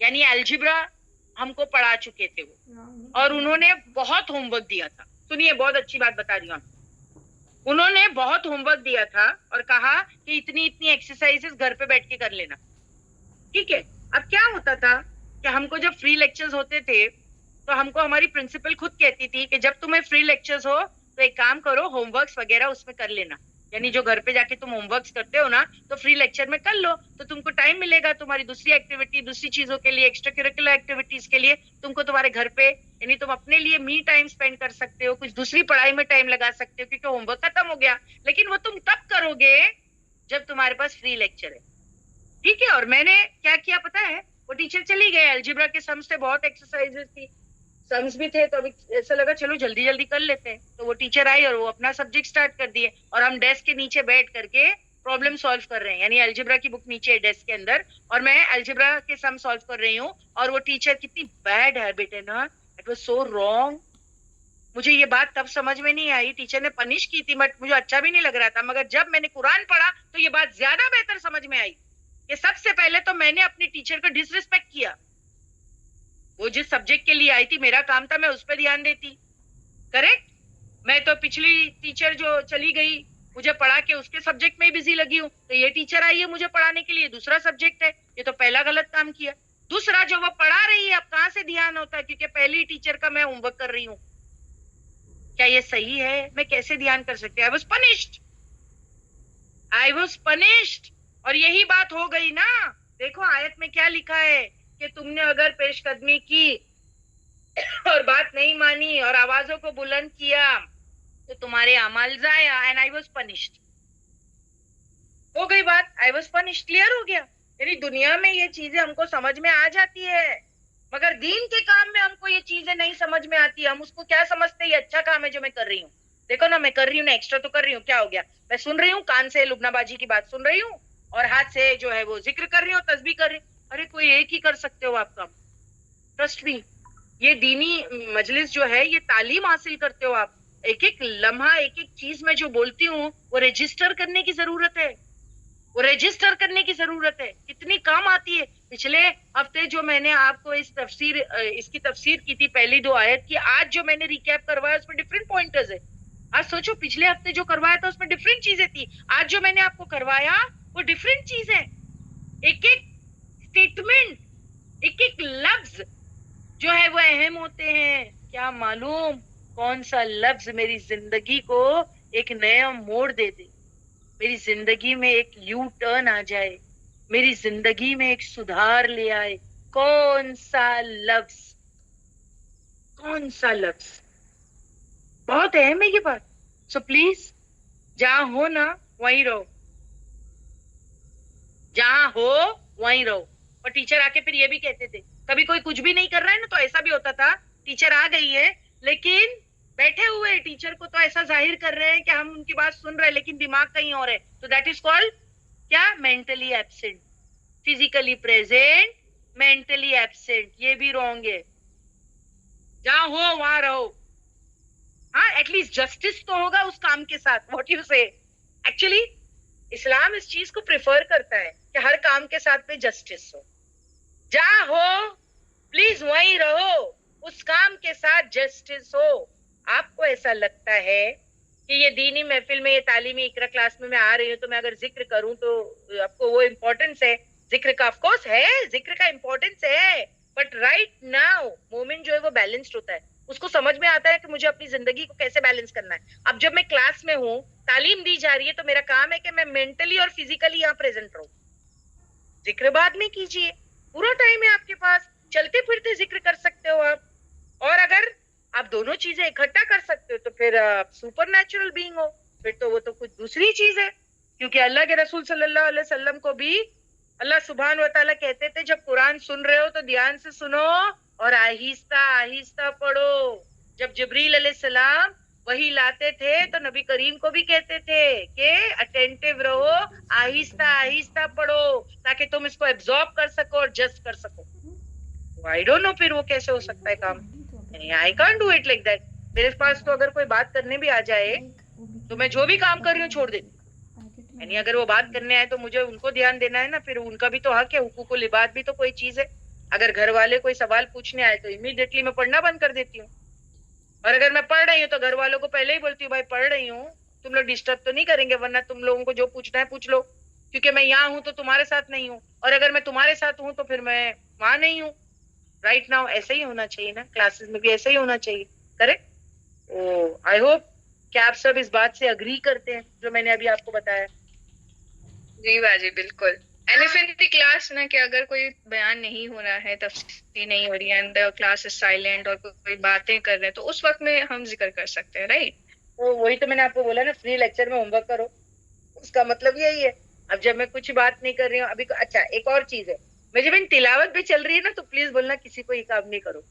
یعنی الجبرا ہم کو پڑھا چکے تھے وہ, اور انہوں نے بہت ہوم ورک دیا تھا. سنیے, بہت اچھی بات بتا رہی ہوں. انہوں نے بہت ہوم ورک دیا تھا اور کہا کہ اتنی ایکسرسائزز گھر پہ بیٹھ کے کر لینا, ٹھیک ہے؟ اب کیا ہوتا تھا کہ ہم کو جب فری لیکچرز ہوتے تھے تو ہم کو ہماری پرنسپل خود کہتی تھی کہ جب تمہیں فری لیکچرز ہو تو ایک کام کرو, ہوم ورکس وغیرہ اس میں کر لینا, یعنی جو گھر پہ جا کے تم ہوم ورکس کرتے ہو نا, تو فری لیکچر میں کر لو, تو تم کو ٹائم ملے گا تمہاری دوسری ایکٹیویٹی, دوسری چیزوں کے لیے, ایکسٹرا کریکولر ایکٹیویٹیز کے لیے. تم کو تمہارے گھر پہ, یعنی تم اپنے لیے می ٹائم اسپینڈ کر سکتے ہو, کچھ دوسری پڑھائی میں ٹائم لگا سکتے ہو, کیونکہ ہوم ورک ختم ہو گیا. لیکن وہ تم تب کرو گے جب تمہارے پاس فری لیکچر ہے, ٹھیک ہے. اور میں نے کیا کیا پتا ہے, وہ ٹیچر چلی گئے, الجبرا کے سمس سے بہت ایکسرسائزز تھی, سمس بھی تھے, تو ابھی ایسا لگا چلو جلدی جلدی کر لیتے ہیں. تو وہ ٹیچر آئی اور وہ اپنا سبجیکٹ اسٹارٹ کر دیے, اور ہم ڈیسک کے نیچے بیٹھ کر کے پرابلم سالو کر رہے ہیں, یعنی الجبرا کی بک نیچے ڈیسک کے اندر, اور میں الجبرا کے سم سالو کر رہی ہوں. اور وہ ٹیچر, کتنی بیڈ ہیبٹ ہے نا, اٹ واز سو رانگ. مجھے یہ بات تب سمجھ میں نہیں آئی, ٹیچر نے پنش کی تھی, بٹ مجھے اچھا بھی نہیں لگ رہا تھا, مگر جب میں نے قرآن پڑھا تو یہ بات زیادہ بہتر سمجھ میں آئی کہ سب سے پہلے تو میں نے اپنی ٹیچر کا ڈس ریسپیکٹ کیا. وہ جس سبجیکٹ کے لیے آئی تھی, میرا کام تھا میں اس پہ دھیان دیتی, کریکٹ. میں تو پچھلی ٹیچر جو چلی گئی, مجھے پڑھا کے اس کے سبجیکٹ میں ہی بزی لگی ہوں, تو یہ ٹیچر آئی ہے مجھے پڑھانے کے لیے, دوسرا سبجیکٹ ہے, یہ تو پہلا غلط کام کیا. دوسرا, جو وہ پڑھا رہی ہے اب کہاں سے دھیان ہوتا ہے, کیونکہ پہلی ٹیچر کا میں ہوم ورک کر رہی ہوں. کیا یہ صحیح ہے؟ میں کیسے دھیان کر سکتی؟ I was punished. I was punished. اور یہی بات ہو گئی نا. دیکھو آیت میں کیا لکھا ہے کہ تم نے اگر پیش قدمی کی اور بات نہیں مانی اور آوازوں کو بلند کیا تو تمہارے اعمال ضائع. And I was punished. ہو گئی بات, آئی واز پنشڈ, کلیئر ہو گیا. یعنی دنیا میں یہ چیزیں ہم کو سمجھ میں آ جاتی ہے, مگر دین کے کام میں ہم کو یہ چیزیں نہیں سمجھ میں آتی. ہم اس کو کیا سمجھتے ہیں, یہ اچھا کام ہے جو میں کر رہی ہوں. دیکھو نا, میں کر رہی ہوں نا, ایکسٹرا تو کر رہی ہوں, کیا ہو گیا, میں سن رہی ہوں, کان سے لبنہ باجی کی بات سن رہی ہوں, اور ہاتھ سے جو ہے وہ ذکر کر رہی ہوں, تسبیح کر رہی ہوں. ارے کوئی ایک ہی کر سکتے ہو آپ کام, ٹرسٹ می. یہ دینی مجلس جو ہے, یہ تعلیم حاصل کرتے ہو آپ. ایک ایک لمحہ, ایک ایک چیز میں جو بولتی ہوں وہ رجسٹر کرنے کی ضرورت ہے, وہ رجسٹر کرنے کی ضرورت ہے. کتنی کام آتی ہے. پچھلے ہفتے جو میں نے آپ کو اس کی تفسیر کی تھی, پہلی 2 آیت کی, آج جو میں نے ریکیپ کروایا اس میں ڈفرینٹ پوائنٹرز ہے. آج سوچو, پچھلے ہفتے جو کروایا تھا اس میں ڈفرینٹ چیزیں تھی, آج جو میں نے آپ کو کروایا وہ ڈفرینٹ چیز ہے. ایک ایک اسٹیٹمنٹ, ایک ایک لفظ جو ہے وہ اہم ہوتے ہیں. کیا معلوم کون سا لفظ میری زندگی کو ایک نیا موڑ دے دے, میری زندگی میں ایک یو ٹرن آ جائے, میری زندگی میں ایک سدھار لے آئے. کون سا لفظ, کون سا لفظ, بہت اہم ہے یہ بات. سو پلیز, جہاں ہو نا وہیں رہو, جہاں ہو وہیں رہو. اور ٹیچر آ کے پھر یہ بھی کہتے تھے, کبھی کوئی کچھ بھی نہیں کر رہا ہے نا, تو ایسا بھی ہوتا تھا, ٹیچر آ گئی ہے لیکن بیٹھے ہوئے ٹیچر کو تو ایسا ظاہر کر رہے ہیں کہ ہم ان کی بات سن رہے ہیں, لیکن دماغ کہیں اور ہے. تو دیٹ از کالڈ کیا, mentally absent. Physically present, mentally absent, یہ بھی رونگ ہے. جہاں ہو وہاں رہو. ہاں, ایٹ لیسٹ جسٹس تو ہوگا اس کام کے ساتھ. واٹ یو سے, ایکچولی اسلام اس چیز کو پریفر کرتا ہے کہ ہر کام کے ساتھ پہ جسٹس ہو. جہاں ہو پلیز وہیں رہو, اس کام کے ساتھ جسٹس ہو. آپ کو ایسا لگتا ہے کہ یہ دینی محفل میں, یہ تعلیمی اقرا کلاس میں آ رہی ہوں, تو میں اگر ذکر کروں تو آپ کو وہ امپورٹنس ہے ذکر کا. آف کورس ہے, ذکر کا امپورٹنس ہے, بٹ رائٹ ناؤ مومن جو ہے وہ بیلنسڈ ہوتا ہے. اس کو سمجھ میں آتا ہے کہ مجھے اپنی زندگی کو کیسے بیلنس کرنا ہے. اب جب میں کلاس میں ہوں, تعلیم دی جا رہی ہے, تو میرا کام ہے کہ میں مینٹلی اور فزیکلی یہاں پریزنٹ رہوں. ذکر بعد میں کیجیے, پورا ٹائم ہے آپ کے پاس, چلتے پھرتے ذکر کر سکتے ہو آپ. اور اگر آپ دونوں چیزیں اکٹھا کر سکتے ہو تو پھر آپ سپر نیچرل بینگ ہو, پھر تو وہ تو کچھ دوسری چیز ہے. کیونکہ اللہ کے رسول صلی اللہ علیہ وسلم کو بھی اللہ سبحانہ و تعالیٰ کہتے تھے, جب قرآن سن رہے ہو تو دھیان سے سنو اور آہستہ آہستہ پڑھو. جب جبریل علیہ السلام وہی لاتے تھے تو نبی کریم کو بھی کہتے تھے کہ اٹینٹیو رہو, آہستہ آہستہ پڑھو, تاکہ تم اس کو ایبزارب کر سکو اور جسٹ کر سکو. آئی ڈونٹ نو پھر وہ کیسے ہو سکتا ہے کام. I can't do it like that. میرے پاس تو اگر کوئی بات کرنے بھی آ جائے تو میں جو بھی کام کر رہی ہوں چھوڑ دیتی. یعنی اگر وہ بات کرنے آئے تو مجھے ان کو دھیان دینا ہے نا, پھر ان کا بھی تو حق ہے. حقوق العباد بھی تو کوئی چیز ہے. اگر گھر والے کوئی سوال پوچھنے آئے تو امیڈیٹلی میں پڑھنا بند کر دیتی ہوں. اور اگر میں پڑھ رہی ہوں تو گھر والوں کو پہلے ہی بولتی ہوں, بھائی پڑھ رہی ہوں, تم لوگ ڈسٹرب تو نہیں کریں گے, ورنہ تم لوگوں کو جو پوچھنا ہے پوچھ لو, کیونکہ میں یہاں ہوں تو تمہارے ساتھ نہیں ہوں, اور اگر میں تمہارے ساتھ ہوں تو پھر میں وہاں نہیں ہوں. رائٹ ناؤ ایسا ہی ہونا چاہیے نا, کلاسز میں بھی ایسا ہی ہونا چاہیے, کریکٹ. آئی ہوپ کیا آپ سب اس بات سے اگری کرتے ہیں جو میں نے ابھی آپ کو بتایا؟ جی باجی بالکل. And if in the class نا کہ اگر کوئی بیان نہیں ہو رہا ہے، تفسیر نہیں ہو رہی ہے اینڈ کلاس از سائلنٹ اور کوئی باتیں کر رہے ہیں تو اس وقت میں ہم ذکر کر سکتے ہیں، رائٹ؟ تو وہی تو میں نے آپ کو بولا نا، فری لیکچر میں ہوم ورک کرو، اس کا مطلب یہی ہے. اب جب میں کچھ بات نہیں کر رہی ہوں ابھی اچھا ایک اور چیز ہے، مجھے بھی تلاوت بھی چل رہی ہے نا تو پلیز بولنا کسی کو یہ کام نہیں کرو.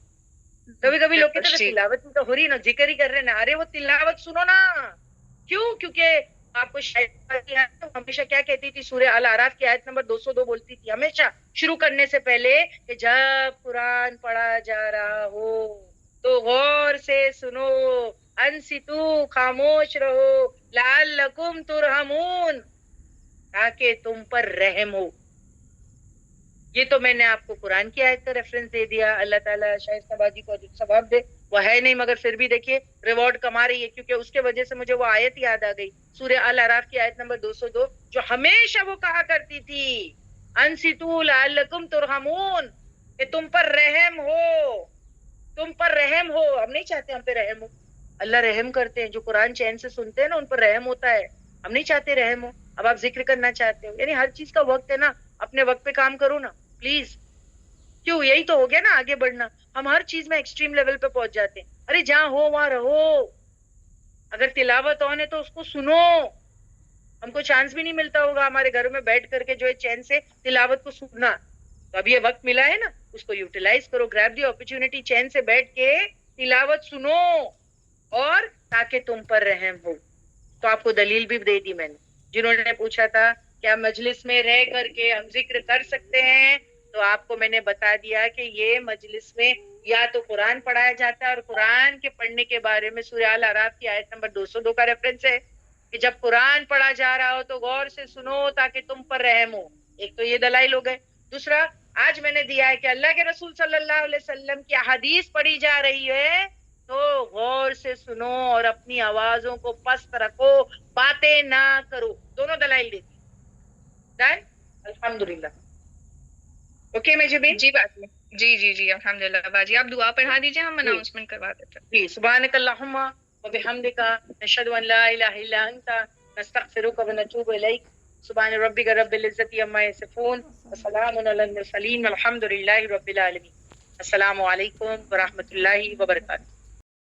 کبھی کبھی لوگ کہتے ہیں تلاوت تو ہو رہی نا، ذکر ہی کر رہے نا، ارے وہ تلاوت سنو نا. کیوں؟ کیونکہ آپ کو شاید ہمیشہ کیا کہتی تھی، سورہ الاعراف کی آیت نمبر 202 بولتی تھی ہمیشہ شروع کرنے سے پہلے کہ جب قرآن پڑھا جا رہا ہو تو غور سے سنو، انصتو خاموش رہو، لعلکم ترحمون، تاکہ تم پر رحم ہو. یہ تو میں نے آپ کو قرآن کی آیت کا ریفرنس دے دیا. اللہ تعالیٰ شائستہ بازی کو ثواب دے، وہ ہے نہیں مگر پھر بھی دیکھیے ریوارڈ کما رہی ہے، کیونکہ اس کے وجہ سے مجھے وہ آیت یاد آ گئی، سورہ الاعراف کی آیت نمبر 202، جو ہمیشہ وہ کہا کرتی تھی انصتوا لعلکم ترحمون، کہ تم پر رحم ہو، تم پر رحم ہو. ہم نہیں چاہتے ہم پہ رحم ہو، اللہ رحم کرتے ہیں، جو قرآن چین سے سنتے ہیں نا ان پر رحم ہوتا ہے. ہم نہیں چاہتے رحم ہو. اب آپ ذکر کرنا چاہتے ہو، یعنی ہر چیز کا وقت ہے نا، اپنے وقت پہ کام کرو نا پلیز. کیوں؟ یہی تو ہو گیا نا آگے بڑھنا. ہم ہر چیز میں ایکسٹریم لیول پہ پہنچ جاتے ہیں. ارے جہاں ہو وہاں رہو، اگر تلاوت آن ہے تو اس کو سنو. ہم کو چانس بھی نہیں ملتا ہوگا ہمارے گھر میں بیٹھ کر کے جو ہے چین سے تلاوت کو سننا، تو اب یہ وقت ملا ہے نا، اس کو یوٹیلائز کرو، گریب دی اپرچونٹی، چین سے بیٹھ کے تلاوت سنو، اور تاکہ تم پر رحم ہو. تو آپ کو دلیل بھی دے دی میں نے. جنہوں نے پوچھا تھا کیا مجلس میں رہ کر کے ہم ذکر کر سکتے ہیں، تو آپ کو میں نے بتا دیا کہ یہ مجلس میں یا تو قرآن پڑھایا جاتا ہے، اور قرآن کے پڑھنے کے بارے میں سورہ الاعراف کی آیت نمبر 202 کا ریفرنس ہے کہ جب قرآن پڑھا جا رہا ہو تو غور سے سنو تاکہ تم پر رحم ہو. ایک تو یہ دلائل ہو گئے. دوسرا آج میں نے دیا ہے کہ اللہ کے رسول صلی اللہ علیہ وسلم کی حدیث پڑھی جا رہی ہے تو غور سے سنو اور اپنی آوازوں کو پست رکھو، باتیں نہ کرو. دونوں دلائل دیتی. ڈن؟ الحمدللہ. اوکے میں جی باجی، جی جی جی الحمدللہ. باجی آپ دعا پڑھا دیجیے، ہم اناؤنسمنٹ کروا دیتے ہیں. جی. سبحانک اللہم وبحمدک، نشہد ان لا الہ الا انت، نستغفرک ونتوب الیک. سبحان ربک رب العزت عما یصفون، وسلام علی المرسلین، والحمد للہ رب العالمین. السلام علیکم ورحمۃ اللہ وبرکاتہ.